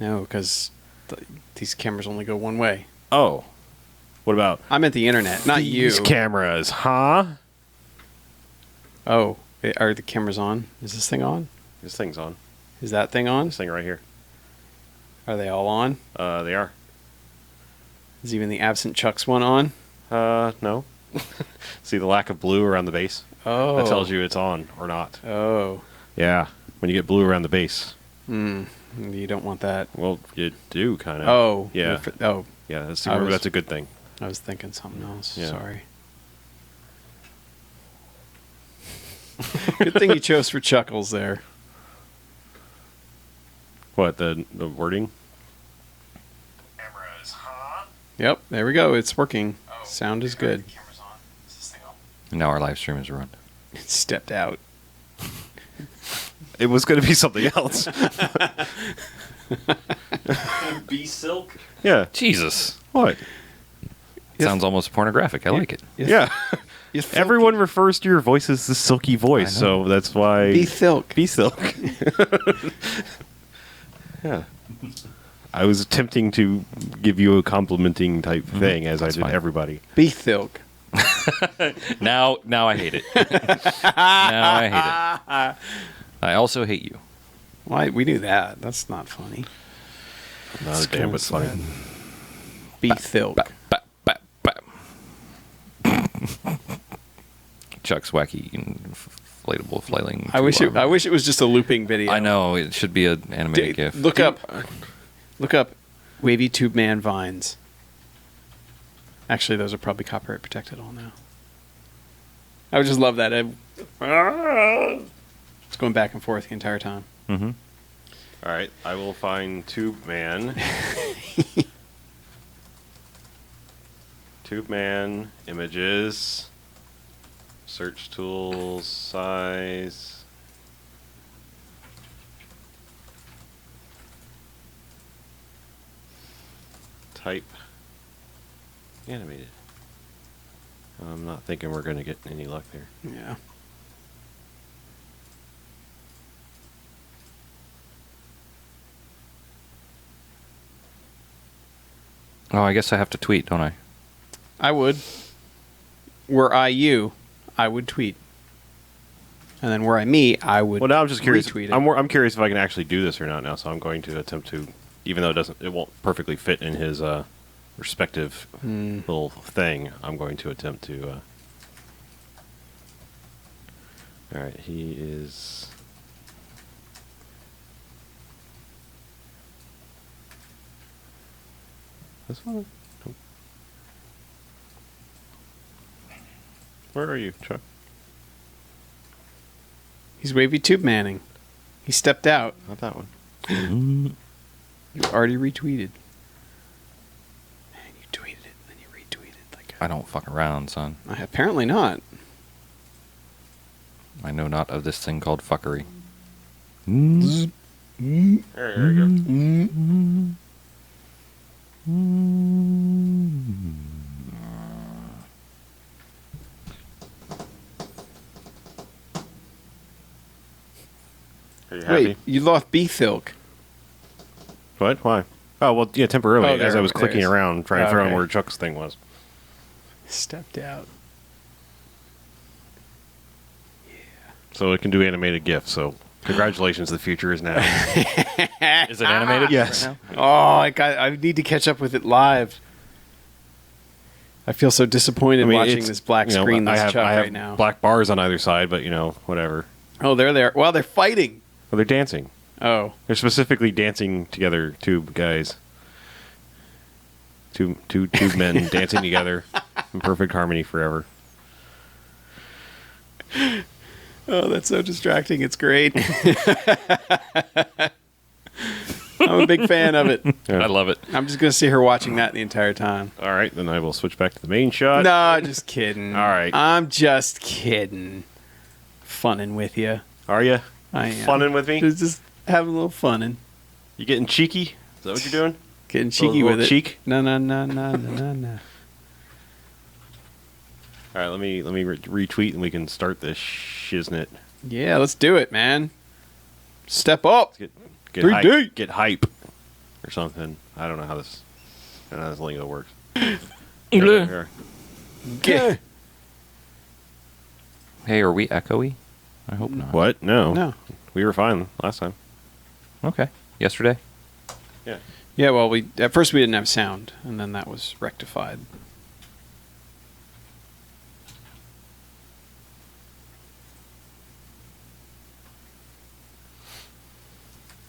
No, because these cameras only go one way. Oh. What about... I'm at the internet, not you. These cameras, huh? Oh, are the cameras on? Is this thing on? This thing's on. Is that thing on? This thing right here. Are they all on? They are. Is even the absent Chuck's one on? No. See the lack of blue around the base? Oh. That tells you it's on or not. Oh. Yeah, when you get blue around the base. You don't want that. Well, you do, kind of. Oh. Yeah. Oh. Yeah, that's a good thing. I was thinking something else. Yeah. Sorry. Good thing you chose for Chuckles there. What, the wording? Cameras, huh? Yep, there we go. It's working. Sound is good. Cameras on. Is this thing on? And now our live stream is ruined. It stepped out. It was going to be something else. Bee silk. Yeah. Jesus. What? Sounds almost pornographic. I like it. Yeah. Everyone refers to your voice as the silky voice, I know. so that's why... Be silk. Be silk. Yeah. I was attempting to give you a complimenting type thing, as That's I did fine. everybody. Be silk. Now I hate it. Now I hate it. I also hate you. Why? We knew that. That's not funny. Not a damn what's funny. Be silk. Chuck's wacky inflatable flailing. I wish it was just a looping video. I know it should be an animated GIF. Look up Wavy Tube Man Vines. Actually, those are probably copyright protected all now. I would just love that. It's going back and forth the entire time. Mm-hmm. All right, I will find Tube Man. Tube Man, images, search tools, size. Type. Animated. I'm not thinking we're going to get any luck there. Yeah. Oh, I guess I have to tweet, don't I? I would. Were I you, I would tweet. And then were I me, I would Well, now I'm just curious. retweet it. I'm curious if I can actually do this or not now, so I'm going to attempt to, even though it won't perfectly fit in his respective little thing, I'm going to attempt to... All right, he is... This one? Nope. Where are you, Chuck? He's Wavy Tube Manning. He stepped out. Not that one. You already retweeted. And you tweeted it, and then you retweeted. I don't fuck around, son. Apparently not. I know not of this thing called fuckery. There you go. Are you happy? Wait, you lost B-Silk. What? Why? Oh, well, yeah, temporarily, Oh, there- as I was there clicking it is. around trying to throw in Okay. where Chuck's thing was. Stepped out. So it can do animated GIFs, so congratulations, the future is now. Is it animated? Yes. Right now? I need to catch up with it live. I feel so disappointed watching it's- this black you know, screen I that's have, Chuck I have right now. black bars on either side, but, whatever. Oh, they're there. Well, they're fighting. Well, they're dancing. Oh. They're specifically dancing together, two guys. Two men dancing together in perfect harmony forever. Oh, that's so distracting. It's great. I'm a big fan of it. Yeah. I love it. I'm just going to see her watching that the entire time. All right, then I will switch back to the main shot. No, just kidding. All right. I'm just kidding. Funning with you. Are you? I am. Funning with me? Just having a little funning. You getting cheeky? Is that what you're doing? Getting cheeky little with it. cheek? No. All right, let me retweet and we can start this shiznit. Yeah, let's do it, man. Step up. Get 3D. hype. Get hype. or something. I don't know how this lingo works. Bleh. Here. Gay. Hey, are we echoey? I hope not. What? No. No. We were fine last time. Okay. Yesterday? Yeah. Yeah, well, at first we didn't have sound, and then that was rectified.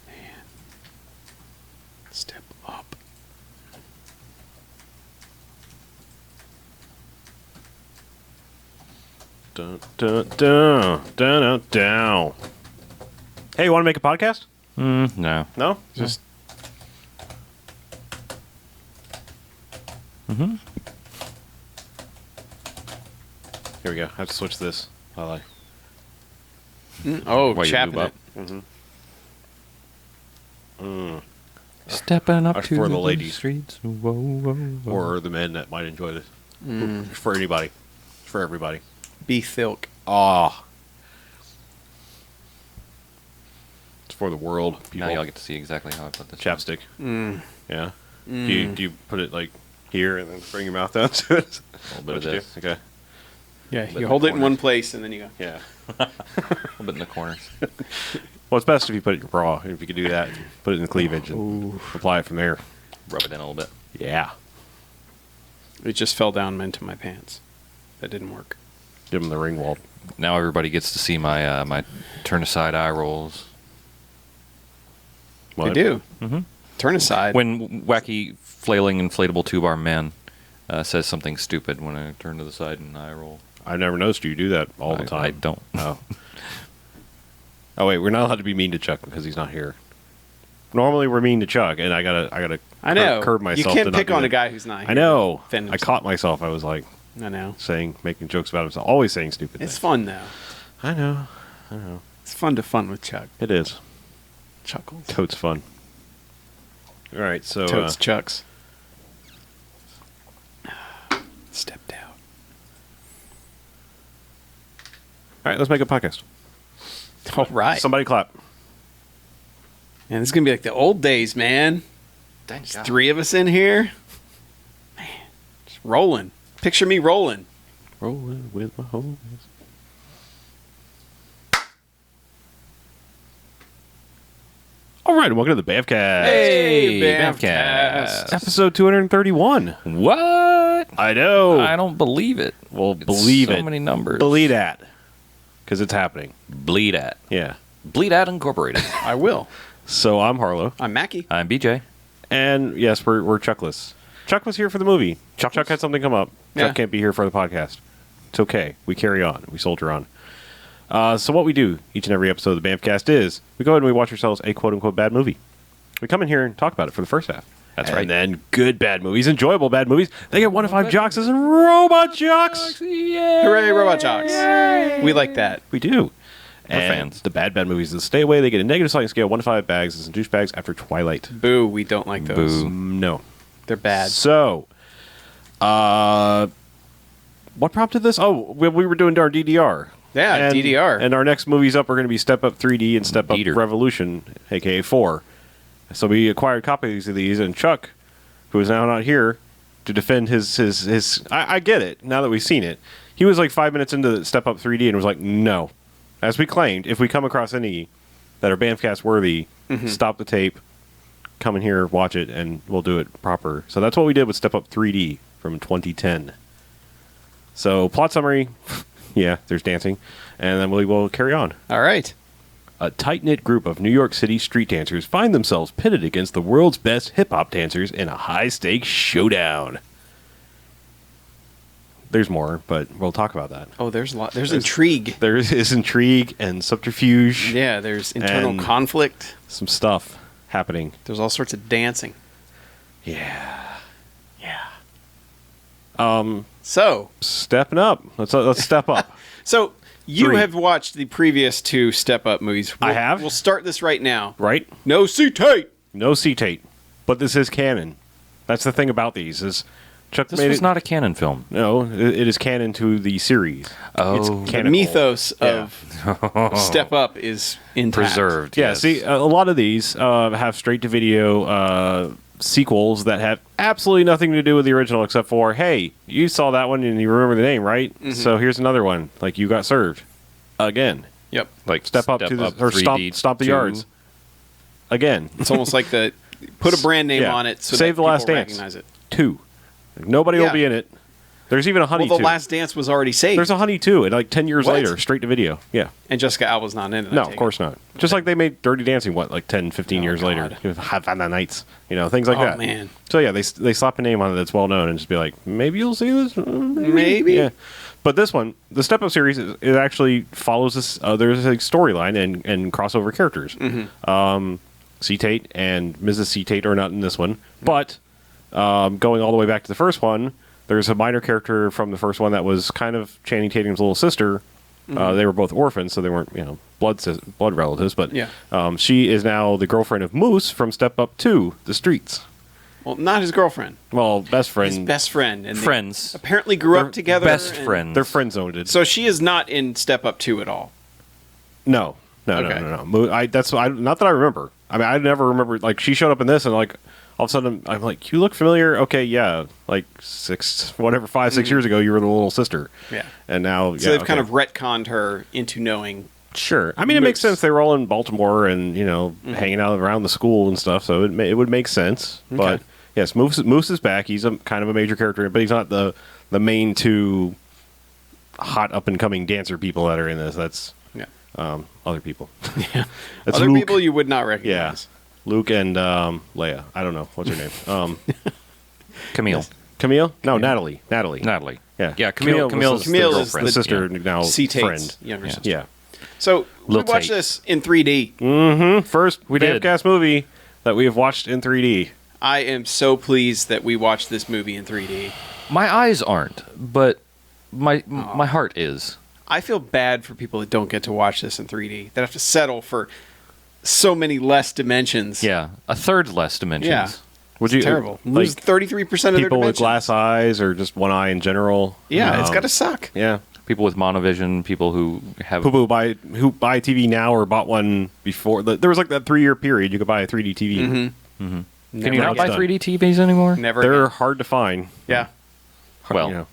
Man. Step up. Dun, dun, dun, dun, dun, dun. Hey, you want to make a podcast? No. No? Just Here we go. I have to switch this while I... oh, While you chapping move it. up. Stepping up That's to for the the ladies. streets. Whoa, whoa, whoa. Or the men that might enjoy this. For anybody. For everybody. Be thilk. Ah. It's for the world. People. Now y'all get to see exactly how I put this. Chapstick. Yeah. Do you put it like here and then bring your mouth down to it? A little bit of What'd you this. do? Okay. Yeah, But you in hold the it in corners. one place, and then you go. Yeah. A little bit in the corners. Well, it's best if you put it in your bra. If you could do that, put it in the cleavage and apply it from there. Rub it in a little bit. Yeah. It just fell down into my pants. That didn't work. Give them the ring wall. Now everybody gets to see my my turn aside eye rolls. They What? do. Mm-hmm. Turn aside. When wacky flailing inflatable tube arm man says something stupid when I turn to the side and eye roll. I never noticed you do that all the time. I don't. Oh. Oh wait, we're not allowed to be mean to Chuck because he's not here. Normally we're mean to Chuck, and I gotta I know. curb myself. You to can't not pick do on that. a guy who's not here. I know. Defend I himself. caught myself. I was like I know. making jokes about himself, always saying stupid It's things. fun, though. I know. It's fun to fun with Chuck. It is. Chuckles. Totes fun. All right, so Totes Chucks. Stepped out. all right, let's make a podcast. All right. Somebody clap. And this is going to be like the old days, man. Thank There's three of us in here. Man, just rolling. Picture me rolling. Rolling with my homies. All right, welcome to the BMFcast. Hey, BMFcast. Episode 231. What? I know. I don't believe it. Well, It's believe so it. many numbers. Believe that. Because it's happening. Bleed at. Yeah. Bleed at Incorporated. I will. So I'm Harlow. I'm Mackie. I'm BJ. And yes, we're Chuckless. Chuck was here for the movie. Chuck had something come up. Yeah. Chuck can't be here for the podcast. It's okay. We carry on. We soldier on. So what we do each and every episode of the BMFcast is we go ahead and we watch ourselves a quote-unquote bad movie. We come in here and talk about it for the first half. That's and right. then good bad movies, enjoyable bad movies. They get 1 to 5 jocks and robot jocks. Hooray, Robot Jocks. We like that. We do. We're And fans. the bad movies that stay away, they get a negative sliding scale, 1 to 5 bags and douchebags after Twilight. Boo, we don't like those. Boo. No. They're bad. So, what prompted this? Oh, we were doing our DDR. Yeah, And- DDR. And our next movies up are going to be Step Up 3D and Step Up Beater. Revolution, aka 4. So we acquired copies of these, and Chuck, who is now not here to defend his I get it, now that we've seen it. He was like 5 minutes into Step Up 3D and was like, no. As we claimed, if we come across any that are BMFcast worthy, stop the tape, come in here, watch it, and we'll do it proper. So that's what we did with Step Up 3D from 2010. So, plot summary. Yeah, there's dancing. And then we will carry on. All right. A tight-knit group of New York City street dancers find themselves pitted against the world's best hip-hop dancers in a high-stakes showdown. There's more, but we'll talk about that. Oh, there's a lot. There's intrigue. There is intrigue and subterfuge. Yeah, there's internal And- conflict. Some stuff happening. There's all sorts of dancing. Yeah. So, Stepping up. Let's step up. so you 3. have watched the previous 2 Step Up movies. I have. We'll start this right now. Right? No C-tape. No C-tape. But this is canon. That's the thing about these is Chuck This made was it. not a canon film. No, it is canon to the series. Oh. It's The canonical. mythos Yeah. of Step Up is intact. Preserved. Yeah, yes. see, a lot of these have straight-to-video sequels that have absolutely nothing to do with the original except for, hey, you saw that one and you remember the name, right? So here's another one. Like, you got served. Again. Yep. Like, step up to the... Or 3D stomp the 2. yards. Again. It's almost like put a brand name Yeah. on it so Save that the Last people Dance. recognize it. 2. Like, nobody will Yeah. be in it. There's even a Honey Well, 2. The Last Dance was already saved. There's a Honey 2, and like 10 years What? later, straight to video. Yeah. and Jessica Alba's not in it. I No, take of course not. Just like they made Dirty Dancing, what, like 10, 15 Oh, years God. later. Havana Nights. You know, things like Oh, that. man. So, yeah, they slap a name on it that's well known and just be like, maybe you'll see this? Maybe. Yeah. But this one, the Step Up series, it actually follows this. There's a storyline and crossover characters. C. Tate and Mrs. C. Tate are not in this one. But going all the way back to the first one, there's a minor character from the first one that was kind of Channing Tatum's little sister. They were both orphans, so they weren't, blood relatives. But Yeah. she is now the girlfriend of Moose from Step Up 2, The Streets. Well, not his girlfriend. Well, best friend. His best friend. And they Friends. apparently grew up together. Best and- friends. They're friend zoned. So she is not in Step Up 2 at all. No. Okay. No. Not that I remember. I mean, I never remember. Like, she showed up in this, and like all of a sudden, I'm like, "You look familiar." Okay, yeah. Like 5, 6 years ago, you were the little sister. Yeah. And now, So they've kind of retconned her into knowing. sure. I mean, it makes Moose. sense. They were all in Baltimore and hanging out around the school and stuff. So it would make sense. But yes, Moose is back. He's a kind of a major character, but he's not the main two hot up and coming dancer people that are in this. That's Yeah. other people. Yeah. That's Other Luke. people you would not Yeah, recognize. Luke and Leia. I don't know what's her name. Camille. Camille? No, Natalie. Natalie. Yeah, Yeah, Camille's was Camille the is girlfriend. the- sister now C. Tate's friend. younger Yeah. sister. Yeah. So we Lil watched Tate. this in 3D. First We did. BMFcast movie that we have watched in 3D. I am so pleased that we watched this movie in 3D. My eyes aren't, but my heart is. I feel bad for people that don't get to watch this in 3D, that have to settle for so many less dimensions. Yeah, a third less dimensions. Yeah. Would It's terrible. Lose 33% of their people with dimensions. glass eyes or just one eye in general? Yeah, it's got to suck. Yeah. People with monovision, people who have People who buy a TV now or bought one before. There was like that 3-year period you could buy a 3D TV. Can Never you not again. buy 3D TVs anymore? Never. They're again. hard to find. Yeah. Well,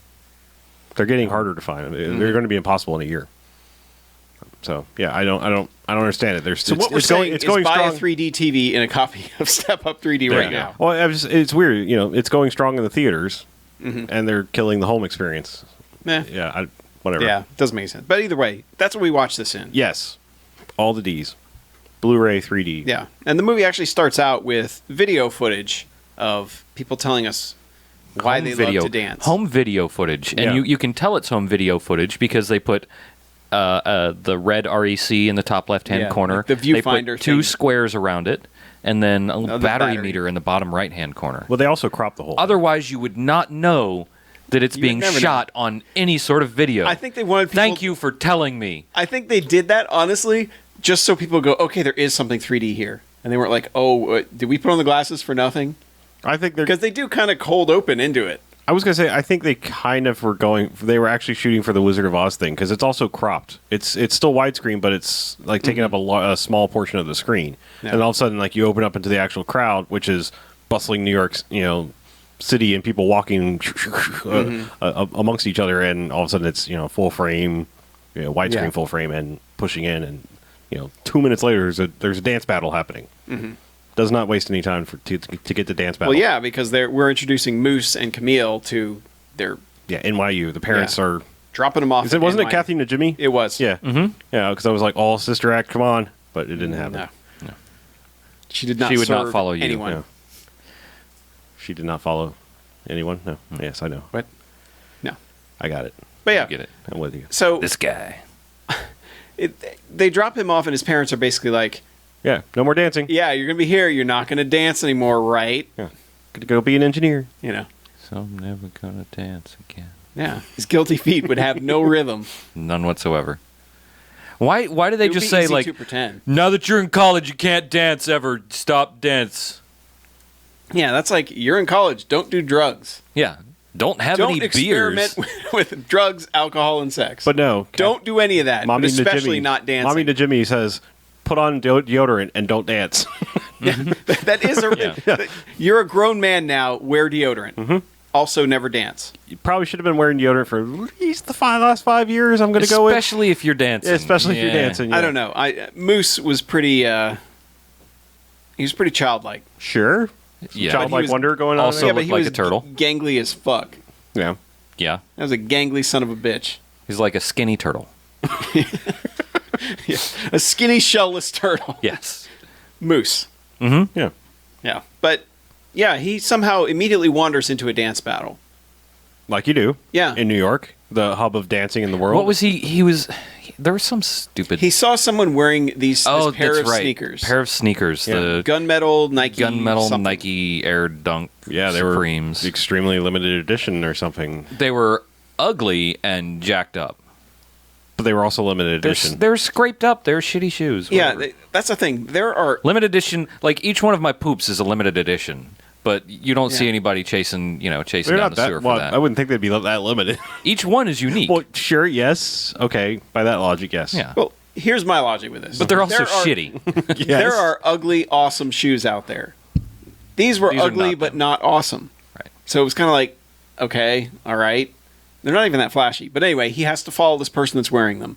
They're getting harder to find. They're going to be impossible in a year. So yeah, I don't understand it. So what we're saying is going buy strong. a 3D TV and a copy of Step Up 3D right now. Well, it's weird. It's going strong in the theaters, and they're killing the home experience. Eh. Yeah, whatever. Yeah, doesn't make sense. But either way, that's what we watched this in. Yes, all the D's. Blu-ray 3D. Yeah. And the movie actually starts out with video footage of people telling us why home they video, love to dance. Home video footage, and Yeah. you can tell it's home video footage because they put the red REC in the top left-hand Yeah, corner. like the They viewfinder put two thing. squares around it, and then a the battery battery. meter in the bottom right-hand corner. Well, they also crop the whole. Otherwise, you would not know that it's You would being never know. shot on any sort of video. I think they wanted people. Thank you for telling me. I think they did that honestly, just so people go, okay, there is something 3D here, and they weren't like, oh, did we put on the glasses for nothing? I think they're. Because they do kind of cold open into it. I was gonna say I think they kind of were going. They were actually shooting for the Wizard of Oz thing because it's also cropped. It's still widescreen, but it's like taking up a small portion of the screen. Yeah. And all of a sudden, like you open up into the actual crowd, which is bustling New York's city and people walking amongst each other, and all of a sudden it's full frame, widescreen Yeah. full frame, and pushing in, and 2 minutes later there's a dance battle happening. Does not waste any time to get the dance battle. Well, yeah, because we're introducing Moose and Camille to their Yeah, NYU. The parents Yeah. are. dropping them off. Wasn't it NYU. Kathy and Jimmy? It was. Yeah. Mm-hmm. Yeah, because I was like, all sister act, come on. But it didn't happen. No. She did not. She would not serve follow you. Anyone. No. She did not follow anyone? No. Yes, I know. What? No. I got it. But yeah. I get it. I'm with you. So This guy. they drop him off, and his parents are basically like, Yeah, no more dancing. "Yeah, you're gonna be here. You're not gonna dance anymore, right?" Yeah. Gonna go be an engineer. You know. So I'm never gonna dance again. Yeah. His guilty feet would have no rhythm. None whatsoever. Why do they It would just be say easy like, to pretend? now that you're in college, you can't dance ever. Stop dance. Yeah, that's like you're in college. Don't do drugs. Yeah. Don't have Don't any experiment beers. with drugs, alcohol, and sex. But no, Don't do any of that, Mommy but to especially Jimmy, not dancing. Mommy to Jimmy says, put on deodorant and don't dance. That is a... You're a grown man now. Wear deodorant. Mm-hmm. Also, never dance. You probably should have been wearing deodorant for at least the last 5 years. I'm going to go with. Especially if you're dancing. Yeah, especially if you're dancing. Yeah. I don't know. Moose was pretty... he was pretty childlike. Sure. Yeah. Childlike was wonder going on. also- there? but looked he like was a turtle. gangly as fuck. Yeah. Yeah. That was a gangly son of a bitch. He's like a skinny turtle. A skinny, shellless turtle. Yes. Moose. Yeah. Yeah. But, yeah, he somehow immediately wanders into a dance battle. Like you do. Yeah. In New York, the hub of dancing in the world. What was he? He was. There was some stupid. He saw someone wearing this pair that's of right. sneakers. Pair of sneakers. Yeah. The Gunmetal, Nike. gunmetal something. Nike Air Dunk. Yeah, they Supremes. were extremely limited edition or something. They were ugly and jacked up. But they were also limited They're, edition. they're scraped up. They're shitty shoes. Yeah, whatever. that's the thing. There are... Limited edition. Like each one of my poops is a limited edition. But you don't see Yeah. anybody chasing They're down not the sewer that. Well, for that. I wouldn't think they'd be that limited. Each one is unique. Well, sure, yes. Okay, by that logic, yes. yeah. Well, here's my logic with this. But they're also There are- shitty. Yes. There are ugly, awesome shoes out there. These were These are ugly, not but them. not awesome. Right. So it was kind of like, okay, all right. They're not even that flashy. But anyway, he has to follow this person that's wearing them,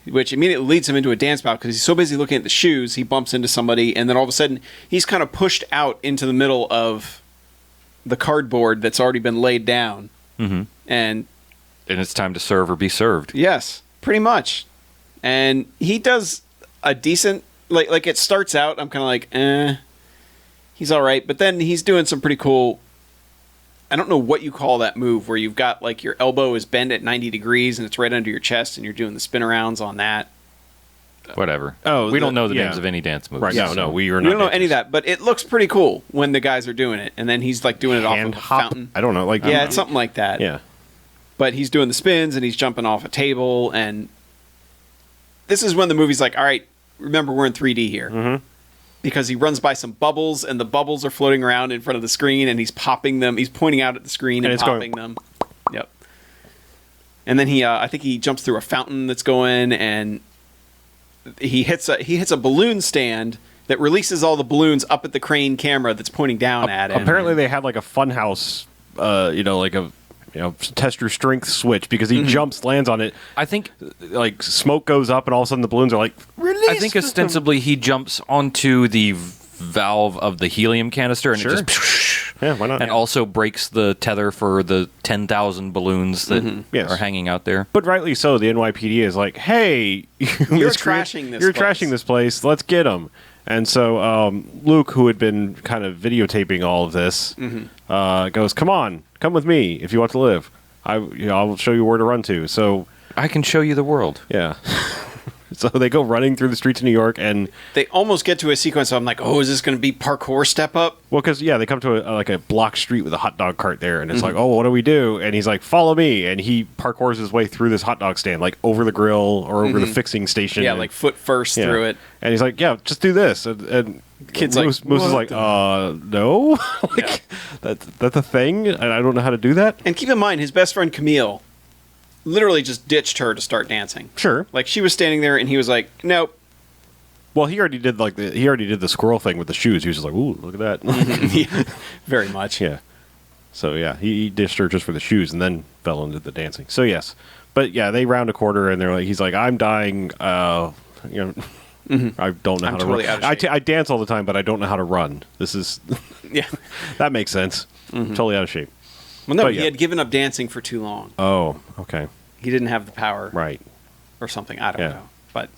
which immediately leads him into a dance battle because he's so busy looking at the shoes, he bumps into somebody, and then all of a sudden, he's kind of pushed out into the middle of the cardboard that's already been laid down. Mm-hmm. And And it's time to serve or be served. yes, pretty much. And he does a decent, like it starts out, I'm kind of like, he's all right. But then he's doing some pretty cool, I don't know what you call that move, where you've got like your elbow is bent at 90 degrees and it's right under your chest and you're doing the spin arounds on that. Whatever. Oh, we don't know the yeah. names of any dance moves. Right, no, so- no, we are We not. don't know any of that, but it looks pretty cool when the guys are doing it. And then he's like doing it off Hand of a hop. fountain. I don't know. Like Yeah, it's something like that. Yeah. But he's doing the spins and he's jumping off a table. And this is when the movie's like, all right, remember we're in 3D here. Mhm. Because he runs by some bubbles and the bubbles are floating around in front of the screen and he's popping them. He's pointing out at the screen and it's popping them. Yep. And then I think he jumps through a fountain that's going and he hits a balloon stand that releases all the balloons up at the crane camera that's pointing down at him. Apparently, they had like a funhouse, like a test your strength switch because he jumps, lands on it, I think like smoke goes up, and all of a sudden the balloons are like release. I think ostensibly he jumps onto the valve of the helium canister and Sure. it just Yeah, why not? and also breaks the tether for the 10,000 balloons that Yes. are hanging out there. But rightly so, the NYPD is like, "Hey, You're trashing this You're place." trashing this place. Let's get him." And so Luke, who had been kind of videotaping all of this, goes, "Come on, come with me if you want to live. I will show you where to run to." So I can show you the world. yeah, so they go running through the streets of New York, and They almost get to a sequence where I'm like, oh, is this going to be parkour step up? well, because they come to a block street with a hot dog cart there, and it's like, "Oh, what do we do?" And he's like, "Follow me," and he parkours his way through this hot dog stand, like over the grill or over the fixing station. Yeah, and- like foot first Yeah. through it. And he's like, "Yeah, just do this." And Kid's Moose, like, Moose is "What like, the-" no, like that's a thing, and I don't know how to do that. And keep in mind, his best friend Camille literally just ditched her to start dancing. Sure. Like she was standing there, and he was like, "Nope." Well, he already did the squirrel thing with the shoes. He was just like, "Ooh, look at that." Yeah, very much. Yeah. So yeah, he ditched her just for the shoes, and then fell into the dancing. So yes, but yeah, they round a corner, and he's like, "I'm dying." I don't know how to totally run. out of shape. I dance all the time, but I don't know how to run. This is Yeah. that makes sense. Totally out of shape. Well, no, But he yeah. had given up dancing for too long. Oh, okay, He didn't have the power, right. or something. I don't Yeah. know. But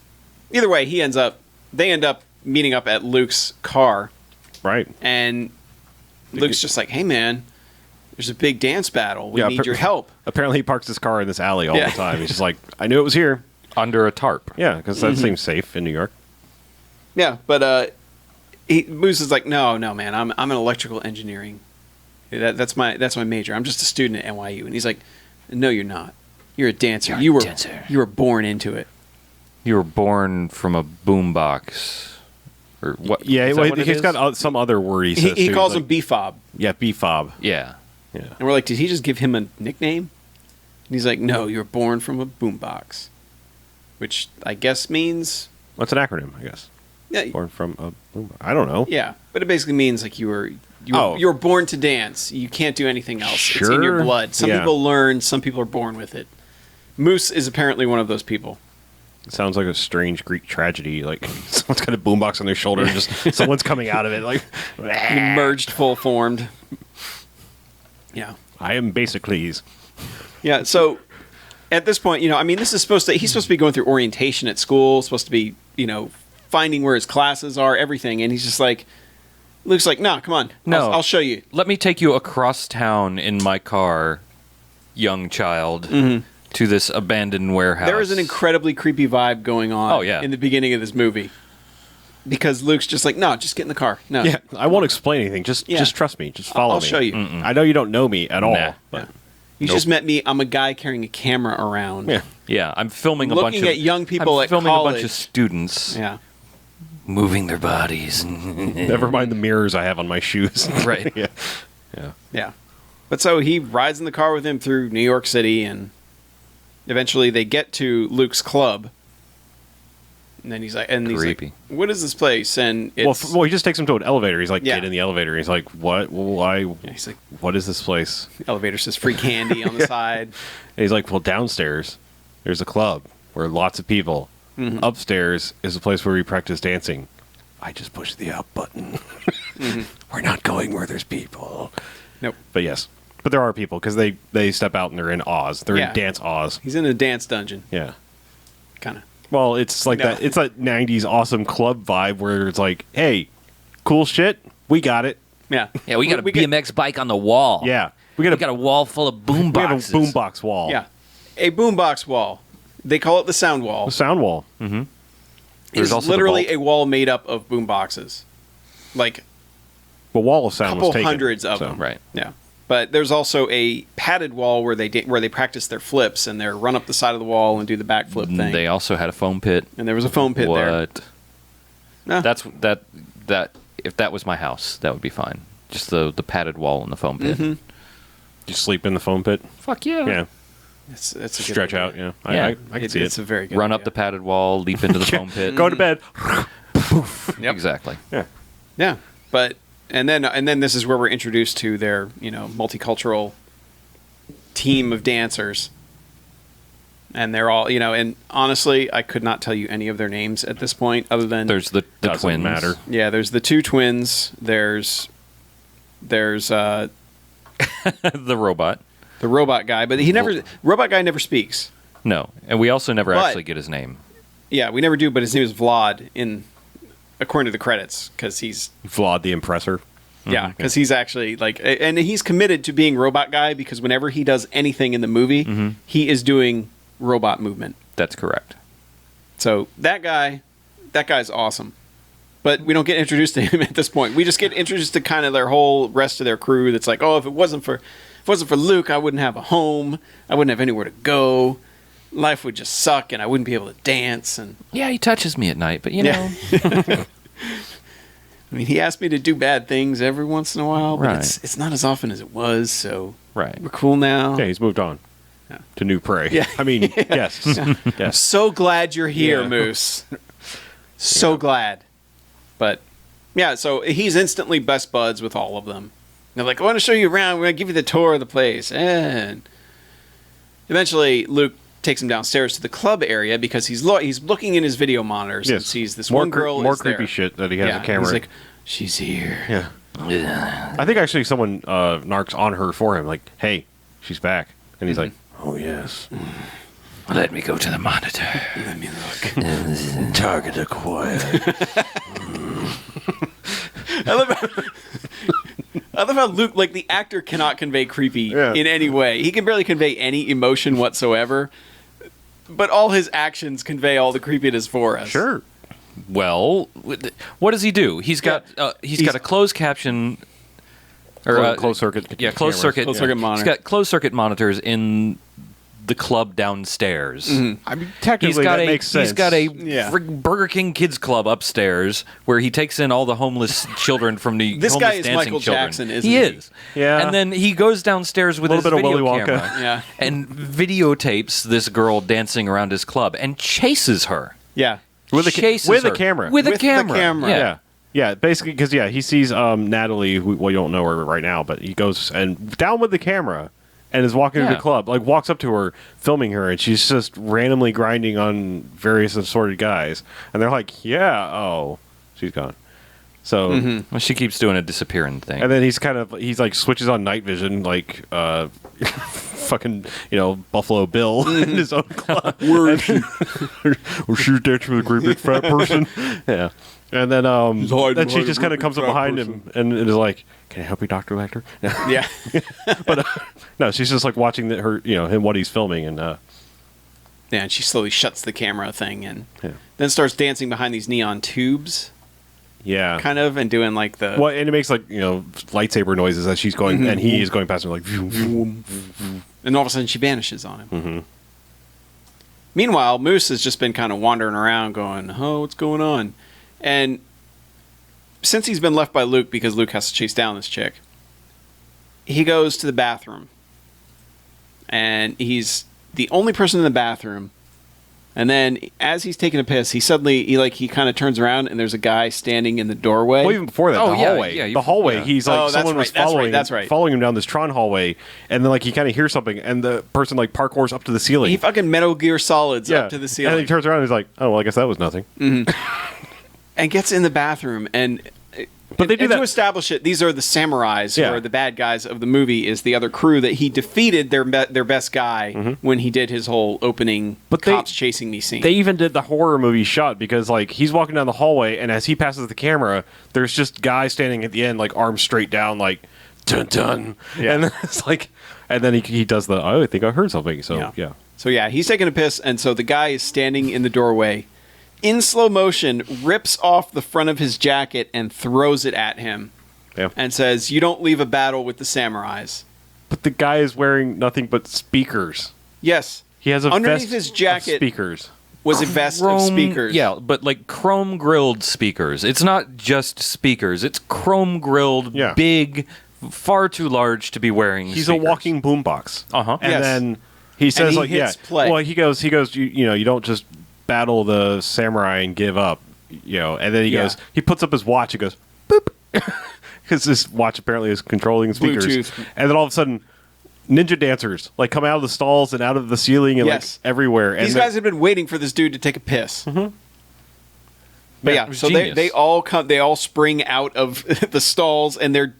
either way, they end up meeting up at Luke's car, Right. and Luke's just like, "Hey, man, there's a big dance battle. We Yeah, need your help." Apparently, he parks his car in this alley all Yeah. the time. He's just like, I knew it was here. Under a tarp. Yeah, because that seems safe in New York. Yeah, but Moose is like, no, man, I'm an electrical engineering. That's my major. I'm just a student at NYU. And he's like, no, you're not. You're a dancer. You're a You were dancer. You were born into it. You were born from a boombox. Or what? Yeah, is that well, what it he's is? got some other word he He says. too. calls Like- him B-fob. Yeah, B-fob. Yeah. Yeah. And we're like, did he just give him a nickname? And he's like, no, you were born from a boombox. Which I guess means... What's an acronym, I guess? Yeah, Born from a boombox. I don't know. yeah, but it basically means like you were born to dance. You can't do anything else. It's in your Sure. blood. Some Yeah. people learn, some people are born with it. Moose is apparently one of those people. It sounds like a strange Greek tragedy. Like someone's got a boombox on their shoulder and just someone's coming out of it. Like, Emerged full formed. Yeah. I am Basicles. Yeah, so at this point, I mean, this is he's supposed to be going through orientation at school, supposed to be, finding where his classes are, everything, and he's just like, Luke's like, no, come on, No. I'll show you. Let me take you across town in my car, young child, to this abandoned warehouse. There is an incredibly creepy vibe going on Oh, yeah. in the beginning of this movie. Because Luke's just like, no, just get in the car. No. Yeah, I won't explain anything. Just Yeah. trust me. Just follow I'll me. show you. I know you don't know me at all. Nah. But You just met me. I'm a guy carrying a camera around. yeah. Yeah, I'm filming a Looking bunch of at young people I'm at filming a bunch college. of students Yeah. moving their bodies. Never mind the mirrors I have on my shoes. Right. Yeah. Yeah. Yeah. But so he rides in the car with him through New York City, and eventually they get to Luke's club. And then he's like, Creepy. what is this place? And Well, it's, he just takes him to an elevator. He's like, Yeah. get in the elevator. He's like, what? Why? yeah, he's like, What is this place? the elevator says free candy on the side. And he's like, well, downstairs, there's a club where lots of people. Mm-hmm. Upstairs is a place where we practice dancing. I just pushed the out button. We're not going where there's people. Nope. But yes. But there are people because they step out and they're in Oz. They're Yeah. in Dance Oz. He's in a dance dungeon, Yeah. kind of. Well, it's like No. that. It's that 90s awesome club vibe where it's like, hey, cool shit. We got it. Yeah. Yeah, we got a We get- BMX bike on the wall. Yeah. We got a wall full of boom we have a boxes. boombox wall. Yeah. A boombox wall. They call it the sound wall. A sound wall. It There's is also the literally vault. a wall made up of boomboxes. Like The wall of sound couple was taken. hundreds of so. them. Right. Yeah. But there's also a padded wall where they practice their flips and they run up the side of the wall and do the backflip thing. They also had a foam pit. And there was a foam pit there. What? No. That's that. If that was my house, that would be fine. Just the padded wall and the foam pit. Mm-hmm. You sleep in the foam pit. Fuck yeah. Yeah. It's a good Stretch idea. out. Yeah. Yeah. I can see It's it. a very good Run up idea. the padded wall, leap into the foam pit. Go to bed. Yep. Exactly. Yeah. Yeah. But and then this is where we're introduced to their, multicultural team of dancers. And they're all, and honestly, I could not tell you any of their names at this point other than There's the Doesn't twins. matter. yeah, there's the two twins, there's The robot. the robot guy, but robot guy never speaks. No, and we also never But- actually get his name. Yeah, we never do, but his name is Vlad according to the credits cuz he's Vlad the Impressor. yeah, because he's actually and he's committed to being robot guy because whenever he does anything in the movie, he is doing robot movement. That's correct. So that guy's awesome. But we don't get introduced to him at this point. We just get introduced to kind of their whole rest of their crew. That's like, oh, if it wasn't for Luke, I wouldn't have a home. I wouldn't have anywhere to go. Life would just suck, and I wouldn't be able to dance. And Yeah, he touches me at night, but you know, I mean, he asked me to do bad things every once in a while, but Right. it's not as often as it was. So right. we're cool now. Yeah, he's moved on to new prey. Yeah. I mean, yes. I'm Yes. so glad you're here, Yeah. Moose. So glad. But yeah, so he's instantly best buds with all of them. They're like, I want to show you around. We're going to give you the tour of the place. And eventually, Luke takes him downstairs to the club area because he's looking in his video monitors and Yes. sees this more one girl more is creepy there. shit that he has Yeah, a camera. he's like, she's here. Yeah. I think actually someone narcs on her for him, like, hey, she's back. And he's like, oh, yes. Let me go to the monitor. Let me look. Target acquired. I love how Luke, the actor, cannot convey creepy Yeah. in any way. He can barely convey any emotion whatsoever. But all his actions convey all the creepiness for us. Sure. Well, what does he do? He's got got a closed caption or Closed circuit. yeah, cameras. closed circuit. Closed circuit monitor. He's got closed circuit monitors in the club downstairs. I mean, technically that makes sense. He's got a Yeah. Burger King Kids Club upstairs where he takes in all the homeless children from the This homeless guy is dancing Michael children. Jackson, isn't he he? is. Yeah. And then he goes downstairs with A his little bit of video Willy Wonka. camera Yeah. and videotapes this girl dancing around his club and chases her. Yeah. with a Chases with her. a camera. With a With the camera. camera. Yeah. Yeah. Yeah, basically, because he sees Natalie, who well, you don't know her right now, but he goes and down with the camera and is walking to Yeah. the club, like walks up to her, filming her, and she's just randomly grinding on various assorted guys, and they're like, "Yeah, oh, she's gone." So, Well, she keeps doing a disappearing thing. and then he's like switches on night vision, like fucking Buffalo Bill in his own club. Or she's dancing with a great big fat person. Yeah. And then then she just kind of comes up behind him and is like, "Can I help you, Dr. Lecter?" Yeah. But no, she's just like watching him what he's filming, and Yeah, and she slowly shuts the camera thing and Yeah. then starts dancing behind these neon tubes, yeah. kind of, and doing like the. Well, and it makes like lightsaber noises as she's going, and he is going past her like. And all of a sudden she vanishes on him. Meanwhile, Moose has just been kind of wandering around going, "Oh, what's going on?" And since he's been left by Luke because Luke has to chase down this chick, he goes to the bathroom. And he's the only person in the bathroom. And then as he's taking a piss, he kind of turns around and there's a guy standing in the doorway. Well, even before that, Oh, the yeah, hallway. yeah, The hallway. yeah. He's like, Oh, that's someone was right, that's right, following, that's right. following him down this Tron hallway, and then like he kind of hears something, and the person like parkours up to the ceiling. He fucking Metal Gear Solids up to the And ceiling. then he turns around and he's like, "Oh, well, I guess that was nothing." And gets in the bathroom and But they do and that to establish it. These are the samurais Yeah. who are the bad guys of the movie. Is the other crew that he defeated their best guy when he did his whole opening But cops chasing me scene. They even did the horror movie shot because like he's walking down the hallway, and as he passes the camera, there's just guys standing at the end, like arms straight down, like dun dun. Yeah. And then it's like, and then he does the I think I heard something. So yeah. So yeah, he's taking a piss, and so the guy is standing in the doorway, in slow motion, rips off the front of his jacket and throws it at him, Yeah. and says, "You don't leave a battle with the samurais." But the guy is wearing nothing but speakers. Yes, He has a underneath vest his of jacket speakers. was a vest of speakers. Yeah, but like chrome grilled speakers. It's not just speakers. It's chrome grilled, Yeah. big, far too large to be wearing. He's speakers. a walking boombox. Uh-huh. And Yes. then he says he like hits yeah. play. Well, he goes you don't just battle the samurai and give up, and then he Yeah. goes he puts up his watch and goes boop because his watch apparently is controlling speakers. Bluetooth. And then all of a sudden ninja dancers like come out of the stalls and out of the ceiling and Yes. like everywhere. And These guys have been waiting for this dude to take a piss. But It yeah, was so genius. they all come. They all spring out of the stalls, and they're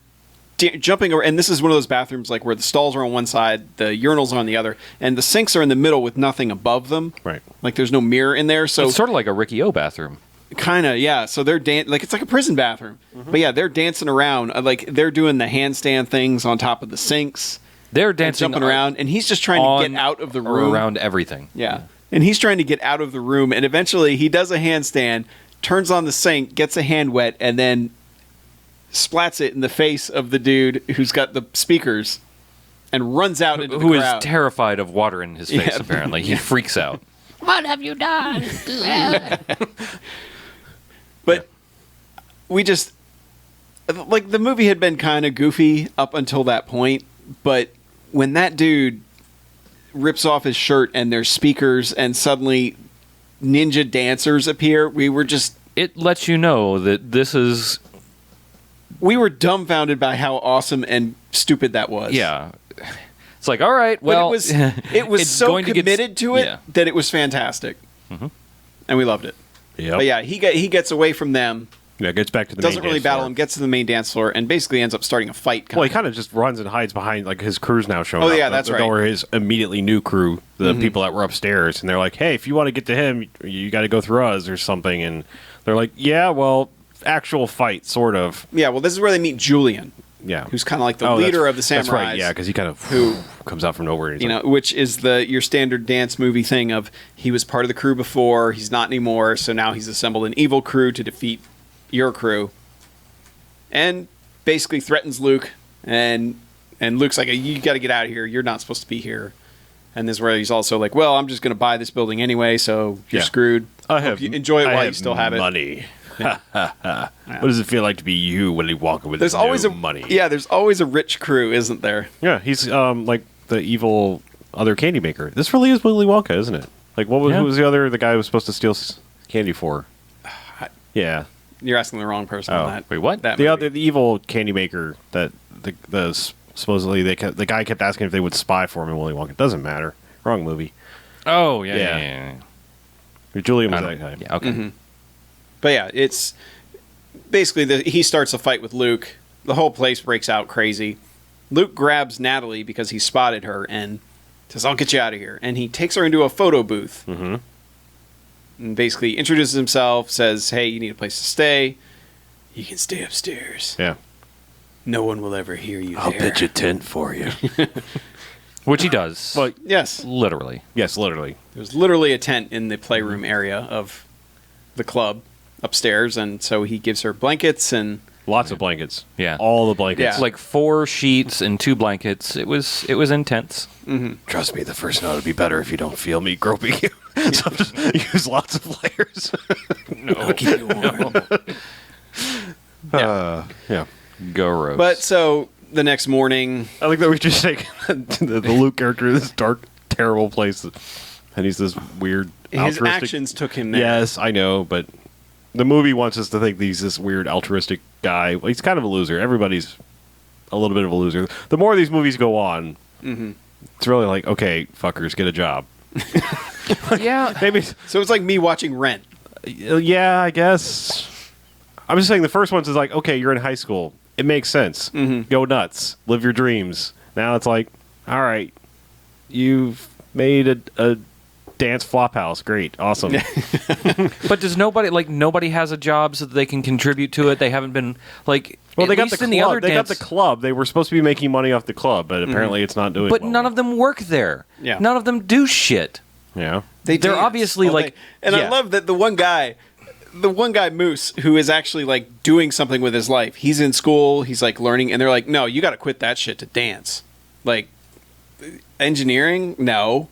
jumping over. And this is one of those bathrooms like where the stalls are on one side, the urinals are on the other, and the sinks are in the middle with nothing above them. Right. Like there's no mirror in there. So It's sort of like a Ricky O bathroom. kind of, yeah. So they're like it's like a prison bathroom. But yeah, they're dancing around. Like they're doing the handstand things on top of the sinks. They're And dancing jumping around, and he's just trying to get out of the or room. around everything. Yeah. And he's trying to get out of the room, and eventually he does a handstand, turns on the sink, gets a hand wet, and then splats it in the face of the dude who's got the speakers and runs out into the Who is crowd. terrified of water in his face, Yeah. apparently. He freaks out. What have you done? But we just like the movie had been kind of goofy up until that point, but when that dude rips off his shirt and there's speakers and suddenly ninja dancers appear, we were It lets you know that this is, dumbfounded by how awesome and stupid that was. yeah. It's like, all right, well. But it was it's so going to get- committed to it yeah. that it was fantastic. And we loved it. Yep. But yeah, he gets away from them, Yeah, gets back to the doesn't main really dance battle floor. him, gets to the main dance floor, and basically ends up starting a fight. Well, he kind of just runs and hides behind, like, his crew's now showing Oh, up. yeah, that's right. Or his immediately new crew, the people that were upstairs. And they're like, hey, if you want to get to him, you got to go through us or something. And they're like, yeah, well, actual fight, sort of. Yeah, well, this is where they meet Julian, Yeah. who's kind of like the Oh, leader of the samurais. That's right, yeah, because he kind of comes out from nowhere. And he's You like, know, which is your standard dance movie thing of he was part of the crew before, he's not anymore, so now he's assembled an evil crew to defeat your crew. And basically threatens Luke, and Luke's like, you got to get out of here. You're not supposed to be here. And this is where he's also like, well, I'm just going to buy this building anyway, so you're Yeah. screwed. I Hope you enjoy it while you still have it. money. What does it feel like to be you, Willy Wonka, with There's always money? Yeah, there's always a rich crew, isn't there? Yeah, he's like the evil other candy maker. This really is Willy Wonka, isn't it? Like, what was, Yeah. who was the guy who was supposed to steal candy for? Yeah, You're asking the wrong person on that. wait, what? That the movie. evil candy maker that the supposedly the guy kept asking if they would spy for him in Willy Wonka. Doesn't matter. Wrong movie. Oh, yeah, Yeah. yeah, yeah. Julian was I that don't- guy. yeah, okay. Mm-hmm. But yeah, it's basically he starts a fight with Luke. The whole place breaks out crazy. Luke grabs Natalie because he spotted her and says, I'll get you out of here. And he takes her into a photo booth. Mm-hmm. And basically introduces himself, says, hey, you need a place to stay. You can stay upstairs. Yeah. No one will ever hear you I'll there. pitch a tent for you. Which he does. But Yes. literally. yes, literally. There's literally a tent in the playroom area of the club upstairs. And so he gives her blankets and... Lots of blankets. Yeah. All the blankets. Yeah. It's like 4 sheets and 2 blankets. It was intense. Trust me, the first night will be better if you don't feel me groping you. So just use lots of layers. Yeah. Go Rose. But so the next morning... I like that we just take the Luke character to this dark, terrible place, and he's this weird, His altruistic. actions took him there. Yes, I know, but the movie wants us to think he's this weird, altruistic guy. Well, he's kind of a loser. Everybody's a little bit of a loser. The more these movies go on, it's really like, okay, fuckers, get a job. yeah. Maybe, So it's like me watching Rent. yeah, I guess. I'm just saying the first one's is like, okay, you're in high school. It makes sense. Go nuts. Live your dreams. Now it's like, all right, you've made a dance flop house. Great. Awesome. But does nobody has a job so that they can contribute to it? They haven't been like Well, at they got least the in club. the other They got dance, the club. They were supposed to be making money off the club, but apparently it's not doing but well. none of them work there. Yeah. None of them do shit. Yeah. They're dance obviously all like day. And I yeah. love that the one guy Moose, who is actually like doing something with his life. He's in school, he's like learning, and they're like, no, you got to quit that shit to dance. Like engineering, no.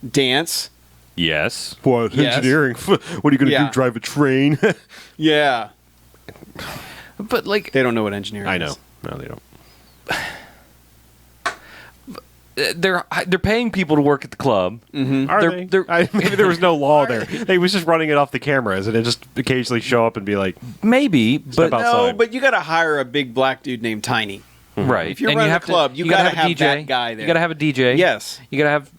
Dance, Yes. What, Yes. engineering? What are you going to Yeah. do, drive a train? yeah. But like They don't know what engineering I is. know. No, they don't. they're paying people to work at the club. Are They're- they? they're- Maybe there was no law there. They was just running it off the cameras, and it just occasionally show up and be like, Maybe, but out. No, Outside. but you got to hire a big black dude named Tiny. right. If you're And running you a have club, to, you gotta gotta have a DJ. that guy there. You gotta have a DJ. Yes. You gotta have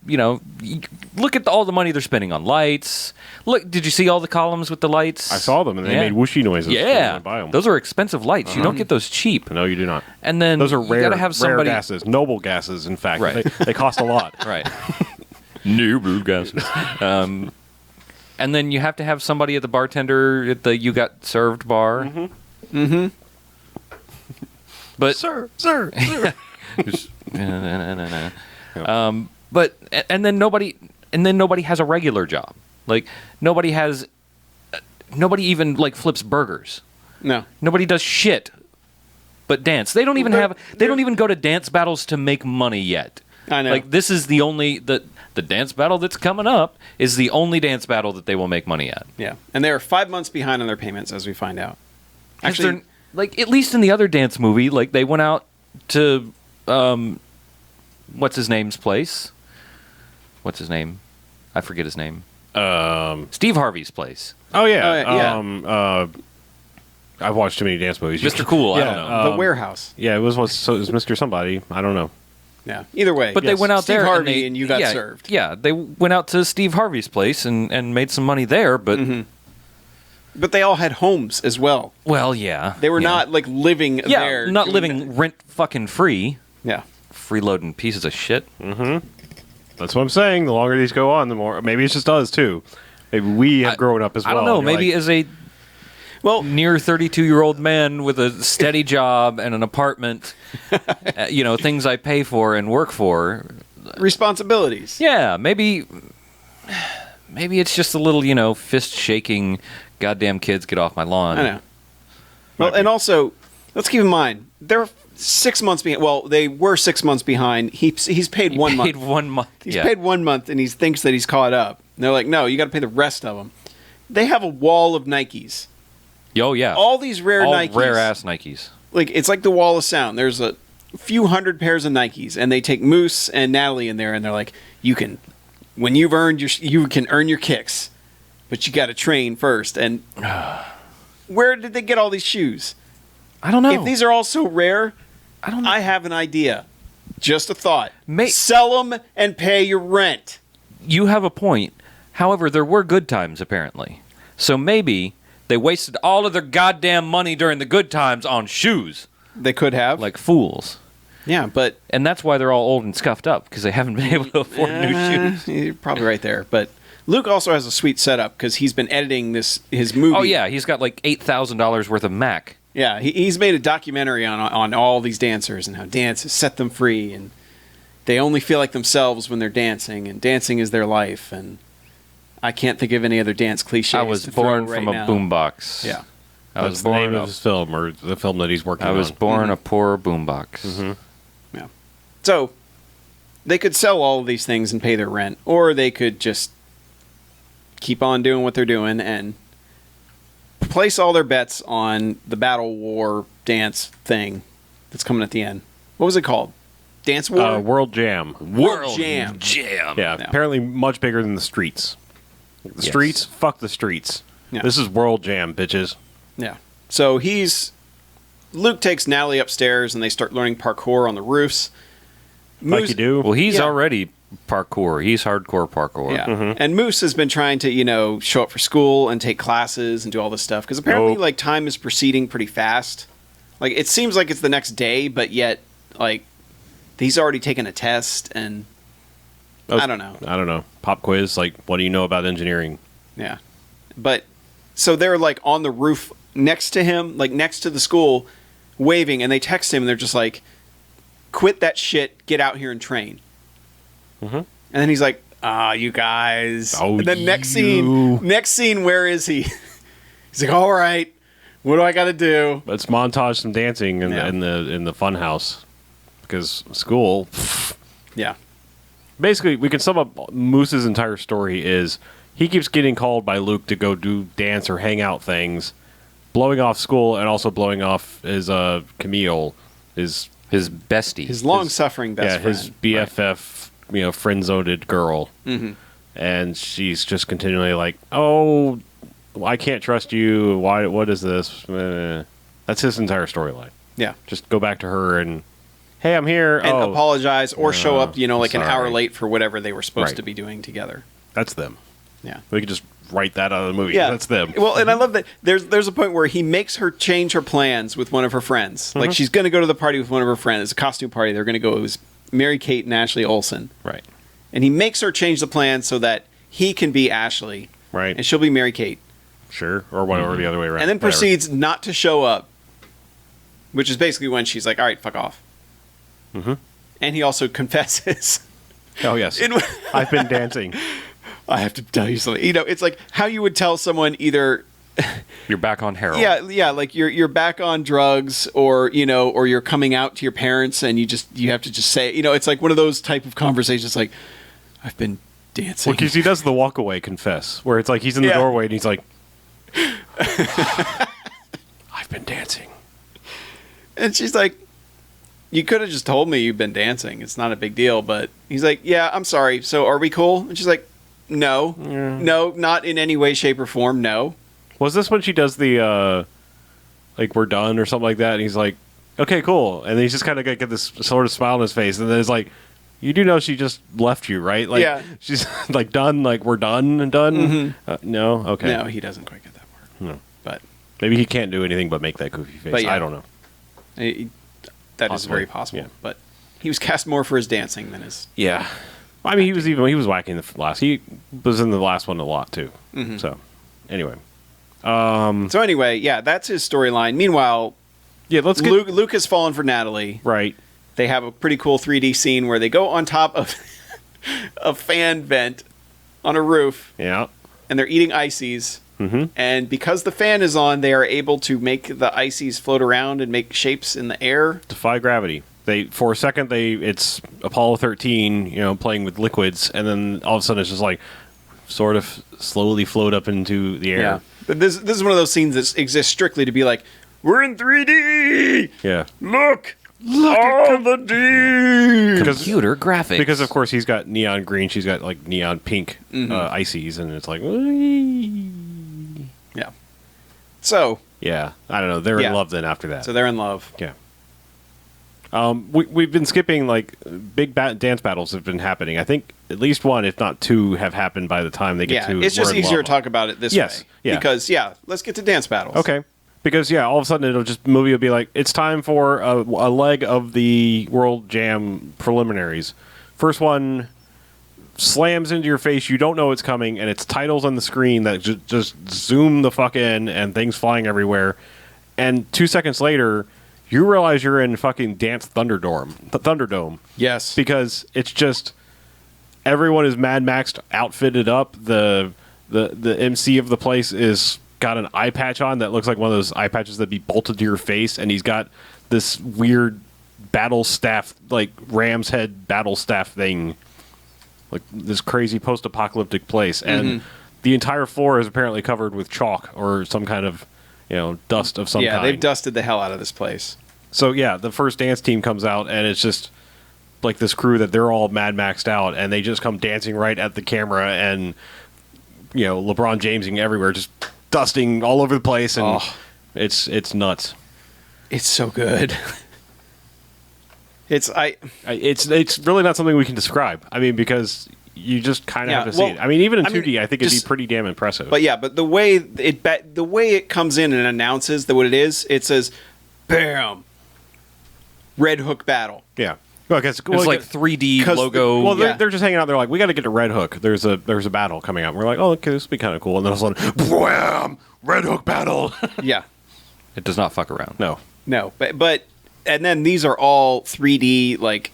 look at all the money they're spending on lights. Look, did you see all the columns with the lights? I saw them, and they Yeah. made whooshy noises. when I Yeah, went by them. those are expensive lights. You don't get those cheap. No, you do not. And then Those are you rare, gotta have somebody rare gases, noble gases. In fact, Right. they cost a lot. right. New blue gases. And then you have to have somebody at the bartender at the you got served bar. But sir. but and then nobody has a regular job. Like nobody even like flips burgers. No. Nobody does shit but dance. They don't even go to dance battles to make money yet. I know. Like this is the only the dance battle that's coming up is the only dance battle that they will make money at. Yeah. And they are 5 months behind on their payments, as we find out. 'Cause Actually, they're- like at least in the other dance movie, like they went out to what's his name's place? What's his name? I forget his name. Steve Harvey's place. Oh yeah. yeah. I've watched too many dance movies. Mr. Cool, I Yeah, don't know. the warehouse. Yeah, it was Mr. Somebody. I don't know. Yeah. Either way. But they went out Steve there Harvey and, you got yeah, served. Yeah, they went out to Steve Harvey's place and made some money there, but But they all had homes as well. well, yeah. They were yeah. not like living there. not doing living that. rent fucking free. Yeah. Freeloading pieces of shit. That's what I'm saying. The longer these go on, the more. Maybe it's just us too. Maybe we have grown up as well. I don't know. and you're Maybe like, as a Well, near 32-year-old man with a steady job and an apartment, things I pay for and work for. responsibilities. Yeah, maybe it's just a little, fist shaking. Goddamn kids, get off my lawn. I know. Well, and also, let's keep in mind, they're 6 months behind. Well, they were 6 months behind. He's paid 1 month. Paid 1 month. He's paid 1 month, and he thinks that he's caught up. And they're like, no, you got to pay the rest of them. They have a wall of Nikes. Oh yeah. All these rare All Nikes. rare ass Nikes. Like it's like the wall of sound. There's a few hundred pairs of Nikes, and they take Moose and Natalie in there, and they're like, you can, when you've earned you can earn your kicks, but you got to train first. And where did they get all these shoes? I don't know. If these are all so rare, I don't know. I have an idea. Just a thought. May- Sell them and pay your rent. You have a point. However, there were good times apparently. So maybe they wasted all of their goddamn money during the good times on shoes, They could have. like fools. Yeah, but And that's why they're all old and scuffed up, because they haven't been able to afford new shoes. You're probably right there. But Luke also has a sweet setup because he's been editing his movie. Oh yeah, he's got like $8,000 worth of Mac. Yeah, he's made a documentary on all these dancers and how dance has set them free, and they only feel like themselves when they're dancing, and dancing is their life. And I can't think of any other dance cliches. I was to throw born right from a now. boombox. Yeah, I That's was the name born. of his film, or the film that he's working on. I was born a poor boombox. yeah. So they could sell all of these things and pay their rent, or they could just keep on doing what they're doing and place all their bets on the Battle War dance thing that's coming at the end. What was it called? Dance War? World Jam. World Jam. Jam. Yeah, Yeah. apparently much bigger than the streets. The Yes. streets? Fuck the streets. Yeah. This is World Jam, bitches. Yeah. So Luke takes Natalie upstairs and they start learning parkour on the roofs. Like you do. Well, he's Yeah. already parkour. He's hardcore parkour. Yeah. And Moose has been trying to, show up for school and take classes and do all this stuff. Because apparently, Nope. time is proceeding pretty fast. Like, it seems like it's the next day, but yet, he's already taken a test and I don't know. I don't know. Pop quiz, what do you know about engineering? Yeah. But, so they're, on the roof next to him, next to the school, waving, and they text him and they're just like, quit that shit, get out here and train. Mhm. And then he's like, you guys. Oh, and then next you. scene, where is he? He's like, all right, what do I got to do? Let's montage some dancing in, Yeah. in the fun house. Because school... Yeah. Basically, we can sum up Moose's entire story is he keeps getting called by Luke to go do dance or hang out things, blowing off school and also blowing off his Camille, his bestie. His long-suffering best friend. his BFF, friend-zoned girl. Mhm. And she's just continually like, "Oh, I can't trust you. Why? What is this?" That's his entire storyline. Yeah. Just go back to her and, "Hey, I'm here." And apologize or show up, an hour sorry. late for whatever they were supposed Right. to be doing together. That's them. Yeah. We could just write that out of the movie. Yeah, That's them. Well, and I love that there's a point where he makes her change her plans with one of her friends. Like she's going to go to the party with one of her friends. It's a costume party. They're going to go. It was Mary Kate and Ashley Olsen. Right. And he makes her change the plan so that he can be Ashley Right. and she'll be Mary Kate. Sure. Or whatever, the other way around. And then Whatever. proceeds not to show up, which is basically when she's like, "All right, fuck off." Mhm. And he also confesses. Oh, yes. In- I've been dancing. I have to tell you something. It's like how you would tell someone either. You're back on heroin. Yeah, like you're back on drugs, or or you're coming out to your parents, and you have to just say, it's like one of those type of conversations, like, I've been dancing. Well, because he does the walk away confess, where it's like he's in the Yeah. doorway and he's like, I've been dancing. And she's like, you could have just told me you've been dancing. It's not a big deal. But he's like, yeah, I'm sorry. So are we cool? And she's like, no, no, not in any way, shape, or form. No. Was this when she does the, we're done or something like that? And he's like, okay, cool. And then he's just kind of got this sort of smile on his face. And then it's like, you do know she just left you, right? Like, Yeah. she's like done, like we're done and done? No? Okay. No, he doesn't quite get that part. No. But Maybe he can't do anything but make that goofy face. But yeah. I don't know. that is Possibly. very possible. Yeah. But he was cast more for his dancing than his. Yeah. I mean, he was whacking the last. He was in the last one a lot, too. Mm-hmm. So, anyway. So anyway, yeah, that's his storyline. Meanwhile, Yeah, let's get... Luke has fallen for Natalie. Right. They have a pretty cool 3D scene where they go on top of a fan vent on a roof, Yeah. and they're eating ices. and because the fan is on, they are able to make the ices float around and make shapes in the air. Defy gravity. For a second it's Apollo 13, playing with liquids, and then all of a sudden it's just like sort of slowly float up into the air. Yeah, but this is one of those scenes that exists strictly to be like, we're in 3D. Yeah. Look all the D. Computer graphics. Because of course he's got neon green, she's got like neon pink ices, and it's like, whee. Yeah. So Yeah, I don't know. They're in love then after that. So they're in love. Yeah. We've been skipping, like, big dance battles have been happening. I think at least one, if not two, have happened by the time they get to. It's just We're in easier Lava. to talk about it this Yes, way. yeah. Because, let's get to dance battles. Okay. Because, all of a sudden movie will be like, it's time for a leg of the World Jam preliminaries. First one slams into your face, you don't know it's coming, and it's titles on the screen that just zoom the fuck in, and things flying everywhere. And 2 seconds later, you realize you're in fucking Dance Thunderdome. Yes. Because it's just everyone is Mad Maxed, outfitted up. The MC of the place is got an eye patch on that looks like one of those eye patches that'd be bolted to your face, and he's got this weird battle staff, like ram's head battle staff thing, like this crazy post-apocalyptic place, and the entire floor is apparently covered with chalk or some kind of dust of some kind. Yeah, they've dusted the hell out of this place. So, the first dance team comes out, and it's just like this crew that they're all Mad Maxed out, and they just come dancing right at the camera, and, LeBron Jamesing everywhere, just dusting all over the place, and it's nuts. It's so good. It's really not something we can describe. I mean, because you just kind of have to see it. I mean, even in 2D, I think it'd be pretty damn impressive. But the way it comes in and announces that what it is, it says, "Bam, Red Hook battle." Yeah. Well, it's like 3D logo. Well, they're just hanging out. They're like, we got to get to Red Hook. There's a battle coming up. And we're like, oh, okay, this will be kind of cool. And then all of a sudden, wham! Red Hook battle. Yeah. It does not fuck around. No. But and then these are all 3D, like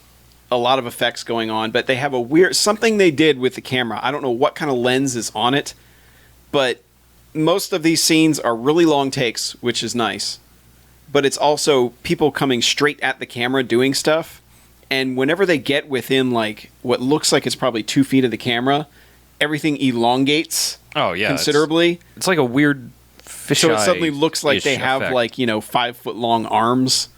a lot of effects going on. But they have something they did with the camera. I don't know what kind of lens is on it, but most of these scenes are really long takes, which is nice. But it's also people coming straight at the camera doing stuff. And whenever they get within, like, what looks like it's probably 2 feet of the camera, everything elongates considerably. It's like a weird fisheye. So it suddenly looks like they have, effect. like, 5-foot-long arms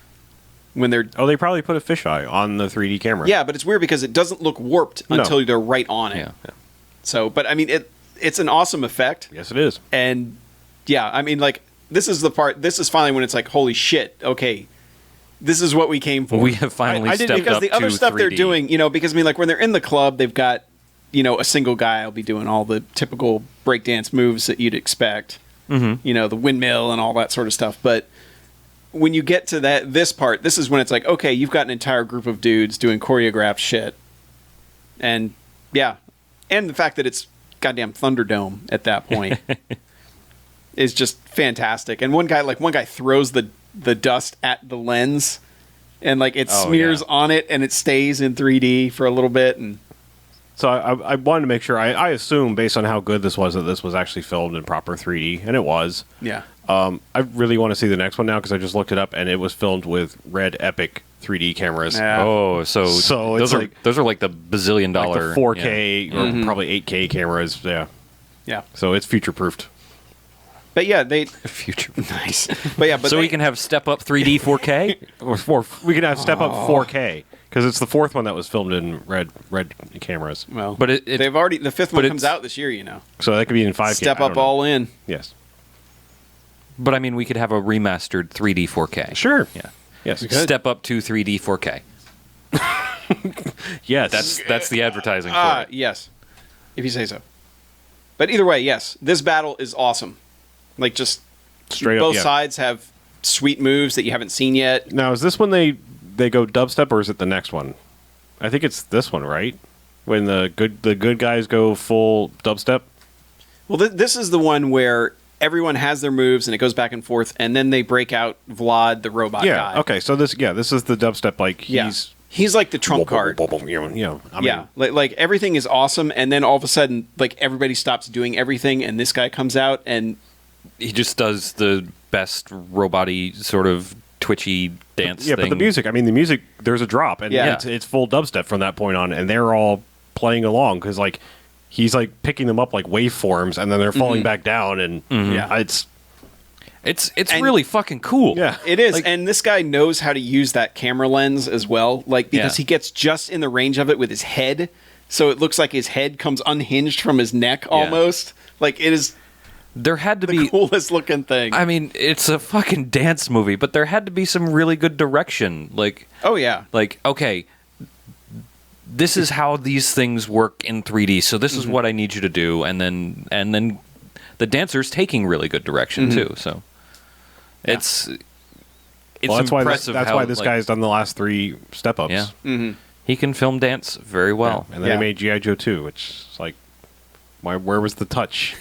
when they're... Oh, they probably put a fisheye on the 3D camera. Yeah, but it's weird because it doesn't look warped until they're right on it. Yeah. So, but, I mean, it's an awesome effect. Yes, it is. And, I mean, like, this is finally when it's like, holy shit, okay... This is what we came for. We have finally stepped up to 3D. Because the other stuff they're doing, because I mean, like when they're in the club, they've got, a single guy will be doing all the typical breakdance moves that you'd expect. Mm-hmm. The windmill and all that sort of stuff. But when you get to this part, this is when it's like, okay, you've got an entire group of dudes doing choreographed shit. And and the fact that it's goddamn Thunderdome at that point is just fantastic. And one guy throws the dust at the lens, and like it smears on it, and it stays in 3D for a little bit. And so I wanted to make sure. I assume based on how good this was that this was actually filmed in proper 3D, and it was. Yeah. I really want to see the next one now because I just looked it up, and it was filmed with Red Epic 3D cameras. Yeah. Oh, so those are like the bazillion dollar, like the 4K or probably 8K cameras. Yeah. Yeah. So it's future proofed. But they future nice. But so we can have Step Up 3D 4K. We can have Step Up 4K because it's the fourth one that was filmed in red cameras. Well, but they've already the fifth one comes out this year. So that could be in 5K. Step Up all in. Yes. But I mean, we could have a remastered 3D 4K. Sure. Yeah. Yes. Step Up to 3D 4K. Yes. That's the advertising for it. Yes, if you say so. But either way, yes, this battle is awesome. Like just straight both up, sides have sweet moves that you haven't seen yet. Now, is this when they go dubstep, or is it the next one? I think it's this one, right? When the good guys go full dubstep. Well, this is the one where everyone has their moves and it goes back and forth, and then they break out Vlad, the robot guy. Okay. So this is the dubstep. Like he's He's like the trump card. I mean, Yeah, like everything is awesome, and then all of a sudden, like everybody stops doing everything, and this guy comes out, and he just does the best robot-y sort of twitchy dance yeah, thing. but the music, there's a drop, and Yeah. it's full dubstep from that point on, and they're all playing along because like he's like picking them up like waveforms, and then they're falling back down, and Yeah. It's And- really fucking cool. yeah, it is. Like- And this guy knows how to use that camera lens as well, like because Yeah. he gets just in the range of it with his head, so it looks like his head comes unhinged from his neck almost. Like it is There had to the be. coolest looking thing. I mean, it's a fucking dance movie, but there had to be some really good direction. Like, oh yeah, okay, this is how these things work in 3D. So this is what I need you to do, and then the dancer's taking really good direction too. So it's well, that's why impressive. that's how, why this like, guy's done the last 3 step ups. Yeah, he can film dance very well. And then Yeah. he made G.I. Joe 2, which is like, where was the touch?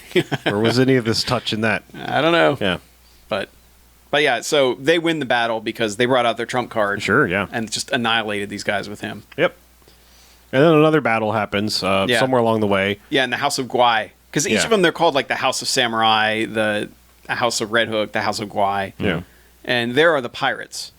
Where was any of this touch in that? I don't know, Yeah, but yeah. So they win the battle because they brought out their trump card, sure, yeah. and just annihilated these guys with him. Yep. And then another battle happens somewhere along the way. Yeah, in the House of Guai, because each Yeah. of them they're called like the House of Samurai, the House of Red Hook, the House of Guai. Yeah. And there are the pirates.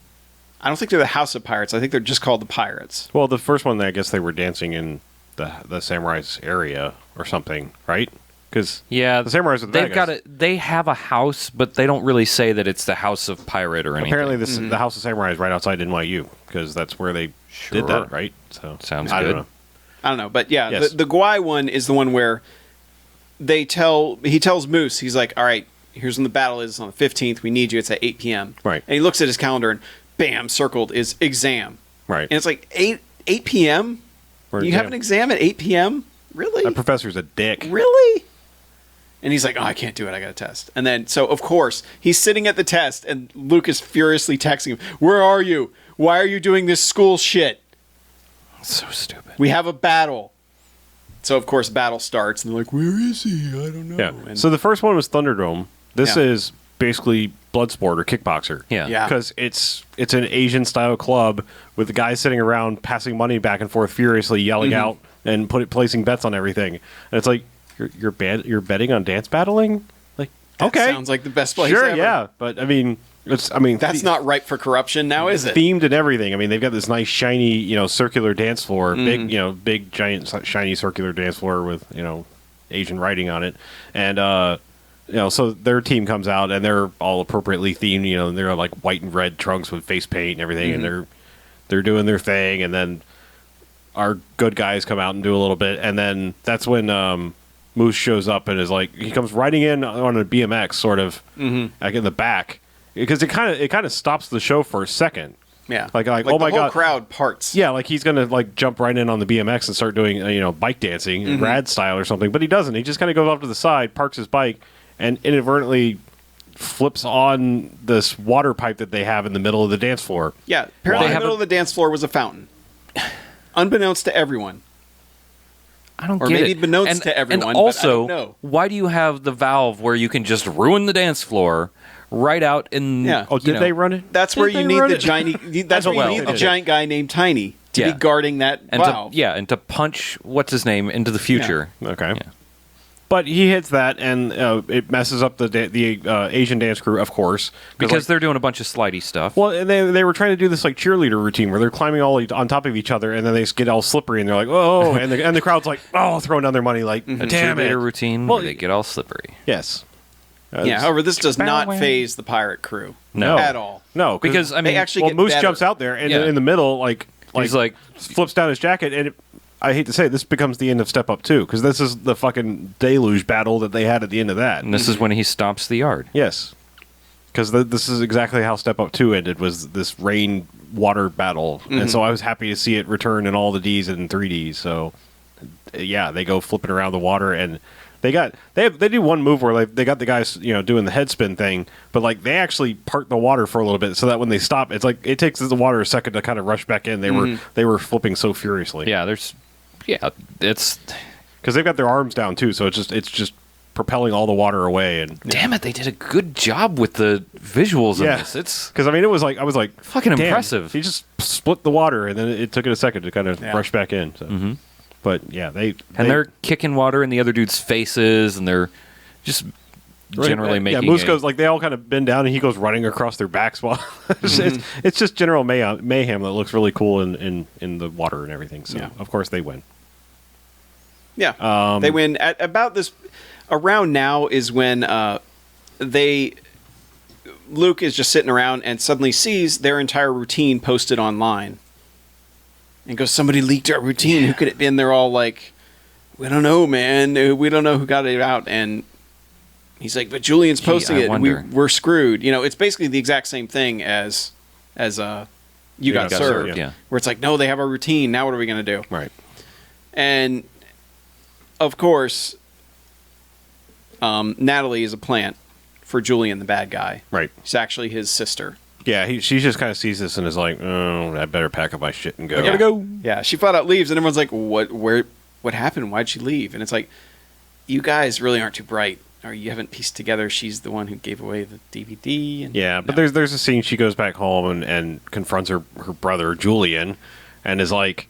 I don't think they're the House of Pirates. I think they're just called the Pirates. Well, the first one, I guess they were dancing in the samurai's area or something, right? Because Yeah, the samurais are the they've bad got guys. They have a house, but they don't really say that it's the House of Pirate or anything. Apparently, the House of Samurai is right outside NYU because that's where they Sure. did that, right? So Sounds I good. don't know. I don't know, but yeah, Yes. the Guai one is the one where he tells Moose, he's like, all right, here's when the battle is on the 15th. We need you. It's at 8 p.m. Right. And he looks at his calendar and bam, circled is exam. Right. And it's like 8 p.m. Or You have an exam at 8 p.m. Really? That professor's a dick. Really? And he's like, oh, I can't do it. I got a test. And then, so of course, he's sitting at the test, and Luke is furiously texting him, where are you? Why are you doing this school shit? So stupid. We have a battle. So, of course, battle starts, and they're like, where is he? I don't know. Yeah. And So the first one was Thunderdome. This Yeah. is basically Bloodsport or Kickboxer. Yeah. Yeah. Because it's an Asian style club with the guys sitting around passing money back and forth furiously, yelling out and placing bets on everything. And it's like you're betting on dance battling? Like that okay. sounds like the best place Sure, ever. yeah. But I mean That's not ripe for corruption now, is it? themed and everything. I mean, they've got this nice shiny, circular dance floor, big giant shiny circular dance floor with, Asian writing on it. And so their team comes out and they're all appropriately themed, and they're like white and red trunks with face paint and everything, and they're doing their thing, and then our good guys come out and do a little bit, and then that's when Moose shows up and is like, he comes riding in on a BMX sort of like in the back, because it kind of stops the show for a second. Yeah. Like oh the my whole God. crowd parts. Yeah, like he's gonna like jump right in on the BMX and start doing bike dancing, rad style or something, but he doesn't. He just kind of goes off to the side, parks his bike, and inadvertently flips on this water pipe that they have in the middle of the dance floor. Yeah. Apparently, Why? in the middle of the dance floor was a fountain. Unbeknownst to everyone. I don't Or get maybe it. beknownst to everyone, And but I also, don't know. why do you have the valve where you can just ruin the dance floor right out in? Yeah. Oh, did they run it? That's Did where they you need run the it? giant. That's where you Well, need the okay. giant guy named Tiny to Yeah. be guarding that and valve. and to punch what's his name into the future. Okay. Yeah. But he hits that, and it messes up the Asian dance crew, of course, Because like, they're doing a bunch of slidey stuff. well, and they were trying to do this like cheerleader routine where they're climbing all on top of each other, and then they just get all slippery, and they're like, oh, and the crowd's like, oh, throwing down their money, like, a damn it. cheerleader routine Well, where they get all slippery. Yes. Yeah. However, this does not Bow wow. phase the pirate crew. No. At all. No, Because I mean, They actually well, get Moose better. jumps out there, and Yeah. in the middle, like he's like, flips down his jacket, and I hate to say it, this becomes the end of Step Up 2, because this is the fucking deluge battle that they had at the end of that. and this is when he stomps the yard. Yes. Because this is exactly how Step Up 2 ended, was this rain water battle. And so I was happy to see it return in all the Ds and 3Ds. So, yeah, they go flipping around the water, and they do one move where they got the guys doing the head spin thing, but like they actually part the water for a little bit so that when they stop, it's like it takes the water a second to kind of rush back in. They were flipping so furiously. Yeah, it's Because they've got their arms down too, so it's just propelling all the water away. And Damn it, they did a good job with the visuals in this. It's because I mean, it was like I was like fucking damn, impressive. He just split the water, and then it took it a second to kind of rush back in. So. But yeah, they're kicking water in the other dudes' faces, and they're just generally making. Yeah, Moose goes like they all kind of bend down, and he goes running across their backs while it's just general mayhem that looks really cool in the water and everything. So of course they win. Yeah, they win at about this. Around now is when Luke is just sitting around and suddenly sees their entire routine posted online. And goes, somebody leaked our routine. Who could it be? And they're all like, we don't know, man. We don't know who got it out. And he's like, but Julian's posting it. And we're screwed. You know, it's basically the exact same thing as You Got Served. Yeah. Where it's like, no, they have our routine. Now what are we going to do? Right. And, of course, Natalie is a plant for Julian, the bad guy. Right. She's actually his sister. Yeah, she just kind of sees this and is like, oh, I better pack up my shit and go. I gotta go. Yeah, she flat out leaves, and everyone's like, what happened? Why'd she leave? And it's like, you guys really aren't too bright, or you haven't pieced together she's the one who gave away the DVD. And, yeah, but there's a scene she goes back home and confronts her brother, Julian, and is like,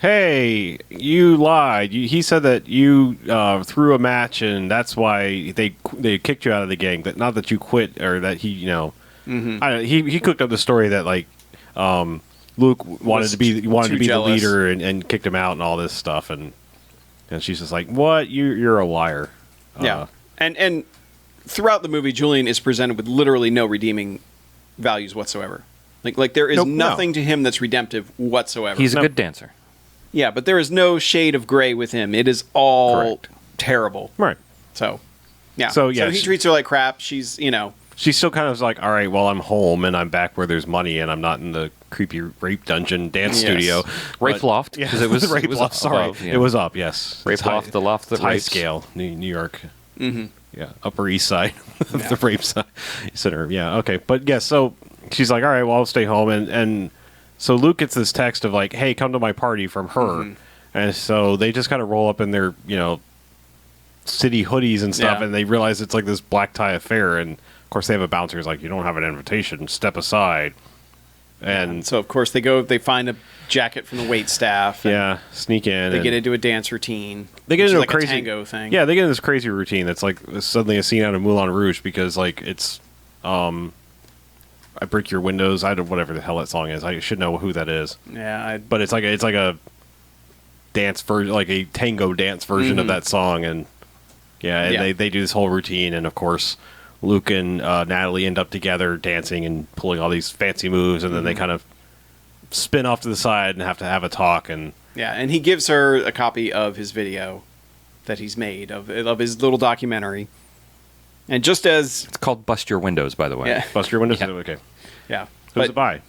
hey, you lied. He said that you threw a match, and that's why they kicked you out of the gang. That not that you quit, or that he, you know... he cooked up the story that like Luke wanted to be the leader and kicked him out and all this stuff, and she's just like, what, you're a liar. Yeah. And throughout the movie, Julian is presented with literally no redeeming values whatsoever. Like there is nothing to him that's redemptive whatsoever. He's a good dancer. Yeah, but there is no shade of gray with him. It is all terrible. Right. So yeah. So he treats her like crap. She's, you know, she's still kind of like, all right, well, I'm home and I'm back where there's money and I'm not in the creepy rape dungeon dance studio. Rape loft. Yeah, Because it was rape it was loft. Sorry. above, yeah. It was up, yes. Rape loft, the loft that high rapes. scale, New York. Mm-hmm. Yeah, Upper East Side of the rape center. Yeah, okay. But yeah, so she's like, all right, well, I'll stay home. And so Luke gets this text of like, hey, come to my party from her. Mm-hmm. And so they just kind of roll up in their, you know, city hoodies and stuff, and they realize it's like this black tie affair, and of course they have a bouncer who's like, you don't have an invitation, step aside. And so of course they find a jacket from the wait staff, and sneak in, they get into a dance routine, they get into like a crazy tango thing. They get into this crazy routine that's like suddenly a scene out of Moulin Rouge, because like it's I break your windows, I don't, whatever the hell that song is, I should know who that is. But it's like a dance version, like a tango dance version of that song, and they do this whole routine, and of course Luke and Natalie end up together dancing and pulling all these fancy moves, and then they kind of spin off to the side and have to have a talk. And and he gives her a copy of his video that he's made of his little documentary. And just as it's called Bust Your Windows, by the way. Bust Your Windows. Okay. Yeah. Who's it by?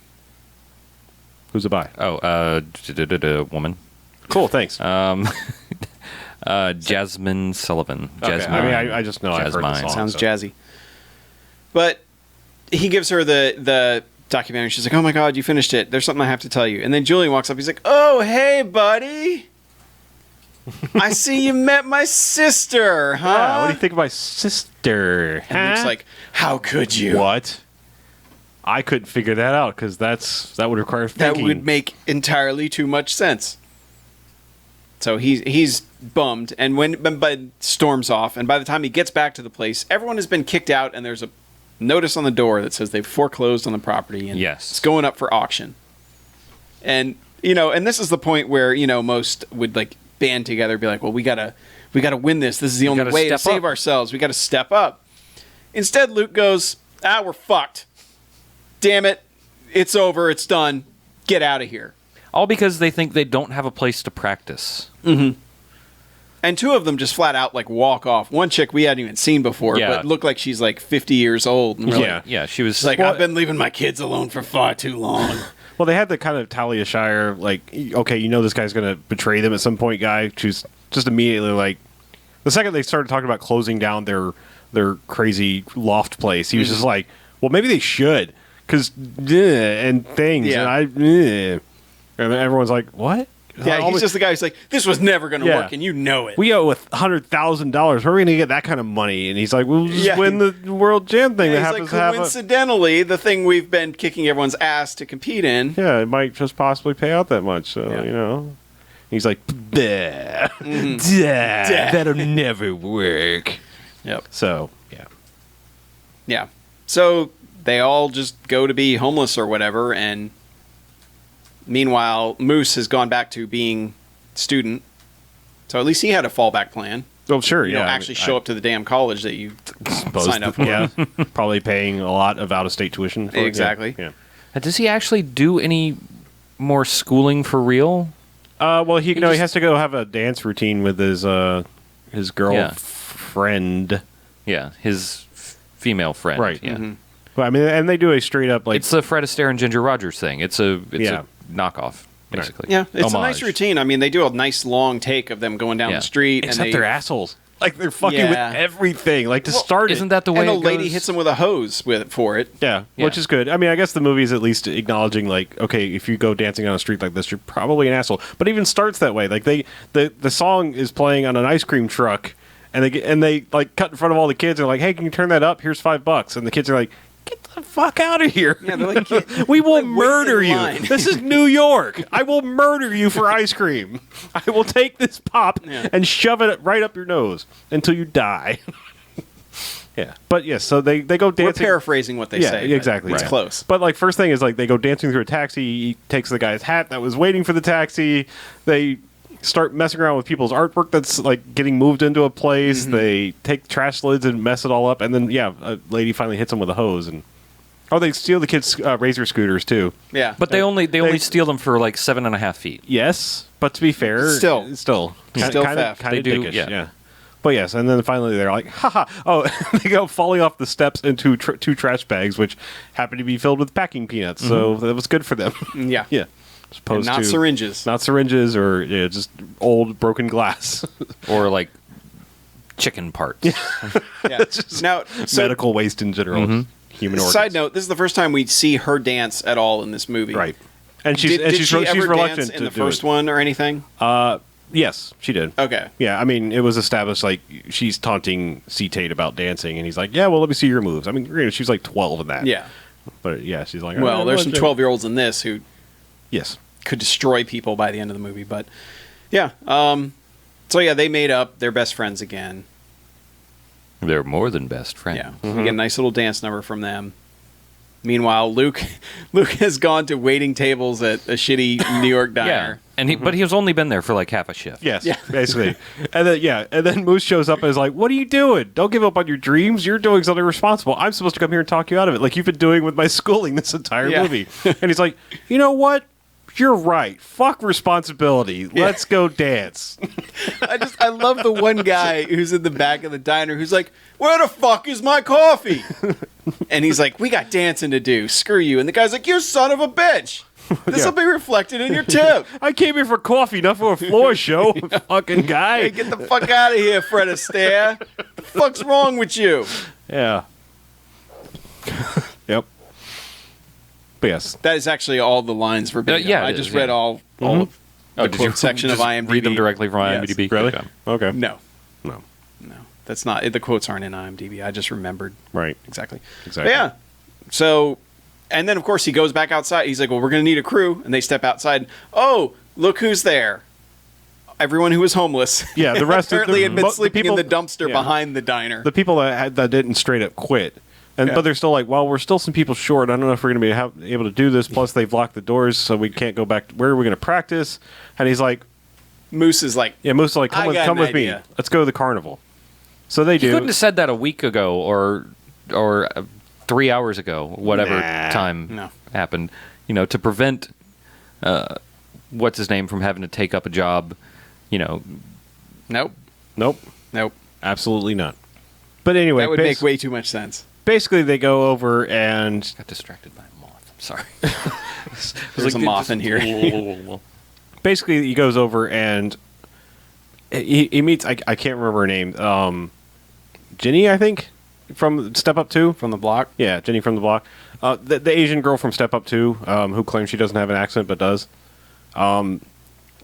Who's it by? Woman. Cool. Thanks. Jasmine Sullivan. Okay. Jasmine. I mean, I just know I've heard the song. Sounds jazzy. But he gives her the documentary. She's like, oh my God, you finished it. There's something I have to tell you. And then Julian walks up. He's like, oh, hey, buddy. I see you met my sister, huh? Yeah, what do you think of my sister? And Luke's like, how could you? What? I couldn't figure that out, because that would require thinking. That would make entirely too much sense. So he's bummed, and when storms off, and by the time he gets back to the place, everyone has been kicked out, and there's a notice on the door that says they've foreclosed on the property, and it's going up for auction. And and this is the point where most would like band together, be like, well, we gotta win this. This is the only way to save ourselves. We got to step up. Instead, Luke goes, we're fucked. Damn it, it's over. It's done. Get out of here. All because they think they don't have a place to practice. Mm-hmm. And two of them just flat out like walk off. One chick we hadn't even seen before, but looked like she's like 50 years old. And she was like, I've been leaving my kids alone for far too long. Well, they had the kind of Talia Shire, like, okay, this guy's going to betray them at some point guy, who's just immediately like, the second they started talking about closing down their crazy loft place, he was just like, well, maybe they should, because and things, and and everyone's like, what? Yeah, he's just the guy who's like, this was never going to Yeah. work, and you know it. We owe $100,000. Where are we going to get that kind of money? And he's like, we'll just win the World Jam thing. Yeah, that he's happens like, to have coincidentally, the thing we've been kicking everyone's ass to compete in. yeah, it might just possibly pay out that much. So, Yeah. you know. He's like, "Bleh. Mm-hmm. Duh, that'll never work. Yep. So, yeah. Yeah. So they all just go to be homeless or whatever, and meanwhile, Moose has gone back to being student. So at least he had a fallback plan. Oh, sure. You yeah. know, actually show up to the damn college that you Suppose signed up for. Yeah. Probably paying a lot of out-of-state tuition. For it, yeah. Exactly. Yeah. Does he actually do any more schooling for real? Well, he just- has to go have a dance routine with his girlfriend. Yeah, his female friend. Right. Yeah. Mm-hmm. Well, I mean, and they do a straight up like It's the Fred Astaire and Ginger Rogers thing. It's a Yeah. knockoff, basically. Yeah, it's a nice Homage. routine. I mean, they do a nice long take of them going down Yeah. the street. except and they're assholes. Like they're fucking Yeah. with everything. Like to start Isn't it. that the way and the it lady goes? hits him with a hose for it. Yeah, Yeah. which is good. I mean, I guess the movie is at least acknowledging, like, okay, if you go dancing on a street like this, you're probably an asshole. But it even starts that way. Like the song is playing on an ice cream truck, and they like cut in front of all the kids. And like, hey, can you turn that up? Here's $5. And the kids are like, get the fuck out of here. Yeah, they're like, We will like, wait murder in you. line. This is New York. I will murder you for ice cream. I will take this pop Yeah. and shove it right up your nose until you die. Yeah, but yes, so they go we're dancing. paraphrasing what they Yeah, say. but exactly. It's yeah. close. But like first thing is like they go dancing through a taxi. He takes the guy's hat that was waiting for the taxi. They start messing around with people's artwork that's like getting moved into a place. Mm-hmm. They take trash lids and mess it all up, and then a lady finally hits them with a hose and. Oh, they steal the kids' Razor scooters too. Yeah. But they only steal them for like 7.5 feet. Yes, but to be fair, Still still theft. Kind They of do, dickish, yeah. yeah. But yes, and then finally they're like, haha. Oh, they go falling off the steps into two trash bags, which happen to be filled with packing peanuts. So that was good for them. yeah. yeah. As And opposed not to syringes. Not syringes or just old broken glass. Or like chicken parts. Yeah. Now, so Medical waste in general. Human organs. side note, this is the first time we see her dance at all in this movie. Right. And she's Did, and did she's, she she's ever reluctant dance in to the do first it. one or anything? Yes, she did. Okay. Yeah, I mean, it was established like she's taunting C. Tate about dancing, and he's like, "Yeah, well, let me see your moves." I mean, granted, she's like 12 in that. Yeah. but yeah, she's like, Well, "Oh, there's some watch it." 12-year-olds in this who Yes, could destroy people by the end of the movie, but yeah. So yeah, they made up. They're best friends again. They're more than best friends. Yeah. We get a nice little dance number from them. Meanwhile, Luke has gone to waiting tables at a shitty New York diner. Yeah. And but he's only been there for like half a shift. yes, Yeah. basically, and then Moose shows up and is like, "What are you doing? Don't give up on your dreams. You're doing something responsible. I'm supposed to come here and talk you out of it, like you've been doing with my schooling this entire Yeah. movie." And he's like, "You know what? You're right. Fuck responsibility. Let's go dance." I love the one guy who's in the back of the diner who's like, "Where the fuck is my coffee?" And he's like, "We got dancing to do. Screw you." And the guy's like, "You son of a bitch. This will be reflected in your tip. I came here for coffee, not for a floor show. Fucking guy. Hey, get the fuck out of here, Fred Astaire. The fuck's wrong with you?" Yeah. Yep. But yes. That is actually all the lines verbatim. yeah, it I is, just yeah. read all of the did you quote section of just IMDb. read them directly from Yes. IMDb? Really? Okay. Okay. No, No. that's not. The quotes aren't in IMDb. I just remembered Right. exactly. Exactly. But yeah. So, and then of course he goes back outside. He's like, "Well, we're going to need a crew," and they step outside. Oh, look who's there! Everyone who was homeless. Yeah, the rest of apparently the- had been the sleeping people- in the dumpster yeah. behind the diner. The people that didn't straight up quit. And Yeah. but they're still like, well, we're still some people short. I don't know if we're going to be able to do this. Plus, they've locked the doors, so we can't go back. Where are we going to practice? And he's like, Moose is like, yeah, Moose is like, I got come an with me. idea. Let's go to the carnival. So they You do. couldn't have said that a week ago or 3 hours ago, whatever Nah. time No. happened. You know, to prevent what's his name from having to take up a job. You know, nope, Nope. nope. Absolutely not. But anyway, That would make way too much sense. basically they go over and got distracted by a moth. I'm sorry. There's a moth in here. basically he goes over and he meets I can't remember her name, Jenny, I think, from Step Up 2. From the block. Yeah, Jenny from the block. The Asian girl from Step Up 2, who claims she doesn't have an accent but does.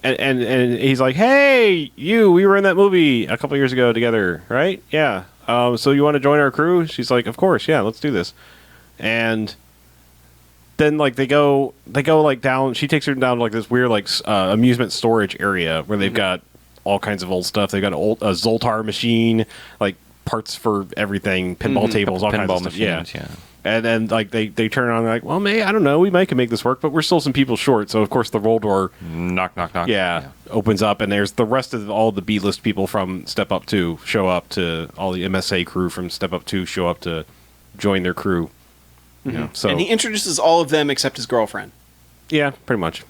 and he's like, "Hey, we were in that movie a couple years ago together, right? Yeah. So you want to join our crew?" She's like, "Of course, yeah, let's do this." And then like they go like down. She takes her down to like this weird like amusement storage area where they've got all kinds of old stuff. They've got a Zoltar machine, like parts for everything, pinball tables, all kinds of stuff. Machines, yeah. And then like they turn around and they're like, well, I don't know, we might can make this work, but we're still some people short. So of course the roll door, Knock, knock, knock. yeah, opens up, and there's the rest of all the B-list people from Step Up 2 show up to all the MSA crew from Step Up 2 show up to join their crew. You know, so And he introduces all of them except his girlfriend. yeah, pretty much.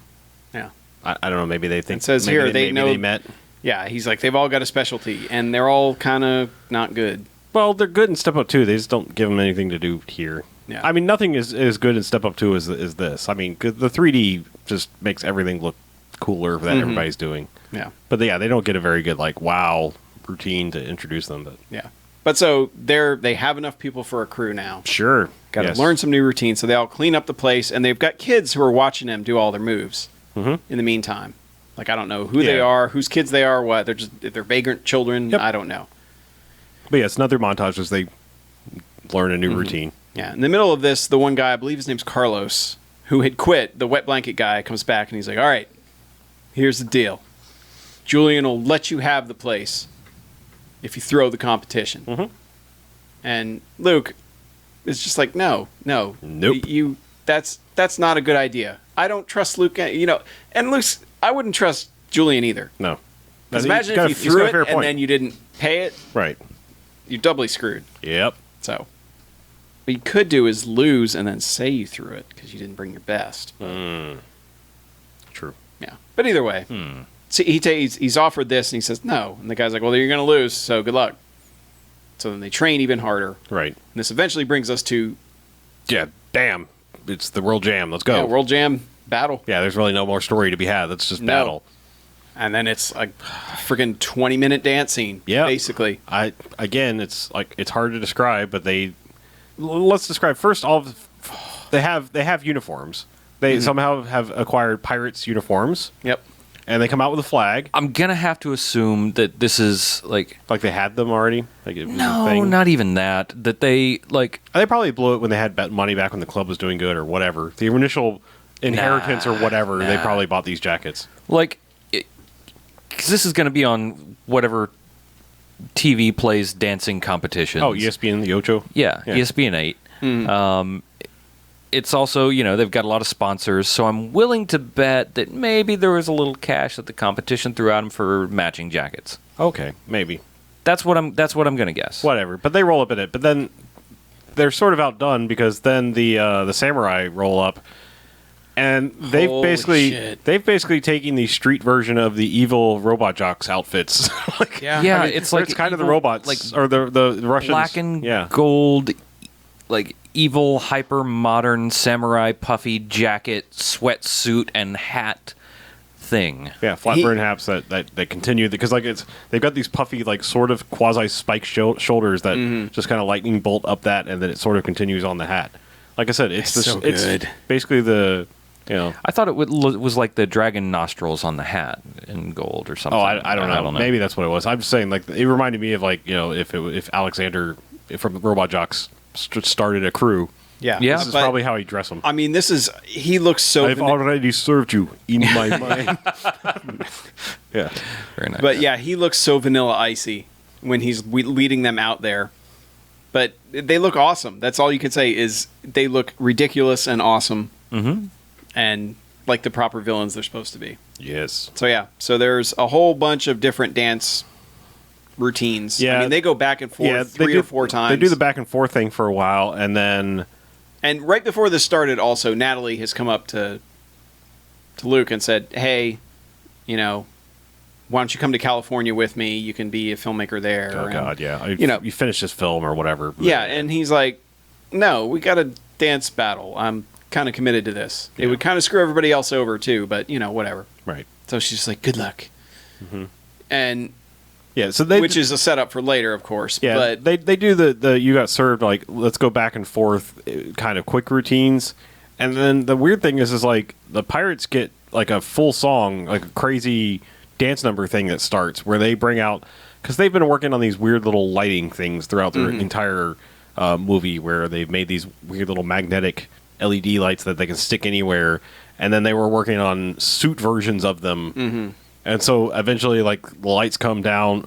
Yeah. I don't know. Maybe they think It says maybe here they maybe know they met. Yeah, he's like, they've all got a specialty, and they're all kind of not good. Well, they're good in Step Up 2. They just don't give them anything to do here. Yeah. I mean, nothing is as good in Step Up 2 as this. I mean, 'cause the 3D just makes everything look cooler that everybody's doing. Yeah. But yeah, they don't get a very good like wow routine to introduce them. But Yeah. But so they have enough people for a crew now. sure, Got to yes. learn some new routines, so they all clean up the place, and they've got kids who are watching them do all their moves in the meantime. Like, I don't know who they Yeah. are, whose kids they are, what. They're just, if they're vagrant children, Yep. I don't know. But yeah, it's another montage as they learn a new routine. Yeah. In the middle of this, the one guy, I believe his name's Carlos, who had quit, the wet blanket guy, comes back and he's like, all right, here's the deal. Julian will let you have the place if you throw the competition. And Luke is just like, no. Nope. That's not a good idea. I don't trust Luke, and Luke's, I wouldn't trust Julian either. No, Because He's imagine got if a- you he's threw got a it fair and point. then you didn't pay it, right. you're doubly screwed. Yep. So, what you could do is lose and then say you threw it because you didn't bring your best. True. Yeah, but either way, see, he's offered this and he says no, and the guy's like, "Well, you're going to lose, so good luck." So then they train even harder. Right. And this eventually brings us to Yeah. Bam. It's the World Jam. Let's go. World Jam battle, Yeah, there's really no more story to be had. That's just No. battle. and then it's a friggin' 20-minute dance scene. Yeah. basically. It's like it's hard to describe, but let's describe first. They have uniforms. They somehow have acquired pirates' uniforms, Yep. and they come out with a flag. I'm gonna have to assume that this is like Like they had them already. Like it was a no, thing. not even that. That they like They probably blew it when they had money back when the club was doing good or whatever. The initial inheritance or whatever. They probably bought these jackets. because this is gonna be on whatever TV plays dancing competitions. Oh, ESPN, the Ocho. Yeah, Yeah. ESPN 8. It's also, they've got a lot of sponsors, so I'm willing to bet that maybe there was a little cash that the competition threw at them for matching jackets. Okay, maybe. That's what I'm going to guess. Whatever. But they roll up in it. But then they're sort of outdone because then the samurai roll up, and they've Holy shit. basically taken the street version of the evil robot jocks outfits. Yeah, I mean, it's like it's kind of the evil, robots, like or the Russians. black and yeah. gold, like evil, hyper modern samurai puffy jacket, sweatsuit, and hat thing. Yeah, flat brim hats that continue because they've got these puffy like sort of quasi spike shoulders that just kind of lightning bolt up that, and then it sort of continues on the hat. Like I said, it's so it's good. basically the I thought it was like the dragon nostrils on the hat in gold or something. Oh, I don't know. Maybe that's what it was. I'm just saying, like, it reminded me of like if Alexander from Robot Jocks started a crew. Yeah. Yeah. This is But, probably how he dress them. I mean, he looks so. I've already served you in my mind. Yeah. Very nice. But yeah, he looks so Vanilla Icy when he's leading them out there. But they look awesome. That's all you can say is they look ridiculous and awesome. Mm-hmm. And like the proper villains they're supposed to be. Yes. So yeah, so there's a whole bunch of different dance routines. Yeah. I mean, they go back and forth three or four times. They do the back and forth thing for a while, and then And right before this started, also, Natalie has come up to Luke and said, hey, why don't you come to California with me? You can be a filmmaker there. oh And, god, yeah, you finish this film or whatever. Yeah, and he's like, no, we got a dance battle. I'm kind of committed to this. It would kind of screw everybody else over, too, but, whatever. right. So she's just like, good luck. And Yeah, so which is a setup for later, of course. yeah, But they do the you got served like let's go back and forth kind of quick routines, and then the weird thing is like the pirates get like a full song, like a crazy dance number thing that starts where they bring out, because they've been working on these weird little lighting things throughout their entire movie, where they've made these weird little magnetic LED lights that they can stick anywhere, and then they were working on suit versions of them. And so eventually, like, the lights go down,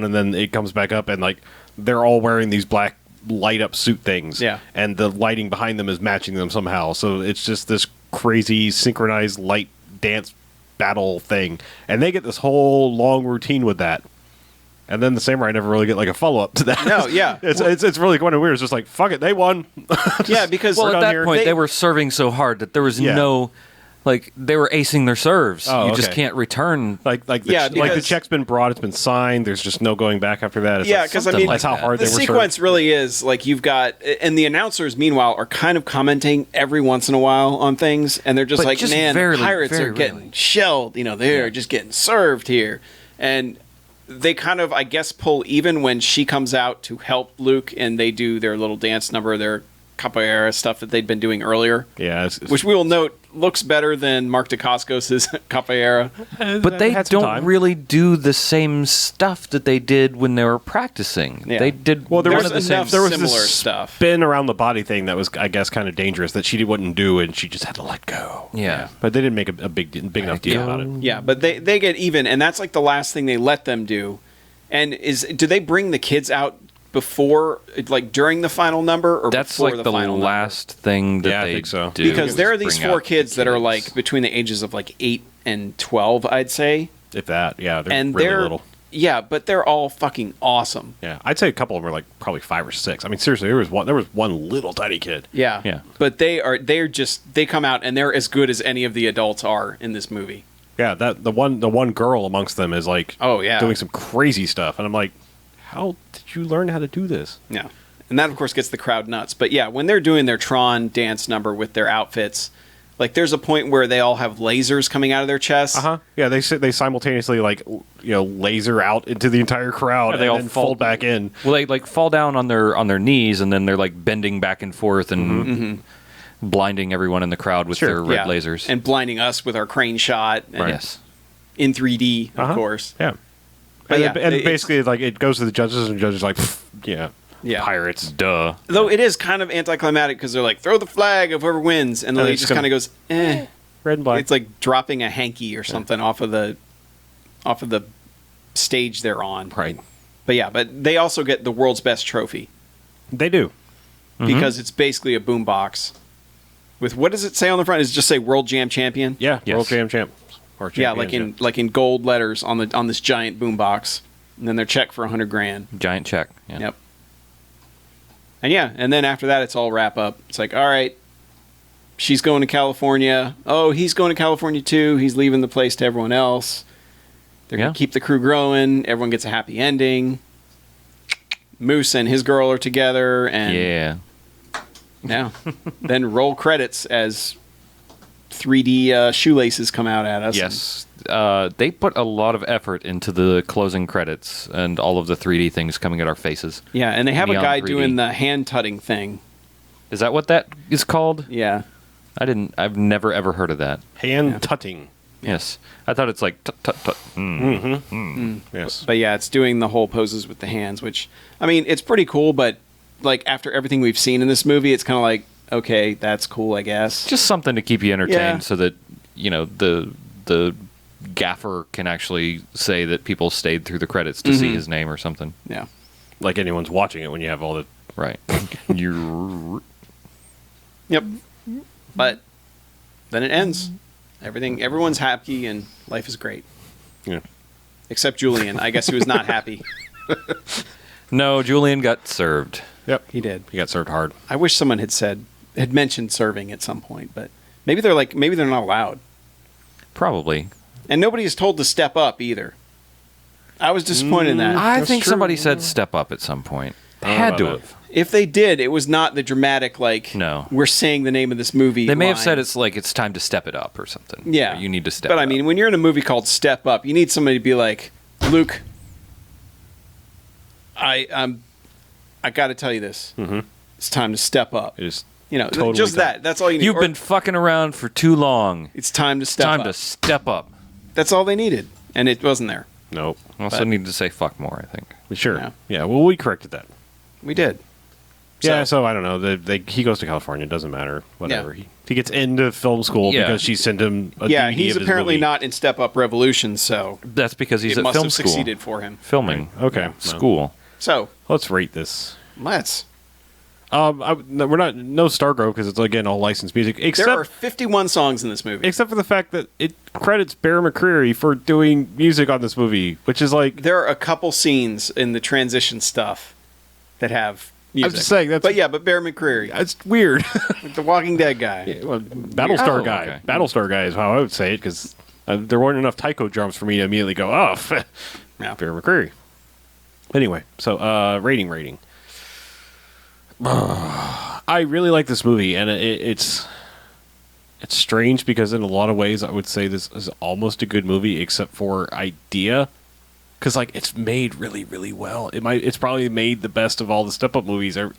and then it comes back up, and like they're all wearing these black light up suit things. Yeah. And the lighting behind them is matching them somehow. So it's just this crazy synchronized light dance battle thing. And they get this whole long routine with that. And then the samurai never really get like a follow up to that. No, yeah. It's really kind of weird. It's just like, fuck it, they won. Yeah, because Well, at that here. point, they were serving so hard that there was Yeah. no, like, they were acing their serves. Oh, you just okay. can't return. Like the because- check's been brought, it's been signed. There's just no going back after that. It's Yeah, like, because I something mean, like that's how that. hard the they were sequence served. really is like you've got, and the announcers meanwhile are kind of commenting every once in a while on things, and they're just But like, just man, very pirates very are getting rarely. shelled. You know, they're just getting served here, and they kind of, I guess, pull even when she comes out to help Luke, and they do their little dance number, their capoeira stuff that they'd been doing earlier, Yeah. which we will note looks better than Mark Dacascos' capoeira. But they had some don't time. really do the same stuff that they did when they were practicing. Yeah. They did Well, there There's was one of the same. enough there was similar this stuff. spin around the body thing that was, I guess, kind of dangerous that she wouldn't do, and she just had to let go. Yeah. But they didn't make a big enough deal Yeah. about it. Yeah, but they get even, and that's like the last thing they let them do. And do they bring the kids out before, like during the final number, or That's before like the the final last thing that Yeah, I they think so. do. Because there are is these bring 4 out kids the that are kids. like between the ages of like 8 and 12, I'd say, If that, yeah, they're and really they're little. yeah, but they're all fucking awesome. Yeah, I'd say a couple of them were like probably 5 or 6. I mean, seriously, there was one little tiny kid. Yeah, Yeah. But they're just, they come out and they're as good as any of the adults are in this movie. Yeah, that the one girl amongst them is like, Oh, yeah. doing some crazy stuff, and I'm like, how did you learn how to do this? Yeah. And that, of course, gets the crowd nuts. But yeah, when they're doing their Tron dance number with their outfits, like there's a point where they all have lasers coming out of their chests. Yeah, they simultaneously like laser out into the entire crowd, Yeah, and they all then fall- fold back in. Well, they like fall down on their knees, and then they're like bending back and forth and blinding everyone in the crowd with their red Yeah. lasers. And blinding us with our crane shot. And Yes. In 3D, of Uh-huh. course. Yeah, But and, yeah, and it's- basically like it goes to the judges, and judges are like, "Pfft, Yeah. pirates. Duh. Though it is kind of anticlimactic because they're like, throw the flag of whoever wins. And the And lady it's just gonna- kind of goes, eh. Red and black. It's like dropping a hanky or something off of the stage they're on. Right. But yeah, but they also get the world's best trophy They do. because it's basically a boombox. With what does it say on the front? Does it just say World Jam Champion? Yeah, Yes. World Jam Champ. Or Yeah, champion, like in gold letters on this giant boombox. And then their check for $100,000. Giant check. Yeah. Yep. And yeah, and then after that, it's all wrap up. It's like, all right, she's going to California. Oh, he's going to California too. He's leaving the place to everyone else. They're Yeah. going to keep the crew growing. Everyone gets a happy ending. Moose and his girl are together. And Yeah. yeah. Then roll credits as 3D shoelaces come out at us. Yes. They put a lot of effort into the closing credits and all of the 3D things coming at our faces. Yeah, and they have a Neon guy 3D. doing the hand tutting thing. Is that what that is called? Yeah. I've never ever heard of that. Hand tutting. Yes. I thought it's like tut tut tut. Yes. But yeah, it's doing the whole poses with the hands, which, I mean, it's pretty cool, but like after everything we've seen in this movie, it's kind of like, okay, that's cool, I guess. Just something to keep you entertained Yeah. so that, the gaffer can actually say that people stayed through the credits to see his name or something. Yeah. Like anyone's watching it when you have all the. Right. You Yep. But then it ends. Everyone's happy and life is great. Yeah. Except Julian. I guess he was not happy. No, Julian got served. Yep. He did. He got served hard. I wish someone had mentioned serving at some point, but maybe they're not allowed. Probably. And nobody is told to step up either. I was disappointed in that. I That's think true. somebody said step up at some point. I don't know Had to about have. If they did, it was not the dramatic, like, No. we're saying the name of this movie. They may have line. said it's time to step it up or something. Yeah. Or you need to step But it I up. mean, when you're in a movie called Step Up, you need somebody to be like, Luke, I got to tell you this. Mm-hmm. It's time to step up. It is You know, Totally just time. that. That's all you need. You've Or been fucking around for too long. It's time to step Time up. to step up. That's all they needed, and it wasn't there. Nope. Also But- need to say fuck more, I think. Sure. Yeah. Yeah. Well, we corrected that. We did. Yeah. So I don't know. He goes to California. It doesn't matter. Whatever. Yeah. He gets into film school Yeah. because she sent him a Yeah, DVD he's of his apparently movie. not in Step Up Revolution, so That's because he's it at must film have school. succeeded for him. Filming. Okay. Yeah, Well. School. So Let's rate this. let's. We're not no Stargrove because it's again all licensed music There are except 51 songs in this movie. except for the fact that it credits Bear McCreary for doing music on this movie, which is like There are a couple scenes in the transition stuff that have music. just saying, that's- but Bear McCreary, it's weird. the Walking Dead guy. Well, Battlestar Oh, guy. okay. Battlestar guy is how I would say it because there weren't enough taiko drums for me to immediately go, oh, Yeah. Bear McCreary. Anyway, so rating. I really like this movie, and it's strange because in a lot of ways I would say this is almost a good movie except for idea. Because like it's made really, really well. It's probably made the best of all the Step Up movies. A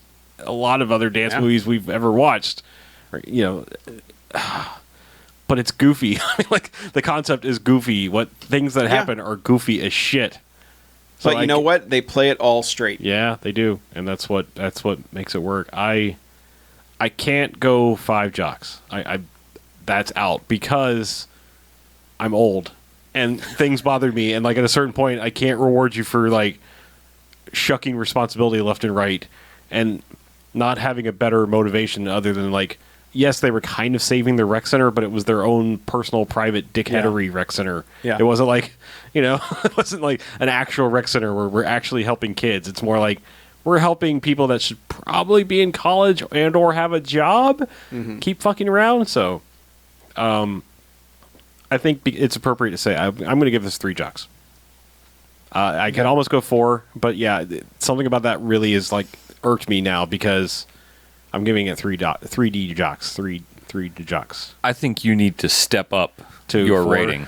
lot of other dance Yeah. movies we've ever watched, you know. But it's goofy. I mean, like the concept is goofy. What things that happen are goofy as shit. So But you know what? They play it all straight. Yeah, they do, and that's what makes it work. I can't go 5 jocks. I that's out because I'm old and things bother me, and like at a certain point, I can't reward you for like shucking responsibility left and right and not having a better motivation other than like. Yes, they were kind of saving the rec center, but it was their own personal, private dickheadery rec center. Yeah. It wasn't like, it wasn't like an actual rec center where we're actually helping kids. It's more like we're helping people that should probably be in college and or have a job keep fucking around. So, I think it's appropriate to say I'm going to give this 3 jocks. I can almost go 4, but yeah, something about that really is like irked me now because I'm giving it 3D jocks, 3 jocks. I think you need to step up To your 4. rating.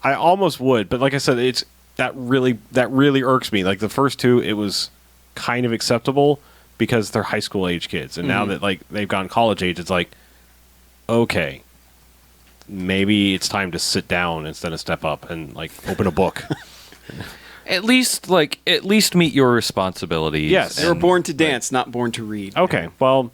I almost would, but like I said, it's that really irks me. Like the first 2, it was kind of acceptable because they're high school age kids, and now that like they've gone college age, it's like okay, maybe it's time to sit down instead of step up and like open a book. At least meet your responsibilities. Yes. They were and- born to dance, not born to read. Okay, well,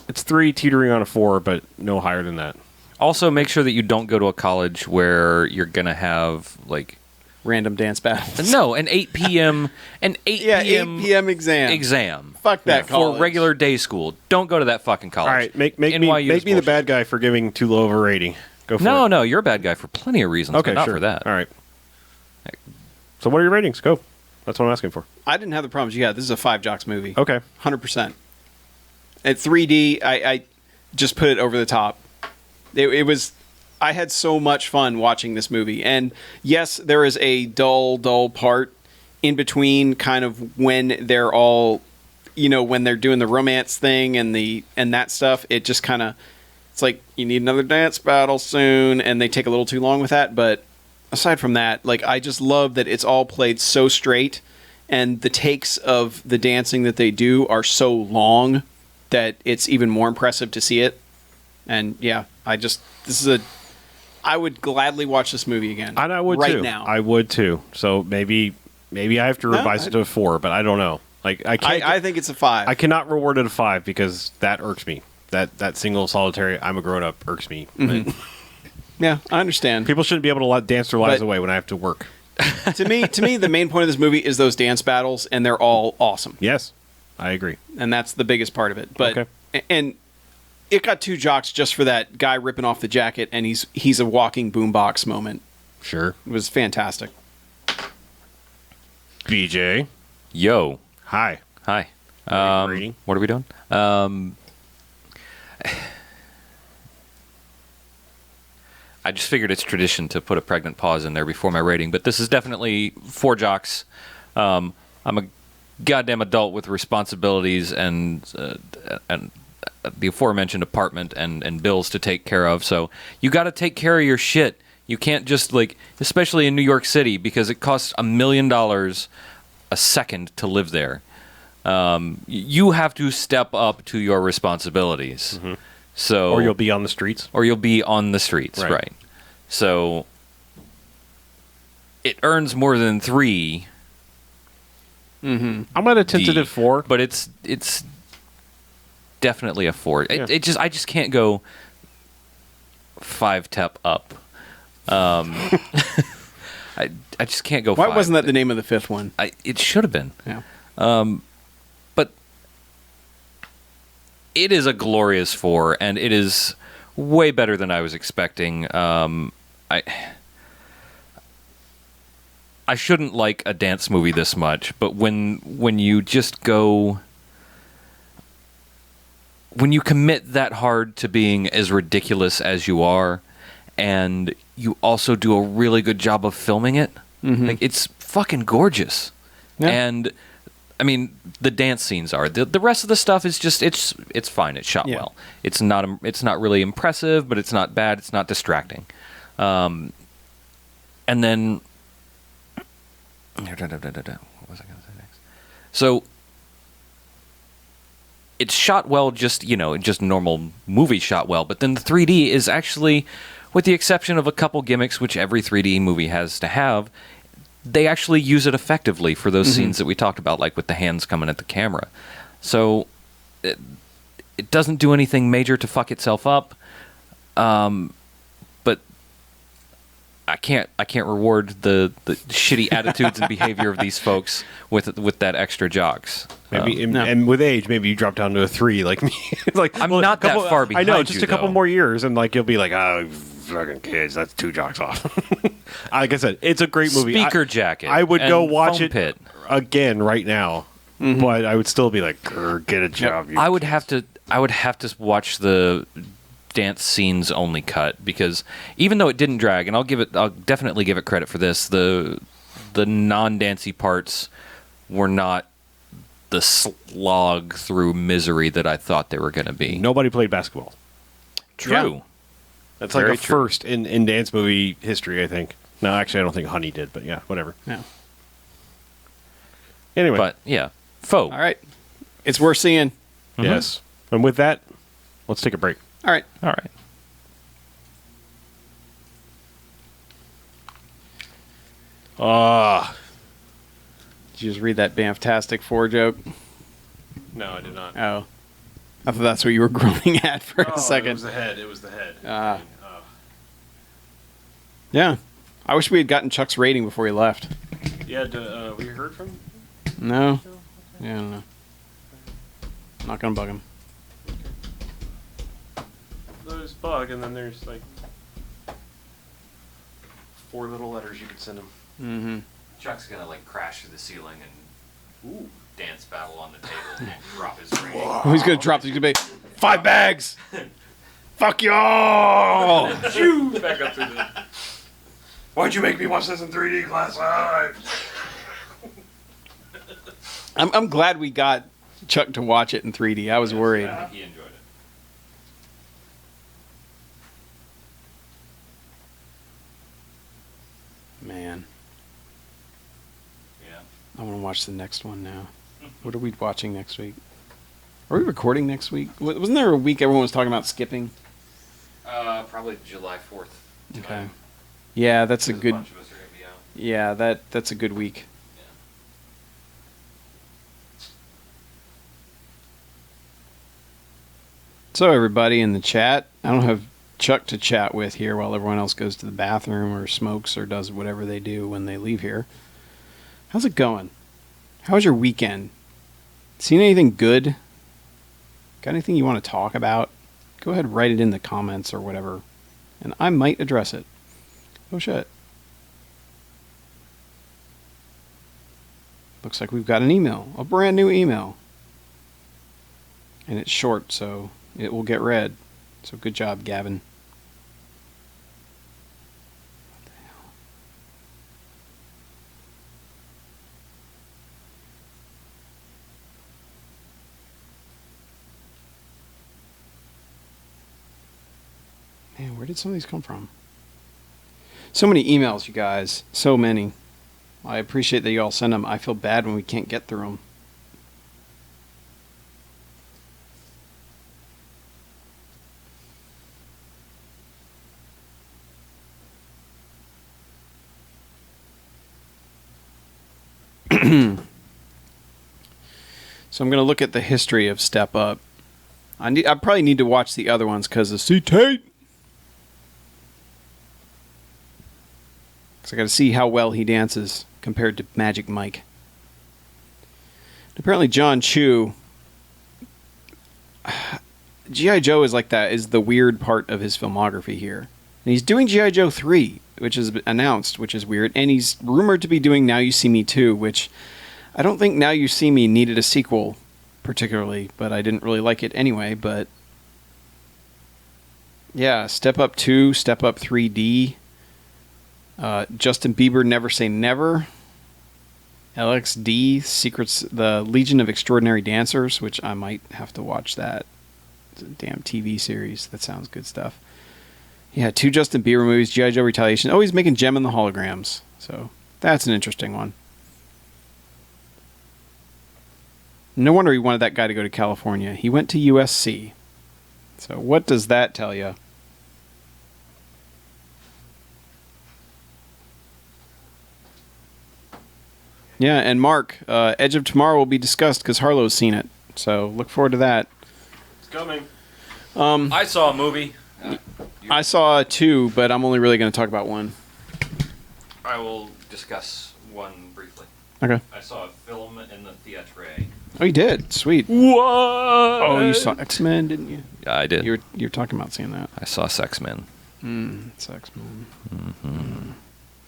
it's 3 teetering on a 4, but no higher than that. Also, make sure that you don't go to a college where you're gonna have like Random dance battles. no an 8 p.m. Yeah, 8 p.m. exam. exam Fuck that college. for regular day school. Don't go to that fucking college. All right, make me NYU is the bullshit. bad guy for giving too low of a rating. Go for it. No, you're a bad guy for plenty of reasons. Okay, but not sure. for that. All right. So what are your ratings? Go. That's what I'm asking for. I didn't have the problems you had. This is a 5 jocks movie. Okay. 100%. At 3D, I just put it over the top. It was. I had so much fun watching this movie, and yes, there is a dull part in between, kind of when they're all, when they're doing the romance thing and that stuff. It just kind of, it's like you need another dance battle soon, and they take a little too long with that. But aside from that, like I just love that it's all played so straight, and the takes of the dancing that they do are so long that it's even more impressive to see it. And yeah, I would gladly watch this movie again. And I would right too. now. I would too. So maybe I have to revise it to a 4, but I don't know. Like I can't. I think it's a 5. I cannot reward it a 5 because that irks me. That single solitary I'm a grown up irks me. Yeah, I understand. People shouldn't be able to dance their lives But- away when I have to work. to me, the main point of this movie is those dance battles, and they're all awesome. Yes, I agree. And that's the biggest part of it. But Okay. and it got 2 jocks just for that guy ripping off the jacket, and he's a walking boombox moment. Sure. It was fantastic. BJ. Yo, Hi. hi. Rating? What are we doing? I just figured it's tradition to put a pregnant pause in there before my rating, but this is definitely 4 jocks. I'm a goddamn adult with responsibilities and the aforementioned apartment and bills to take care of. So you got to take care of your shit. You can't just especially in New York City, because it costs $1 million a second to live there. You have to step up to your responsibilities. So, Or you'll be on the streets. Right. So it earns more than 3. I'm at a tentative 4. but it's definitely a 4. Yeah. I just can't go 5 step up. I just can't go. Why 5. wasn't that the name of the 5th one? It should have been. Yeah. But it is a glorious 4, and it is way better than I was expecting. I shouldn't like a dance movie this much, but when you just go, when you commit that hard to being as ridiculous as you are, and you also do a really good job of filming it, like, it's fucking gorgeous. Yeah. And I mean, the dance scenes are the rest of the stuff is just it's fine. It's shot well. It's not really impressive, but it's not bad. It's not distracting. And then what was I going to say next? So it's shot well, just normal movie shot well. But then the 3D is actually, with the exception of a couple gimmicks, which every 3D movie has to have, they actually use it effectively for those scenes that we talked about, like with the hands coming at the camera. So it doesn't do anything major to fuck itself up, but I can't reward the shitty attitudes and behavior of these folks with that extra jocks. Maybe and with age, maybe you drop down to a 3 like me. Like I'm not that far behind. I know, just you, a couple though. more years, and like you'll be like, oh, fucking kids, that's 2 jocks off. Like I said, it's a great movie. Speaker jacket. I would go and watch foam it pit. again right now, but I would still be like, "Grr, get a job. you I would kids." have to watch the dance scenes only cut, because even though it didn't drag, and I'll definitely give it credit for this, the non-dancey parts were not the slog through misery that I thought they were going to be. Nobody played basketball. True. Yeah. That's like Very a true. first in dance movie history, I think. No, actually, I don't think Honey did, but yeah, whatever. Yeah. Anyway, But yeah, Foe. All right. It's worth seeing. yes. And with that, let's take a break. All right. All right. Did you just read that BMFtastic 4 joke? No, I did not. Oh. I thought that's what you were groaning at for a second. It was the head. It was the head. Ah. Yeah. I wish we had gotten Chuck's rating before he left. Yeah, we heard from him? No? Yeah, I don't know. Not going to bug him. There's bug, and then there's like 4 little letters you could send him. Mm-hmm. Chuck's gonna crash through the ceiling and dance battle on the table and drop his rating. Oh, he's going to drop. He's going to be 5 bags. Fuck y'all. Shoo! Back up through the... Why'd you make me watch this in 3D class? I'm glad we got Chuck to watch it in 3D. I was worried. He enjoyed it. Man, Yeah. I want to watch the next one now. What are we watching next week? Are we recording next week? Wasn't there a week everyone was talking about skipping? Probably July 4th. Okay. Yeah, that's a good. bunch of us are gonna be out. Yeah, that's a good week. So everybody in the chat, I don't have Chuck to chat with here while everyone else goes to the bathroom or smokes or does whatever they do when they leave here. How's it going? How was your weekend? Seen anything good? Got anything you want to talk about? Go ahead and write it in the comments or whatever, and I might address it. Oh shit. Looks like we've got an email, a brand new email. And it's short, so it will get read. So good job, Gavin. What the hell? Man, where did some of these come from? So many emails, you guys. So many. I appreciate that you all send them. I feel bad when we can't get through them. So I'm going to look at the history of Step Up. I probably need to watch the other ones because of C. Tate. Because I got to see how well he dances compared to Magic Mike. Apparently, John Chu. G.I. Joe is like that, is the weird part of his filmography here. And he's doing G.I. Joe 3, which is announced, which is weird. And he's rumored to be doing Now You See Me 2, which I don't think Now You See Me needed a sequel particularly, but I didn't really like it anyway. But yeah, Step Up 2, Step Up 3D, Justin Bieber, Never Say Never, LXD, Secrets, the Legion of Extraordinary Dancers, which I might have to watch that. It's a damn TV series. That sounds good stuff. Yeah, 2 Justin Bieber movies, G.I. Joe Retaliation. Oh, he's making Gem and the Holograms. So that's an interesting one. No wonder he wanted that guy to go to California. He went to USC. So what does that tell you? Yeah, and Mark, Edge of Tomorrow will be discussed because Harlow's seen it. So look forward to that. It's coming. I saw a movie. I saw 2, but I'm only really going to talk about 1. I will discuss one briefly. Okay. I saw a film in the theatre. Oh, you did? Sweet. What? Oh, you saw X-Men, didn't you? Yeah, I did. You're talking about seeing that. I saw Sex Men. It's X-Men. Mm.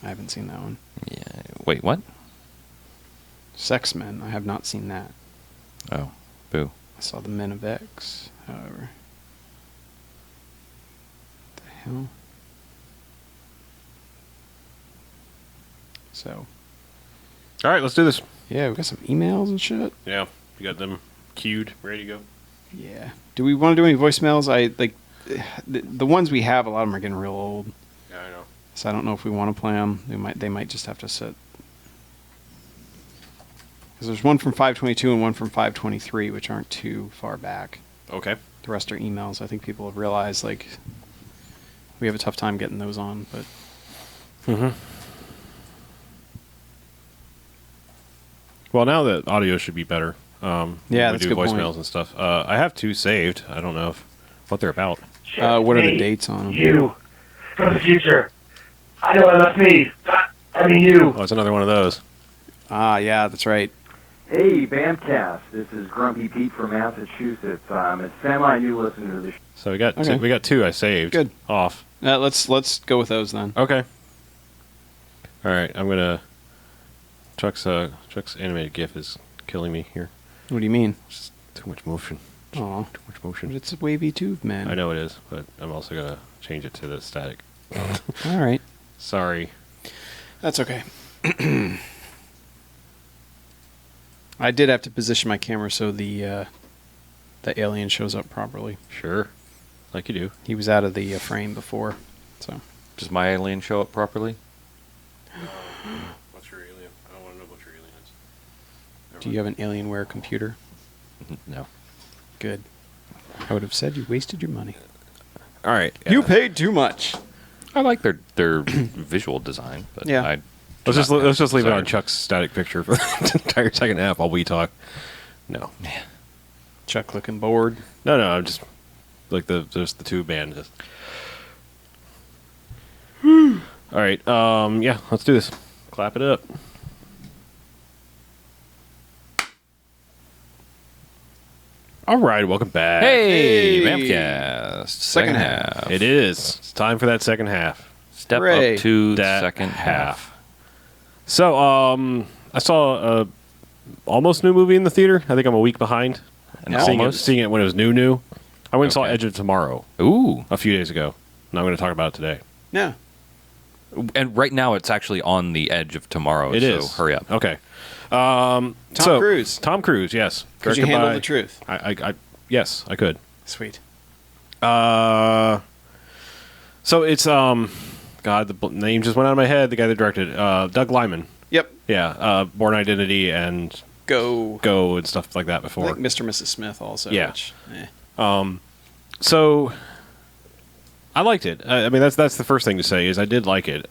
I haven't seen that one. Yeah. Wait, what? Sex Men. I have not seen that. Oh, boo. I saw the Men of X, however. What the hell? So. All right, let's do this. Yeah, we got some emails and shit. Yeah, you got them queued, ready to go. Yeah. Do we want to do any voicemails? I like the ones we have. A lot of them are getting real old. Yeah, I know. So I don't know if we want to play them. They might just have to sit. Because there's one from 522 and one from 523, which aren't too far back. Okay. The rest are emails. I think people have realized like we have a tough time getting those on, but. Mm-hmm. Well, now that audio should be better. Yeah, when that's we a do good voicemails point. and stuff. I have 2 saved. I don't know what they're about. What are the dates on them? You from the future. I know I left me. I mean you. Oh, it's another one of those. Ah, yeah, that's right. Hey, BMFcast. This is Grumpy Pete from Massachusetts. I'm a semi-new listener to the show. So we got Okay. we got 2 I saved. Good. Off. Let's go with those then. Okay. All right. I'm gonna. Chuck's animated GIF is killing me here. What do you mean? Just too much motion. Oh, Too much but motion. it's a wavy tube, man. I know it is, but I'm also gonna change it to the static. All right, Sorry. that's okay. I did have to position my camera so the alien shows up properly. Sure. Like you do. He was out of the frame before, so. Does my alien show up properly? What's your alien? I don't want to know what your alien is. Do you have an Alienware computer? No. Good. I would have said you wasted your money. All right. You paid too much. I like their visual design, but Yeah. I Let's just leave it on Sorry. Chuck's static picture for the entire second half while we talk. No. Chuck looking bored. No. I'm just like just the 2 band. Just. All right. Yeah. Let's do this. Clap it up. All right. Welcome back. Hey, Hey. BMFcast. Second half. It is. It's time for that second half. Step Hooray. up to the That second half. So, I saw a almost new movie in the theater. I think I'm a week behind. And Seeing almost. it when it was new. I went and saw Okay. Edge of Tomorrow Ooh. a few days ago, and I'm going to talk about it today. Yeah. And right now it's actually on the edge of tomorrow. It so is. hurry up. Okay. Tom Cruise. Tom Cruise, yes. Could you Directed handle by- the truth? Yes, I could. Sweet. So it's God, the name just went out of my head. The guy that directed Doug Liman. Yep. Yeah, Born Identity and Go. Go and stuff like that I before. think Mr. and Mrs. Smith also. Yeah. Which, So I liked it. I mean, that's the first thing to say is I did like it.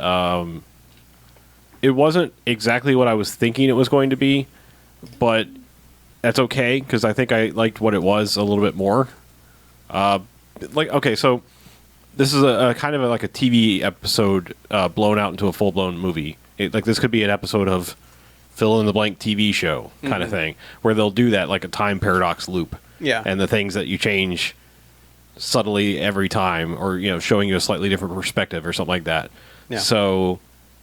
It it wasn't exactly what I was thinking it was going to be, but that's okay because I think I liked what it was a little bit more. So this is a kind of like a TV episode blown out into a full blown movie. This could be an episode of fill in the blank TV show kind of thing where they'll do that like a time paradox loop. Yeah. And the things that you change subtly every time, or showing you a slightly different perspective or something like that. Yeah. So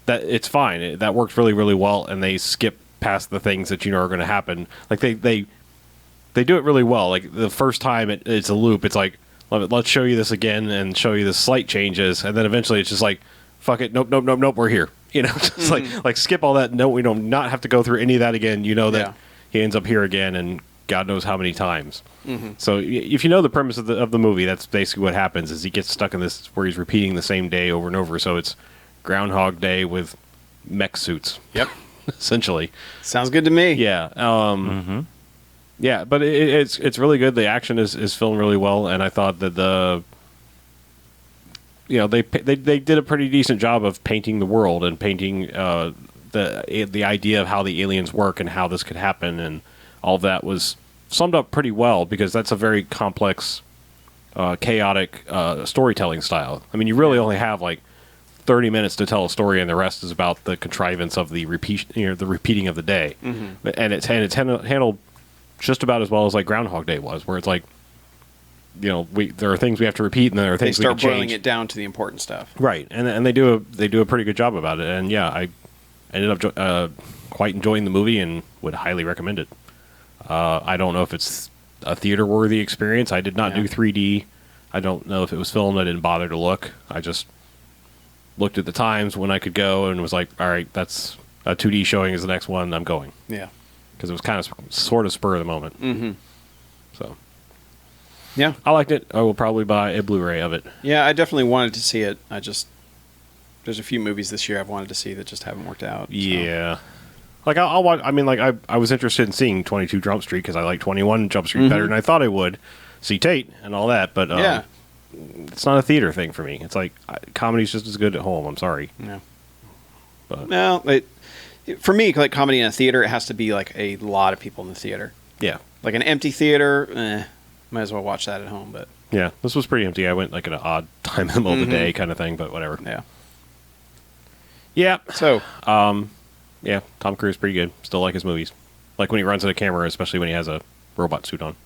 that it's fine. That works really, really well, and they skip past the things that are going to happen. Like they do it really well. Like the first time it's a loop. It's like let's show you this again and show you the slight changes, and then eventually it's just like fuck it. Nope. We're here. Just like skip all that. No, we don't not have to go through any of that again. That he ends up here again, and God knows how many times. So if you know the premise of the movie, that's basically what happens. Is he gets stuck in this where he's repeating the same day over and over. So it's Groundhog Day with mech suits. Yep. Essentially. Sounds good to me. Yeah. Yeah, but it's really good. The action is filmed really well, and I thought that they did a pretty decent job of painting the world and painting the idea of how the aliens work and how this could happen, and all of that was summed up pretty well because that's a very complex, chaotic storytelling style. I mean, you really only have like 30 minutes to tell a story, and the rest is about the contrivance of the repeating of the day, and it's handled just about as well as like Groundhog Day was, where it's like, there are things we have to repeat, and then there are things we can change. They start boiling it down to the important stuff, right? And they do a pretty good job about it. And yeah, I ended up quite enjoying the movie and would highly recommend it. I don't know if it's a theater worthy experience. I did not do 3D. I don't know if it was filmed. I didn't bother to look. I just looked at the times when I could go and was like, all right, that's a 2D showing is the next one. I'm going. Yeah. Because it was kind of sort of spur of the moment. Mm-hmm. So, yeah, I liked it. I will probably buy a Blu-ray of it. Yeah, I definitely wanted to see it. There's a few movies this year I've wanted to see that just haven't worked out. Yeah. So. Like, I'll watch. I mean, like, I was interested in seeing 22 Jump Street because I like 21 Jump Street better than I thought I would. See Tate and all that, but it's not a theater thing for me. It's like comedy's just as good at home. I'm sorry. Yeah. But no, for me, like comedy in a theater, it has to be like a lot of people in the theater. Yeah. Like an empty theater, might as well watch that at home. But yeah, this was pretty empty. I went like at an odd time in the middle of the day kind of thing, but whatever. Yeah. Yeah. So, yeah, Tom Cruise pretty good. Still like his movies. Like when he runs at a camera, especially when he has a robot suit on.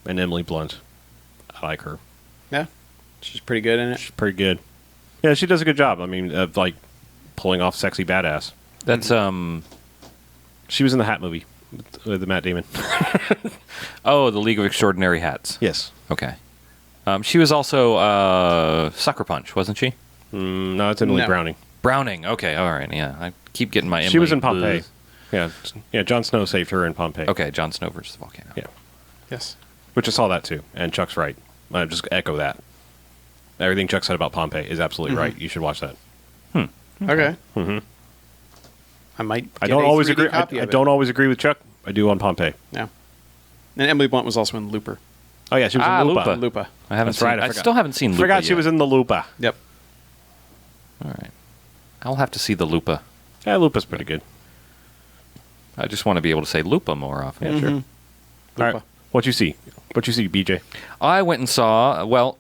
And Emily Blunt. I like her. Yeah. She's pretty good in it. She's pretty good. Yeah, she does a good job. I mean, of like pulling off sexy badass. That's She was in the Hat movie with the Matt Damon. Oh, the League of Extraordinary Hats. Yes. Okay. She was also Sucker Punch, wasn't she? No, it's Emily Browning. Browning. Okay. All right. Yeah, I keep getting my. She was in Pompeii. Yeah. Jon Snow saved her in Pompeii. Okay, Jon Snow versus the volcano. Yeah. Yes. Which I saw that too, and Chuck's right. I just echo that. Everything Chuck said about Pompeii is absolutely right. You should watch that. Okay. Mm-hmm. I might. I don't always agree. I don't always agree with Chuck. I do on Pompeii. Yeah. And Emily Blunt was also in Looper. Oh yeah, she was in Lupa. Lupa. I haven't That's seen. right, I I forgot. still haven't seen. Lupa Forgot she yet. was in the Lupa. Yep. All right. I'll have to see the Lupa. Yeah, Lupa's pretty good. I just want to be able to say Lupa more often. Yeah, sure. Lupa. All right. What you see? What you see, BJ? I went and saw. Well,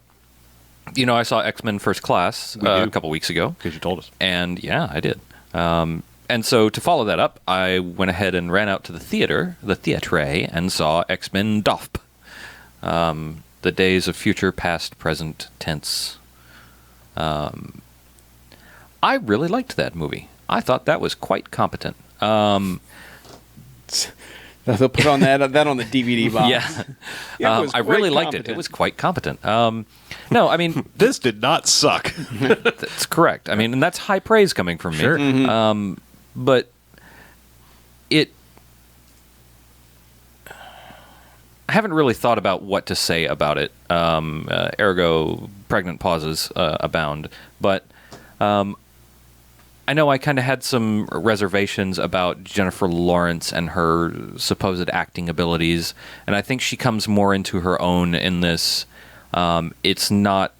I saw X-Men First Class a couple weeks ago. Because you told us. And yeah, I did. And so to follow that up, I went ahead and ran out to the theater, and saw X-Men DOFP. The Days of Future, Past, Present Tense. I really liked that movie. I thought that was quite competent. They'll put on that on the DVD box. Yeah, I really liked it. It was quite competent. No, I mean this did not suck. That's correct. I mean, and that's high praise coming from me. Sure. Mm-hmm. But I haven't really thought about what to say about it. Ergo, pregnant pauses abound. But I know I kind of had some reservations about Jennifer Lawrence and her supposed acting abilities, and I think she comes more into her own in this. It's not,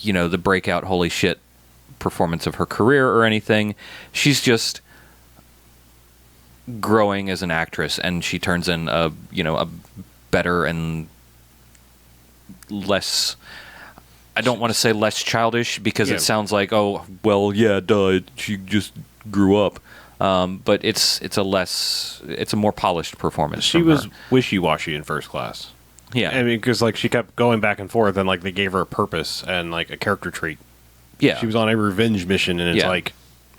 the breakout holy shit performance of her career or anything. She's just growing as an actress, and she turns in a better and less. I don't want to say less childish because it sounds like, oh well, yeah, duh, she just grew up. But it's a more polished performance. She from was her. wishy-washy in First Class. Yeah, I mean, because like she kept going back and forth, and like they gave her a purpose and like a character trait. yeah. She was on a revenge mission, and it's Yeah. like,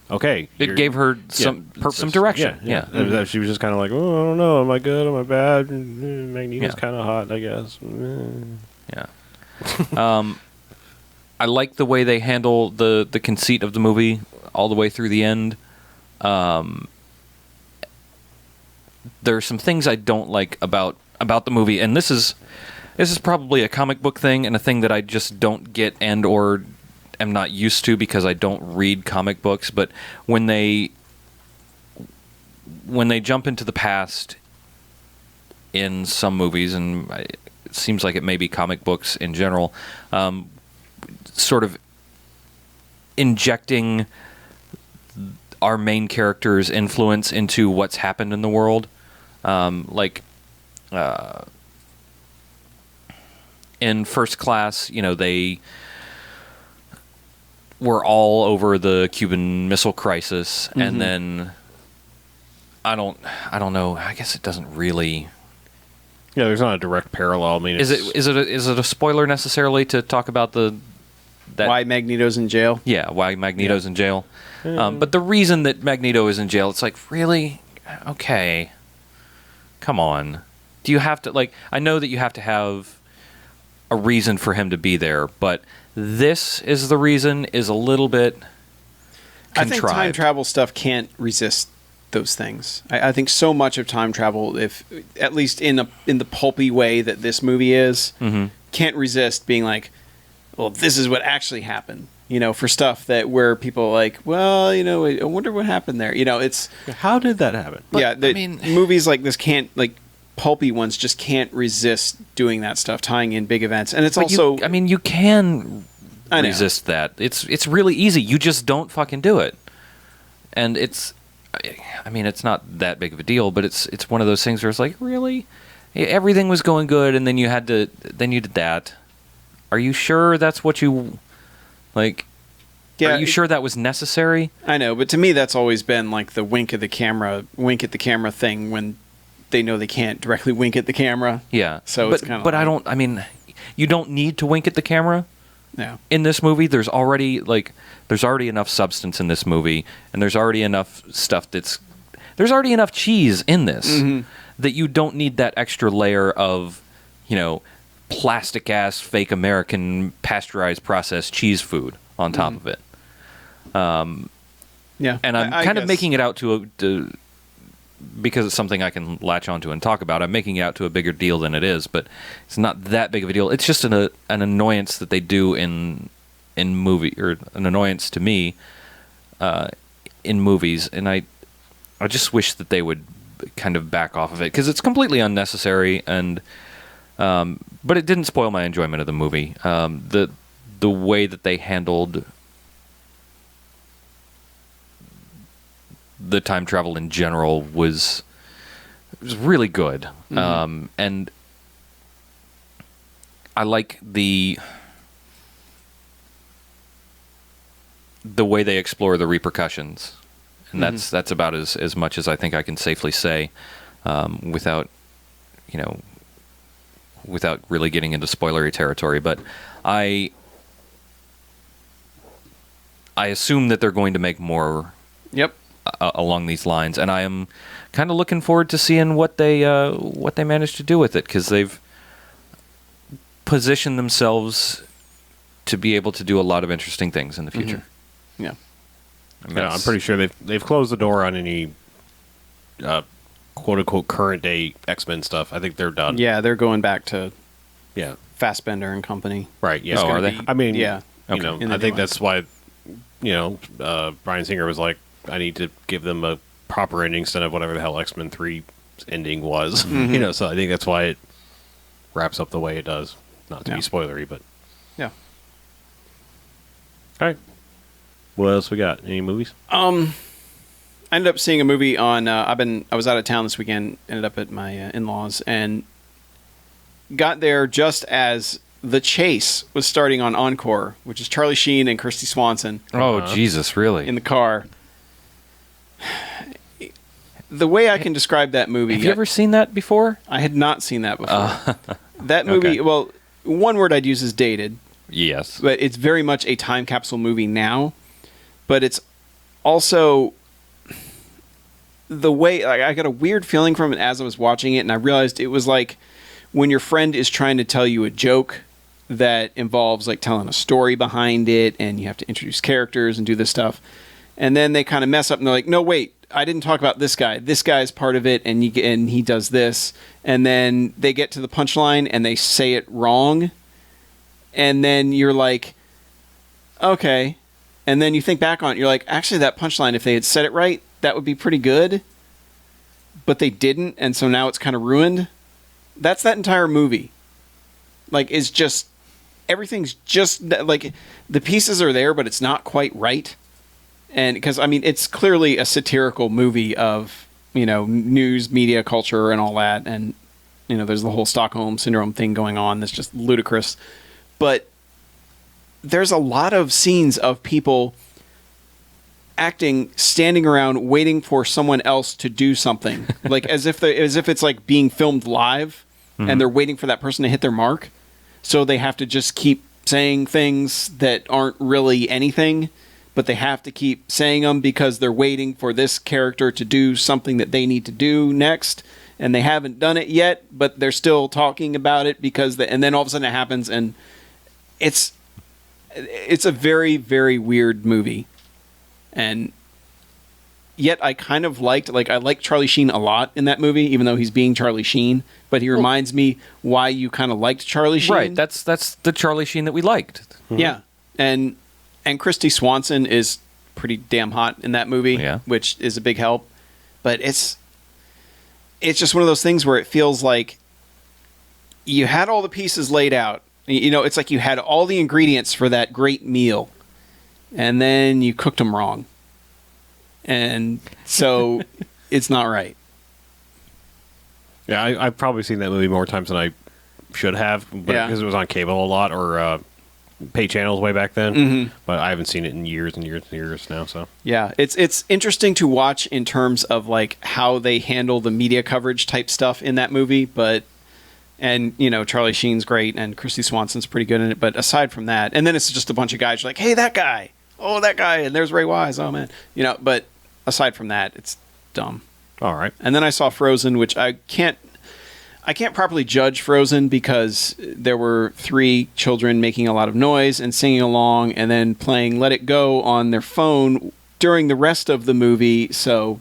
okay, It gave her some direction. Yeah. Yeah. And she was just kind of like, oh, I don't know, am I good? Am I bad? Magneto's Yeah. kind of hot, I guess. Yeah. I like the way they handle the conceit of the movie all the way through the end. There are some things I don't like about the movie, and this is probably a comic book thing and a thing that I just don't get and or am not used to because I don't read comic books. But when they jump into the past in some movies, and it seems like it may be comic books in general, sort of injecting our main character's influence into what's happened in the world. In First Class, they were all over the Cuban Missile Crisis, and then I don't know. I guess it doesn't really. Yeah, there's not a direct parallel. I mean, Is it a spoiler necessarily to talk about that Why Magneto's in jail? Yeah, why Magneto's in jail. But the reason that Magneto is in jail, it's like, really? Okay. Come on. Do you have to, I know that you have to have a reason for him to be there, but this is the reason is a little bit contrived. I think time travel stuff can't resist those things. I think so much of time travel, if at least in the pulpy way that this movie is, can't resist being like, well, this is what actually happened. For stuff where people are like, well, I wonder what happened there. It's how did that happen? Movies like this can't, pulpy ones just can't resist doing that stuff, tying in big events, and it's also. You can resist that. It's really easy. You just don't fucking do it, and it's not that big of a deal, but it's one of those things where it's like, really, everything was going good, and then you did that. Are you sure that's what you like? Yeah, are you sure that was necessary? I know, but to me, that's always been like the wink at the camera thing when they know they can't directly wink at the camera. Yeah. So it's kind of. But you don't need to wink at the camera. Yeah. In this movie, there's already enough substance in this movie, and there's already enough stuff there's already enough cheese in this that you don't need that extra layer of, plastic ass fake American pasteurized processed cheese food on top of it. Yeah. And I'm kind of making it out to because it's something I can latch onto and talk about. I'm making it out to a bigger deal than it is, but it's not that big of a deal. It's just an annoyance that they do in movie, or an annoyance to me in movies, and I just wish that they would kind of back off of it because it's completely unnecessary. And but it didn't spoil my enjoyment of the movie. The way that they handled the time travel in general was really good. And I like the way they explore the repercussions, and that's about as much as I think I can safely say without really getting into spoilery territory. But I assume that they're going to make more. Yep. Along these lines, and I am kind of looking forward to seeing what they manage to do with it, because they've positioned themselves to be able to do a lot of interesting things in the future. Yeah. I'm pretty sure they've closed the door on any quote unquote current day X-Men stuff. I think they're done. Yeah, they're going back to yeah Fassbender and company. Right. Yeah. Oh, are they? I mean, yeah. Okay. I think that's why Bryan Singer was like, I need to give them a proper ending instead of whatever the hell X-Men 3 ending was. So I think that's why it wraps up the way it does. Not to be spoilery, but yeah. All right. What else we got? Any movies? I ended up seeing a movie on. I was out of town this weekend. Ended up at my in-laws and got there just as The Chase was starting on Encore, which is Charlie Sheen and Christy Swanson. Oh, Jesus, really? In the car. The way I can describe that movie... Have you ever seen that before? I had not seen that before. That movie, well, one word I'd use is dated. Yes. But it's very much a time capsule movie now. But it's also... The way... I got a weird feeling from it as I was watching it, and I realized it was like when your friend is trying to tell you a joke that involves like telling a story behind it, and you have to introduce characters and do this stuff. And then they kind of mess up, and they're like, no, wait. I didn't talk about this guy. This guy's part of it, and he does this. And then they get to the punchline, and they say it wrong. And then you're like, okay. And then you think back on it. You're like, actually, that punchline, if they had said it right, that would be pretty good. But they didn't, and so now it's kind of ruined. That's that entire movie. Like, it's just... Everything's just... Like, the pieces are there, but it's not quite right. And because, I mean, it's clearly a satirical movie of, you know, news, media, culture, and all that. And, you know, there's the whole Stockholm Syndrome thing going on that's just ludicrous. But there's a lot of scenes of people acting, standing around, waiting for someone else to do something. Like, as if it's, like, being filmed live, and they're waiting for that person to hit their mark. So they have to just keep saying things that aren't really anything, but they have to keep saying them because they're waiting for this character to do something that they need to do next, and they haven't done it yet, but they're still talking about it and then all of a sudden it happens, and it's a very, very weird movie. And yet I kind of I like Charlie Sheen a lot in that movie, even though he's being Charlie Sheen, but he reminds me why you kind of liked Charlie Sheen. Right, that's the Charlie Sheen that we liked. Mm-hmm. Yeah, and Christy Swanson is pretty damn hot in that movie, which is a big help. But it's just one of those things where it feels like you had all the pieces laid out. You know, it's like you had all the ingredients for that great meal, and then you cooked them wrong. And so it's not right. Yeah, I've probably seen that movie more times than I should have, because it was on cable a lot, or pay channels way back then. Mm-hmm. But I haven't seen it in years and years and years now. So yeah, it's interesting to watch in terms of like how they handle the media coverage type stuff in that movie. And you know, Charlie Sheen's great, and Christy Swanson's pretty good in it. But aside from that, and then it's just a bunch of guys like, hey, that guy, oh, that guy, and there's Ray Wise, oh man, you know. But aside from that, it's dumb. All right. And then I saw Frozen, which I can't properly judge Frozen because there were 3 children making a lot of noise and singing along and then playing Let It Go on their phone during the rest of the movie, so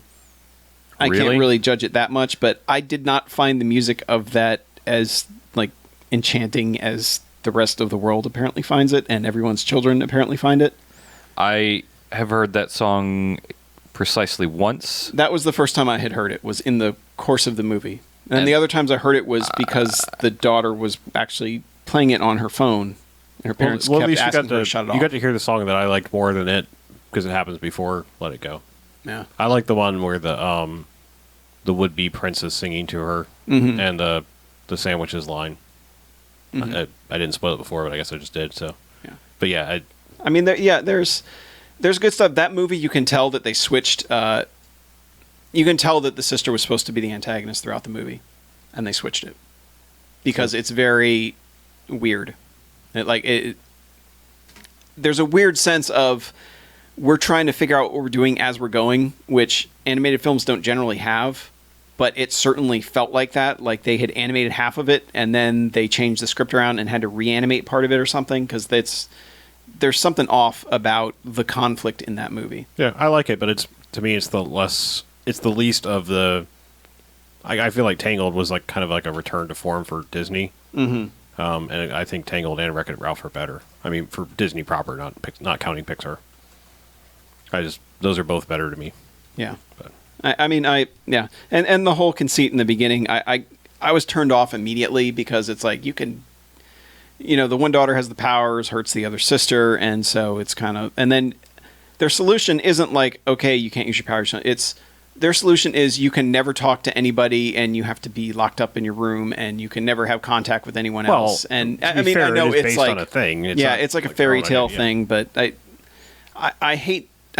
I can't really judge it that much, but I did not find the music of that as like enchanting as the rest of the world apparently finds it, and everyone's children apparently find it. I have heard that song precisely once. That was the first time I had heard it, was in the course of the movie. And the other times I heard it was because the daughter was actually playing it on her phone. And her parents kept asking her to shut it off. You got to hear the song that I liked more than it, because it happens before Let It Go. Yeah. I like the one where the would-be prince is singing to her, and the sandwiches line. I didn't spoil it before, but I guess I just did. So, yeah. But yeah, I mean, there's good stuff. That movie, you can tell that they switched. You can tell that the sister was supposed to be the antagonist throughout the movie, and they switched it because it's very weird. There's a weird sense of we're trying to figure out what we're doing as we're going, which animated films don't generally have, but it certainly felt like that. Like they had animated half of it, and then they changed the script around and had to reanimate part of it or something, because there's something off about the conflict in that movie. Yeah, I like it, but to me it's the least of the. I feel like Tangled was like kind of like a return to form for Disney. Mm-hmm. And I think Tangled and Wreck-It Ralph are better. I mean, for Disney proper, not counting Pixar. Those are both better to me. Yeah. But. And the whole conceit in the beginning, I was turned off immediately because it's like you can, the one daughter has the powers, hurts the other sister, and so it's kind of, and then their solution isn't like, okay, you can't use your powers. It's their solution is you can never talk to anybody, and you have to be locked up in your room, and you can never have contact with anyone else. And to I be mean, fair, I know it is it's based like on a thing. it's like a fairy tale thing, but I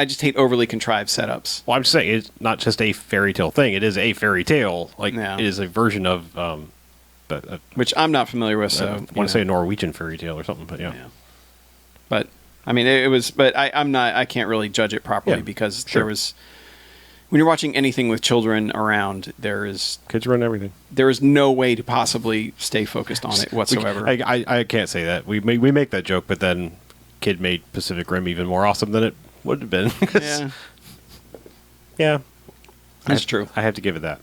just hate overly contrived setups. Well, I'm just saying it's not just a fairy tale thing. It is a fairy tale. Like Yeah. it is a version of Which I'm not familiar with, so I want to say a Norwegian fairy tale or something, but yeah. But I mean, it was. But I'm not. I can't really judge it properly Yeah, because sure. there was. When you're watching anything with children around, Kids run everything. there is no way to possibly stay focused on it whatsoever. I can't say that. We make that joke, but then Kid made Pacific Rim even more awesome than it would have been. yeah, Yeah. that's true. I have to give it that.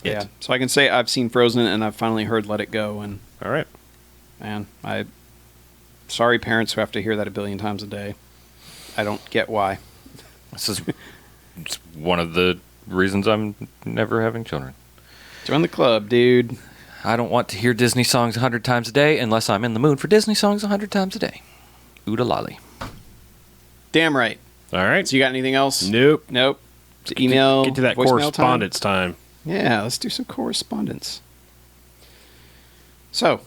Yeah. So I can say I've seen Frozen and I've finally heard Let It Go, and All right. man, sorry parents who have to hear that a billion times a day. I don't get why. This is it's one of the reasons I'm never having children. Join the club, dude. I don't want to hear Disney songs 100 times a day unless I'm in the mood for Disney songs 100 times a day. Ooda lolly. Damn right. All right. So you got anything else? Nope. Nope. Email. Get to that voicemail correspondence time. Yeah, let's do some correspondence. So,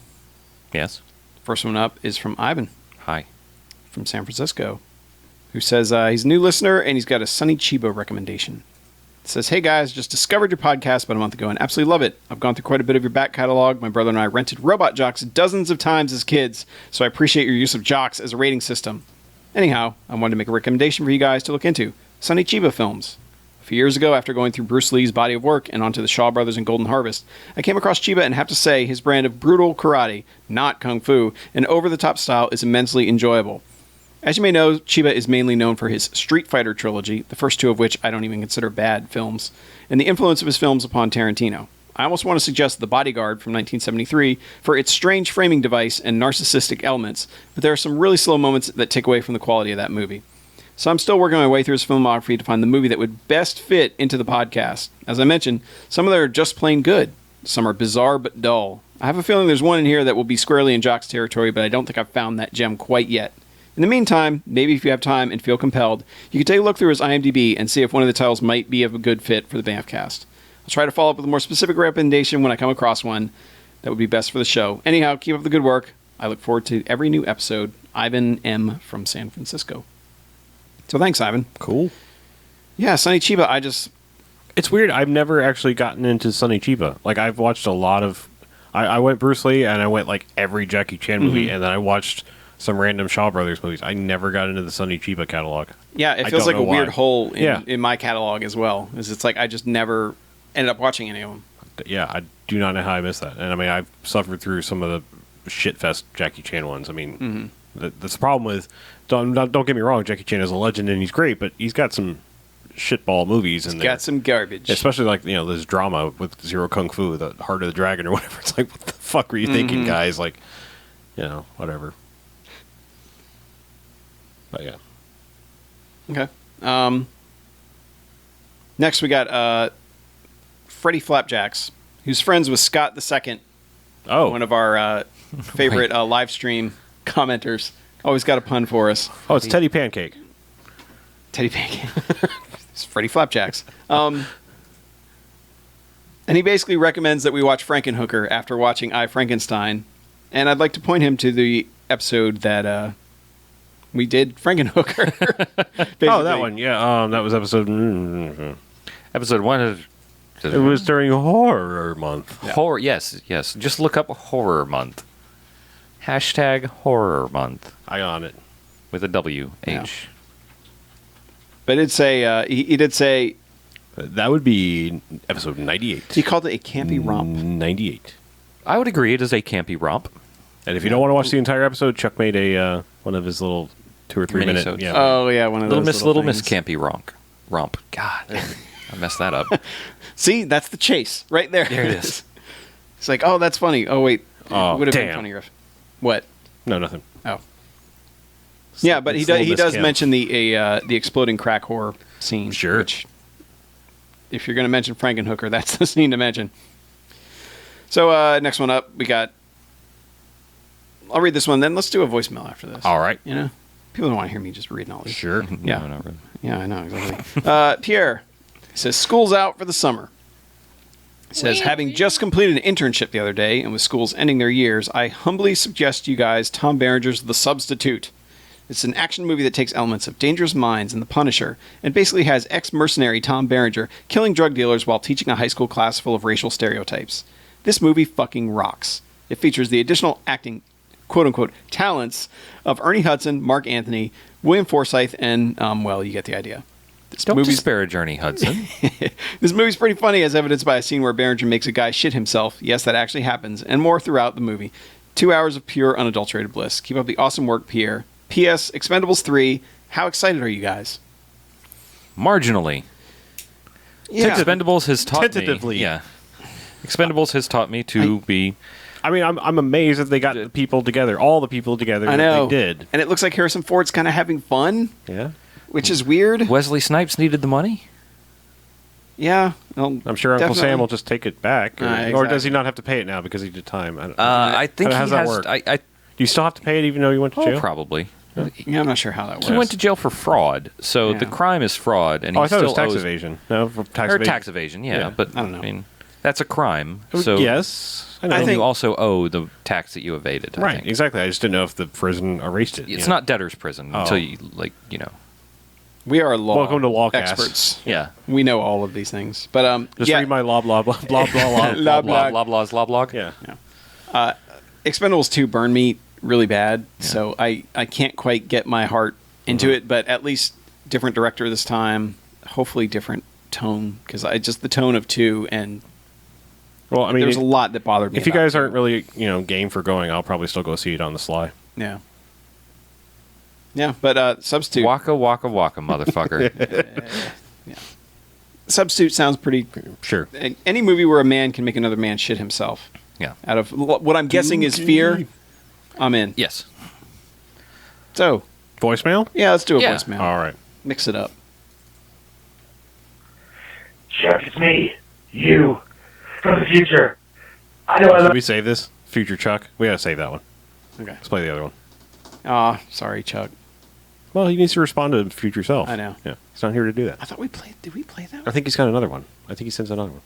Yes. first one up is from Ivan Hi. from San Francisco, who says he's a new listener and he's got a Sonny Chiba recommendation. It says, hey guys, just discovered your podcast about a month ago and absolutely love it. I've gone through quite a bit of your back catalog. My brother and I rented Robot Jocks dozens of times as kids, so I appreciate your use of Jocks as a rating system. Anyhow, I wanted to make a recommendation for you guys to look into. Sonny Chiba films. A few years ago, after going through Bruce Lee's body of work and onto the Shaw Brothers and Golden Harvest, I came across Chiba and have to say his brand of brutal karate, not kung fu, and over-the-top style is immensely enjoyable. As you may know, Chiba is mainly known for his Street Fighter trilogy, the first two of which I don't even consider bad films, and the influence of his films upon Tarantino. I almost want to suggest The Bodyguard from 1973 for its strange framing device and narcissistic elements, but there are some really slow moments that take away from the quality of that movie. So I'm still working my way through his filmography to find the movie that would best fit into the podcast. As I mentioned, some of them are just plain good. Some are bizarre but dull. I have a feeling there's one in here that will be squarely in Jock's territory, but I don't think I've found that gem quite yet. In the meantime, maybe if you have time and feel compelled, you can take a look through his IMDb and see if one of the titles might be of a good fit for the BMFcast. I'll try to follow up with a more specific recommendation when I come across one that would be best for the show. Anyhow, keep up the good work. I look forward to every new episode. Ivan M. from San Francisco. So thanks, Ivan. Cool. Yeah, Sonny Chiba, It's weird. I've never actually gotten into Sonny Chiba. Like, I've watched a lot of... I went Bruce Lee, and I went, like, every Jackie Chan movie, and then I watched some random Shaw Brothers movies. I never got into the Sonny Chiba catalog. Yeah, it I feels don't like a know weird why. hole Yeah. in my catalog as well. It's like I just never ended up watching any of them. Yeah, I do not know how I missed that. And, I mean, I've suffered through some of the shitfest Jackie Chan ones. I mean, that's the problem with... Don't get me wrong, Jackie Chan is a legend, and he's great, but he's got some shitball movies in there. Got some garbage. Especially, like, you know, this drama with Zero Kung Fu, the Heart of the Dragon or whatever. It's like, what the fuck were you thinking, guys? Like, you know, whatever. But, yeah. Okay. Next, we got Freddie Flapjacks, who's friends with Scott II, Oh. one of our favorite live stream commenters. Always got a pun for us. Oh, it's Teddy Pancake. Teddy Pancake. It's Freddie Flapjacks. And he basically recommends that we watch Frankenhooker after watching I, Frankenstein. And I'd like to point him to the episode that we did Frankenhooker. Oh, that one. Yeah, that was episode... Episode 1 of... It was during Horror Month. Horror, yes. Just look up Horror Month. Hashtag Horror Month. I on it. With a W, Yeah. H. But it did say, he did say, That would be episode 98. he called it a campy romp. 98. I would agree it is a campy romp. And if you don't want to watch the entire episode, Chuck made a one of his little 2 or 3 minute. Mini-sodes. Yeah. Oh, yeah, one of those Little Miss things. Campy Romp. God, I messed that up. See, that's the chase right there. There it is. It's like, oh, that's funny. Oh, wait. Oh, it would have been damn. funnier if... What? No, nothing. Oh. Yeah, but he It's Little he Miss does Kim. mention the exploding crack horror scene. Sure. Which, if you're going to mention Frankenhooker, that's the scene to mention. So next one up, we got... I'll read this one, then let's do a voicemail after this. All right. You know? People don't want to hear me just reading all these. Sure. Yeah. No, not really. Yeah, I know, exactly. Pierre says, school's out for the summer. He says, having just completed an internship the other day, and with schools ending their years, I humbly suggest you guys Tom Berenger's The Substitute. It's an action movie that takes elements of Dangerous Minds and The Punisher, and basically has ex-mercenary Tom Berenger killing drug dealers while teaching a high school class full of racial stereotypes. This movie fucking rocks. It features the additional acting, quote-unquote, talents of Ernie Hudson, Mark Anthony, William Forsythe, and, well, you get the idea. Don't disparage Ernie Hudson. This movie's pretty funny, as evidenced by a scene where Berenger makes a guy shit himself. Yes, that actually happens, and more throughout the movie. 2 hours of pure, unadulterated bliss. Keep up the awesome work, Pierre. P.S. Expendables 3. How excited are you guys? Marginally. Yeah. Expendables has taught Tentatively. me. Yeah. Expendables has taught me to be. I mean, I'm amazed that they got the people together, all the people together I know. that they did. And it looks like Harrison Ford's kind of having fun, Yeah. which is weird. Wesley Snipes needed the money. Yeah. Well, I'm sure Uncle definitely. Sam will just take it back. Or, Exactly. or does he not have to pay it now because he did time? I don't, I think How he does that has. work? I Do you still have to pay it even though you went to jail? probably. Yeah, I'm not sure how that works. He went to jail for fraud, so Yeah. the crime is fraud, and Oh, he I thought it still was tax owes, evasion. No, for tax or evasion. tax evasion. Yeah, Yeah. but I don't know. mean, that's a crime. So yes, I know. and think- you also owe the tax that you evaded. I right, think. exactly. I just didn't know if the prison erased it. It's not debtor's prison Oh. until you We are law Welcome to Lawcast. experts. Yeah. We know all of these things. But Just yeah, read my blah blah blah blah blah blah. Blah, blah. Loblog. Yeah. Expendables 2 burned me really bad, so I can't quite get my heart into it, but at least different director this time, hopefully different tone, because the tone of 2, and Well, I mean, there's a lot that bothered me if you about guys 2. aren't really game for going, I'll probably still go see it on the sly. Yeah. Yeah, but Substitute. Waka waka waka, motherfucker. Substitute sounds pretty. Sure. Any movie where a man can make another man shit himself. Yeah. Out of what I'm guessing is fear, I'm in. Yes. So, Voicemail? yeah, let's do a Yeah. voicemail. All right. Mix it up. Chuck, it's me. You. From the future. I know I Should love we save this? Future Chuck? We gotta save that one. Okay. Let's play the other one. Aw, sorry, Chuck. Well, he needs to respond to future self. I know. Yeah. He's not here to do that. I thought we played. Did we play that I one? think he's got another one. I think he sends another one.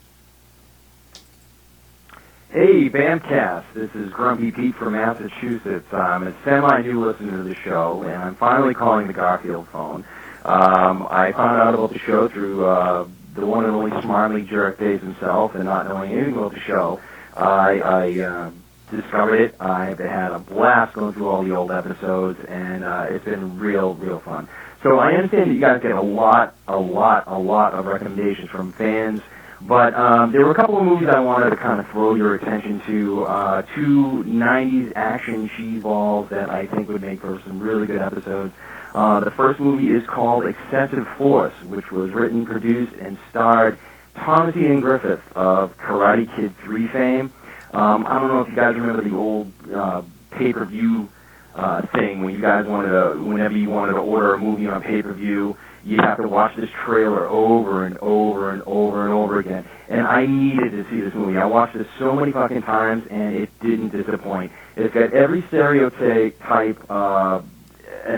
Hey, BMFcast. This is Grumpy Pete from Massachusetts. I'm a semi-new listener to the show, and I'm finally calling the Garfield phone. I found out about the show through the one and only Smartly Jerk Days himself, and not knowing anything about the show, I discovered it. I've had a blast going through all the old episodes, and it's been real fun. So I understand that you guys get a lot of recommendations from fans. But there were a couple of movies I wanted to kind of throw your attention to. Two 90s action cheeseballs that I think would make for some really good episodes. The first movie is called Excessive Force, which was written, produced, and starred Thomas Ian Griffith of Karate Kid 3 fame. I don't know if you guys remember the old pay-per-view thing when you guys whenever you wanted to order a movie on pay-per-view, you have to watch this trailer over and over and over and over again. And I needed to see this movie. I watched it so many fucking times, and it didn't disappoint. It's got every stereotype an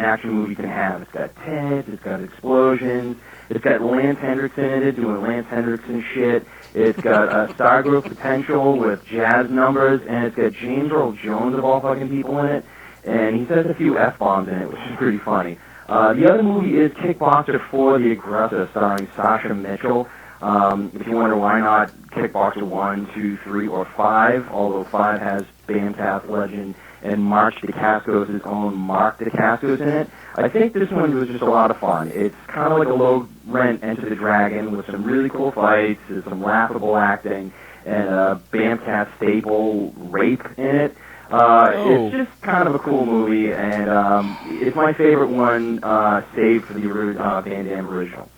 action movie can have. It's got tents, it's got explosions, it's got Lance Hendrickson in it doing Lance Hendrickson shit. It's got star growth potential with jazz numbers, and it's got James Earl Jones of all fucking people in it. And he says a few F-bombs in it, which is pretty funny. The other movie is Kickboxer 4: The Aggressor, starring Sasha Mitchell. If you wonder why not Kickboxer 1, 2, 3, or 5, although 5 has BMFcast legend and Mark Dacascos' own Mark Dacascos in it, I think this one was just a lot of fun. It's kind of like a low-rent Enter the Dragon with some really cool fights, there's some laughable acting, and a BMFcast staple, rape in it. It's just kind of a cool movie, and it's my favorite one, saved for the Van Damme original.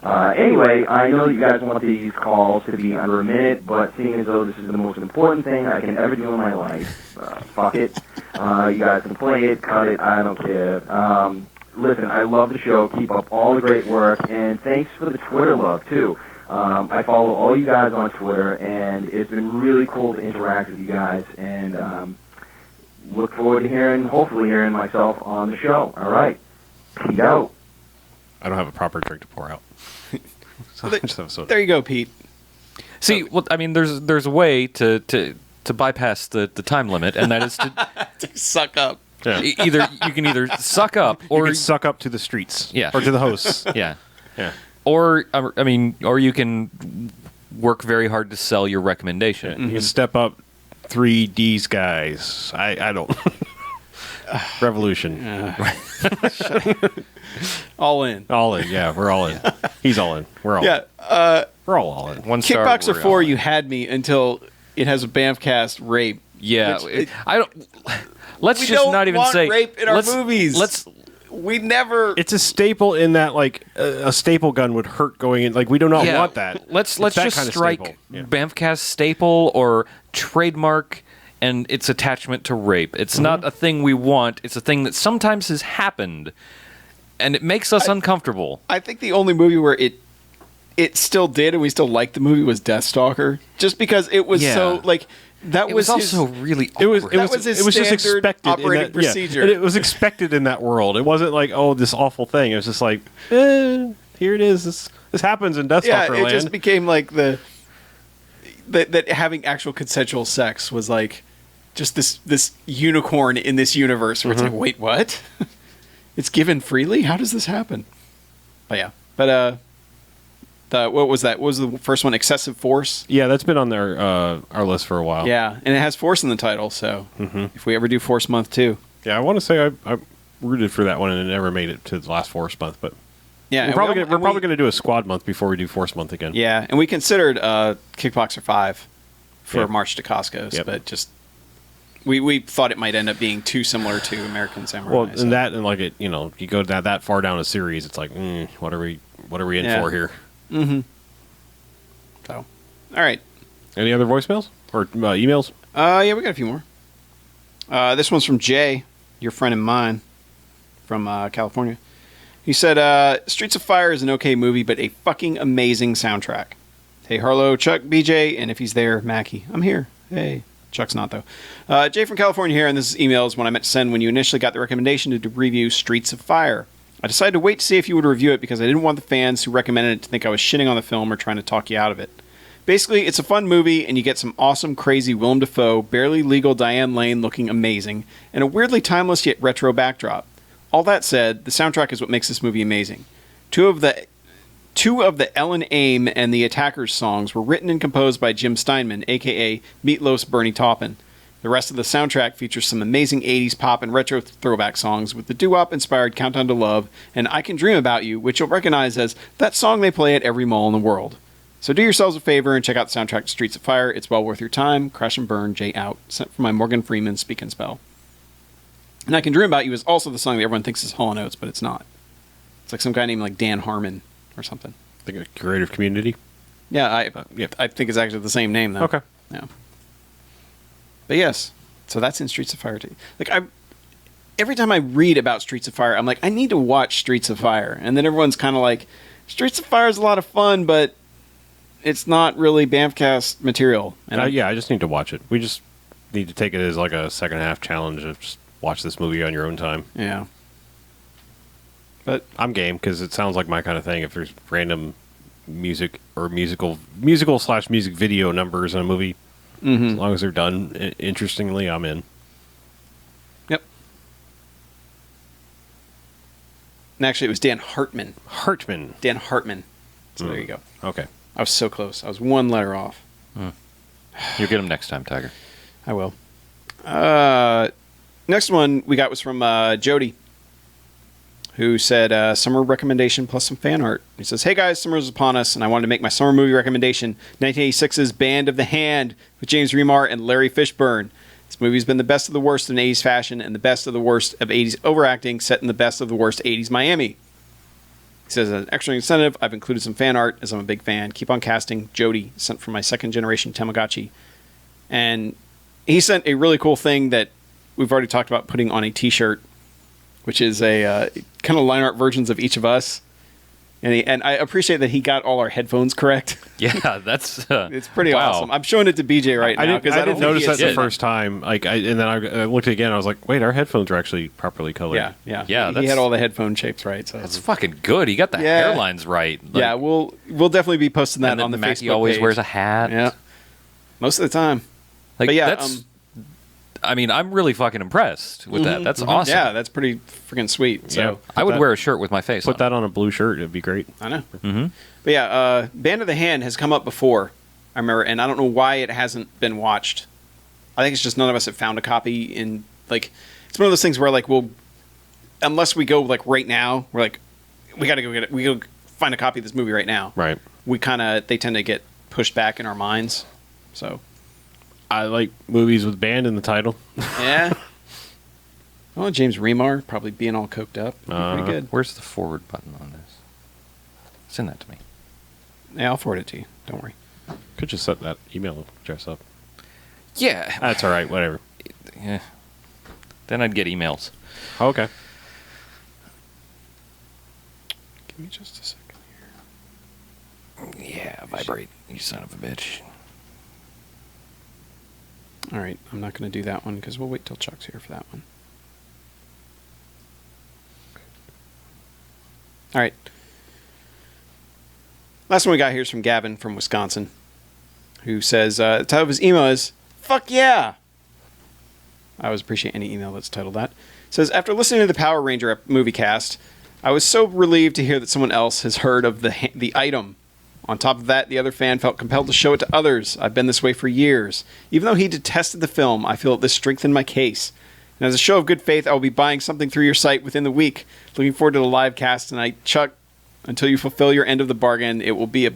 Anyway, I know that you guys want these calls to be under a minute, but seeing as though this is the most important thing I can ever do in my life, fuck it. You guys can play it, cut it, I don't care. Listen, I love the show. Keep up all the great work, and thanks for the Twitter love, too. I follow all you guys on Twitter, and it's been really cool to interact with you guys, and look forward to hopefully hearing myself on the show. All right. Pete out. I don't have a proper drink to pour out. So I just have soda. There you go, Pete. See, well, I mean, there's a way to bypass the time limit, and that is to Suck up. Yeah. either you can either suck up You or can suck up to the streets. Yeah. Or to the hosts. yeah, Yeah. or I mean, or you can work very hard to sell your recommendation. You can step up 3D's guys. I don't. Revolution. All in. All in. Yeah, we're all in. He's all in. We're all in. Yeah. We're all in. One star. Kickboxer we're 4, out. you had me until it has a BAMFcast rape. Yeah, Which- I don't. Let's We just don't not even want say rape in our let's- movies. Let's We never. It's a staple in that, like, a staple gun would hurt going in. Like, we do not yeah, want that. Let's It's that just kind of strike staple. Yeah. BAMFcast staple or trademark and its attachment to rape. It's not a thing we want. It's a thing that sometimes has happened, and it makes us uncomfortable. I think the only movie where it still did and we still liked the movie was Deathstalker, just because it was Yeah. so like that It was was also his, really It was. awkward. It was. was his It was just standard expected operating in that, yeah. procedure. And it was expected in that world. It wasn't like, oh, this awful thing. It was just like, here it is. This happens in Deathstalker yeah, it land. just became like that having actual consensual sex was like just this unicorn in this universe where it's like, wait, what? It's given freely? How does this happen? But yeah, what was that? What was the first one? Excessive Force. Yeah, that's been on our list for a while. Yeah, and it has Force in the title, so if we ever do Force Month too, Yeah, I want to say I rooted for that one and it never made it to the last Force month, but yeah, we're and probably we- gonna, we're and probably we- going to do a squad month before we do Force month again. Yeah, and we considered Kickboxer 5 for Yeah. March to Costco's, Yep. but just we thought it might end up being too similar to American Samurai. Well, so- and that and like it, you go that far down a series, it's like, what are we in Yeah. for here? So, all right. Any other voicemails or emails? Yeah, we got a few more. This one's from Jay, your friend and mine, from California. He said, Streets of Fire is an okay movie, but a fucking amazing soundtrack. Hey, Harlow, Chuck, BJ, and if he's there, Mackie. I'm here. Hey. Chuck's not, though. Jay from California here, and this is emails when I meant to send when you initially got the recommendation to review Streets of Fire. I decided to wait to see if you would review it because I didn't want the fans who recommended it to think I was shitting on the film or trying to talk you out of it. Basically, it's a fun movie, and you get some awesome, crazy Willem Dafoe, barely legal Diane Lane looking amazing, and a weirdly timeless yet retro backdrop. All that said, the soundtrack is what makes this movie amazing. Two of the Ellen Aim and the Attackers songs were written and composed by Jim Steinman, a.k.a. Meatloaf's Bernie Taupin. The rest of the soundtrack features some amazing 80s pop and retro throwback songs with the doo-wop-inspired Countdown to Love and I Can Dream About You, which you'll recognize as that song they play at every mall in the world. So do yourselves a favor and check out the soundtrack to Streets of Fire. It's well worth your time. Crash and Burn, Jay out. Sent from my Morgan Freeman Speak and Spell. And I Can Dream About You is also the song that everyone thinks is Hall & Oates, but it's not. It's like some guy named like Dan Harmon or something. I think a creative community. Yeah, yeah. I think it's actually the same name though. Okay. Yeah. But yes, so that's in Streets of Fire too. Like every time I read about Streets of Fire, I'm like, I need to watch Streets of Fire, and then everyone's kind of like, Streets of Fire is a lot of fun, but it's not really BAMFcast material. And I just need to watch it. We just need to take it as like a second half challenge of just watch this movie on your own time. yeah. But I'm game because it sounds like my kind of thing. If there's random music or musical/music video numbers in a movie, as long as they're done interestingly, I'm in. yep. And actually, it was Dan Hartman. Dan Hartman. So there you go. Okay. I was so close. I was one letter off. You'll get them next time, Tiger. I will. Next one we got was from Jody, who said, summer recommendation plus some fan art. He says, hey guys, summer is upon us, and I wanted to make my summer movie recommendation, 1986's Band of the Hand with James Remar and Larry Fishburne. This movie's been the best of the worst in 80s fashion and the best of the worst of 80s overacting set in the best of the worst 80s Miami. He says, as an extra incentive, I've included some fan art as I'm a big fan. Keep on casting. Jody, sent from my second generation Tamagotchi. And he sent a really cool thing that we've already talked about putting on a t-shirt, which is a kind of line art versions of each of us. And I appreciate that he got all our headphones correct. Yeah, that's It's pretty wow. awesome. I'm showing it to BJ right now I because I didn't don't notice think that he the first time. And then I looked again. I was like, wait, our headphones are actually properly colored. Yeah. Yeah, He that's- had all the headphone shapes right. So That's fucking good. He got the Yeah. hairlines right. yeah, we'll definitely be posting that and then on the Mackie Facebook always page. wears a hat. Yeah, most of the time. Like, But yeah, that's. I mean, I'm really fucking impressed with that. That's awesome. Yeah, that's pretty freaking sweet. So Yeah. I would that- wear a shirt with my face Put on. that on a blue shirt. It'd be great. I know. Mm-hmm. But yeah, Band of the Hand has come up before. I remember, and I don't know why it hasn't been watched. I think it's just none of us have found a copy. In like, it's one of those things where like unless we go like right now, we're like, we got to go get it. We go find a copy of this movie right now. Right. They tend to get pushed back in our minds. So I like movies with band in the title. yeah. Well, James Remar probably being all coked up. Pretty good. Where's the forward button on this? Send that to me. Yeah, I'll forward it to you. Don't worry. Could just set that email address up. Yeah. That's all right. Whatever. Yeah. Then I'd get emails. Okay. Give me just a second here. Yeah, vibrate. You son of a bitch. All right, I'm not going to do that one because we'll wait till Chuck's here for that one. All right. Last one we got here is from Gavin from Wisconsin, who says, the title of his email is, "Fuck yeah!" I always appreciate any email that's titled that. Says, after listening to the Power Ranger movie cast, I was so relieved to hear that someone else has heard of the item. On top of that, the other fan felt compelled to show it to others. I've been this way for years. Even though he detested the film, I feel that this strengthened my case. And as a show of good faith, I will be buying something through your site within the week. Looking forward to the live cast tonight. Chuck, until you fulfill your end of the bargain, it'll be a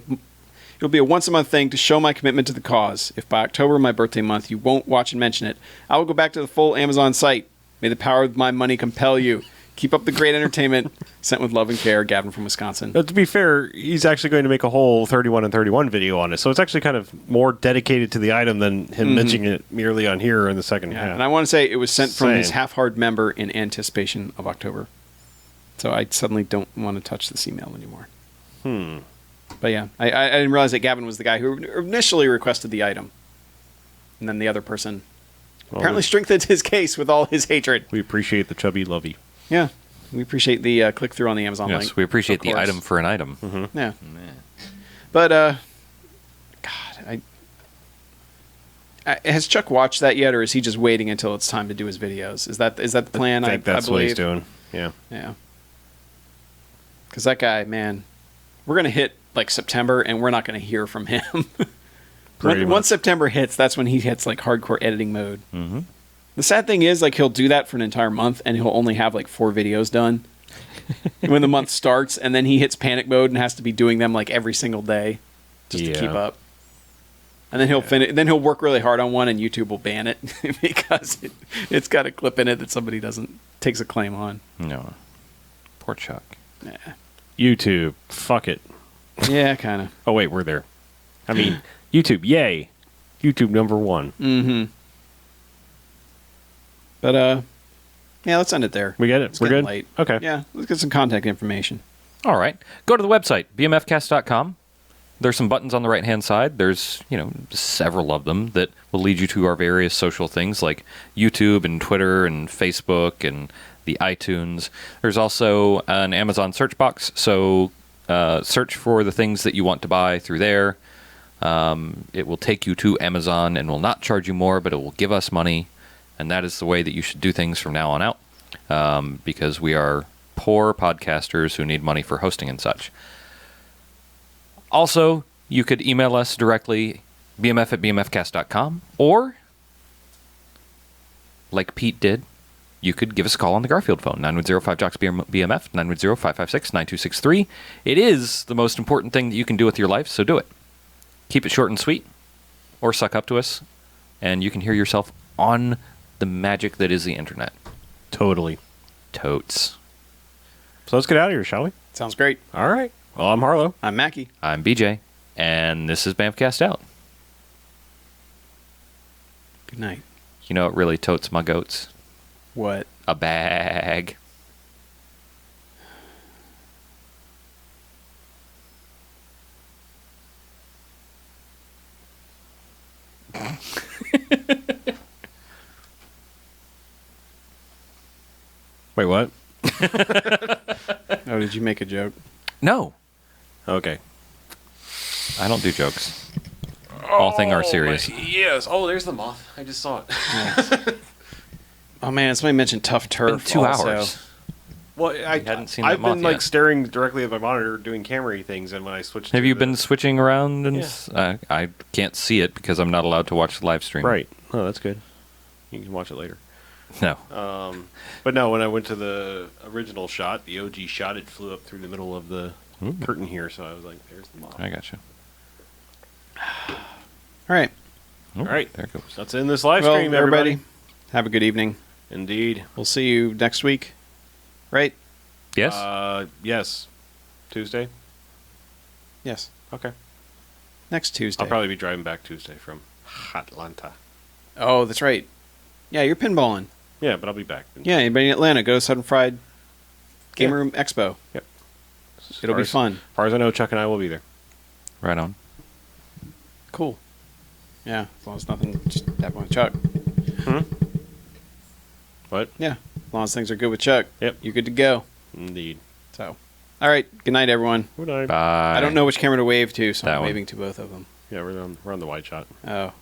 once-a-month thing to show my commitment to the cause. If by October, my birthday month, you won't watch and mention it, I will go back to the full Amazon site. May the power of my money compel you. Keep up the great entertainment. Sent with love and care, Gavin from Wisconsin. To be fair, he's actually going to make a whole 31 and 31 video on it. So it's actually kind of more dedicated to the item than him mentioning it merely on here in the second half. And I want to say it was sent from his Same. half-hard member in anticipation of October. So I suddenly don't want to touch this email anymore. But yeah, I didn't realize that Gavin was the guy who initially requested the item. And then the other person apparently strengthened his case with all his hatred. We appreciate the chubby lovey. Yeah. We appreciate the click-through on the Amazon link. Yes, we appreciate of the course. item for an item. Yeah. But, God, has Chuck watched that yet, or is he just waiting until it's time to do his videos? Is that the plan? I think that's what he's believe? doing. Yeah. Yeah. Because that guy, man, we're going to hit, like, September, and we're not going to hear from him. Pretty much. Once September hits, that's when he hits, like, hardcore editing mode. Mm-hmm. The sad thing is, like, he'll do that for an entire month, and he'll only have, like, 4 videos done when the month starts, and then he hits panic mode and has to be doing them, like, every single day just to keep up. And then he'll finish. Then he'll work really hard on one, and YouTube will ban it because it's got a clip in it that somebody takes a claim on. No. Poor Chuck. Yeah, YouTube. Fuck it. yeah, kind of. Oh, wait, we're there. I mean, YouTube. Yay. YouTube number 1. Mm-hmm. But yeah, let's end it there. We get it. It's We're getting good? late. Okay. Yeah, let's get some contact information. All right. Go to the website, bmfcast.com. There's some buttons on the right-hand side. There's, several of them that will lead you to our various social things like YouTube and Twitter and Facebook and the iTunes. There's also an Amazon search box, so search for the things that you want to buy through there. It will take you to Amazon and will not charge you more, but it will give us money, and that is the way that you should do things from now on out, because we are poor podcasters who need money for hosting and such. Also, you could email us directly, bmf@bmfcast.com, or, like Pete did, you could give us a call on the Garfield phone, 910-5-JOCKS-BMF, 910-556-9263. It is the most important thing that you can do with your life, so do it. Keep it short and sweet, or suck up to us, and you can hear yourself on the magic that is the internet. Totally. Totes. So let's get out of here, shall we? Sounds great. All right. Well, I'm Harlow. I'm Mackie. I'm BJ, and this is BMFcast Out. Good night. You know what really totes my goats? What? A bag. Wait, what? Oh, did you make a joke? No, Okay. I don't do jokes. All things are serious. Yes. Oh, there's the moth. I just saw it. Oh man, somebody mentioned tough Been turf. 2 also. hours. Well, I hadn't seen that I've been moth like yet. staring directly at my monitor doing camera things, and when I switched, Have to you the- been switching around? And Yeah. I can't see it because I'm not allowed to watch the live stream. Right. Oh, that's good. You can watch it later. No. But no, when I went to the original shot, the OG shot, it flew up through the middle of the curtain here, so I was like, "There's the moth." I got you. All right. Oh, All right. There it goes. That's in this live Well, stream, everybody, have a good evening. Indeed. We'll see you next week. Right? Yes. Yes. Tuesday. Yes. Okay. Next Tuesday. I'll probably be driving back Tuesday from Atlanta. Oh, that's right. Yeah, you're pinballing. Yeah, but I'll be back. Yeah, anybody in Atlanta, go to Southern Fried Game Yeah. Room Expo. Yep. It'll be fun. As far as I know, Chuck and I will be there. Right on. Cool. Yeah, as long as nothing just happened with Chuck. What? Yeah, as long as things are good with Chuck. Yep. You're good to go. Indeed. So, all right. Good night, everyone. Good night. Bye. I don't know which camera to wave to, so That I'm one. waving to both of them. Yeah, we're on the wide shot. Oh.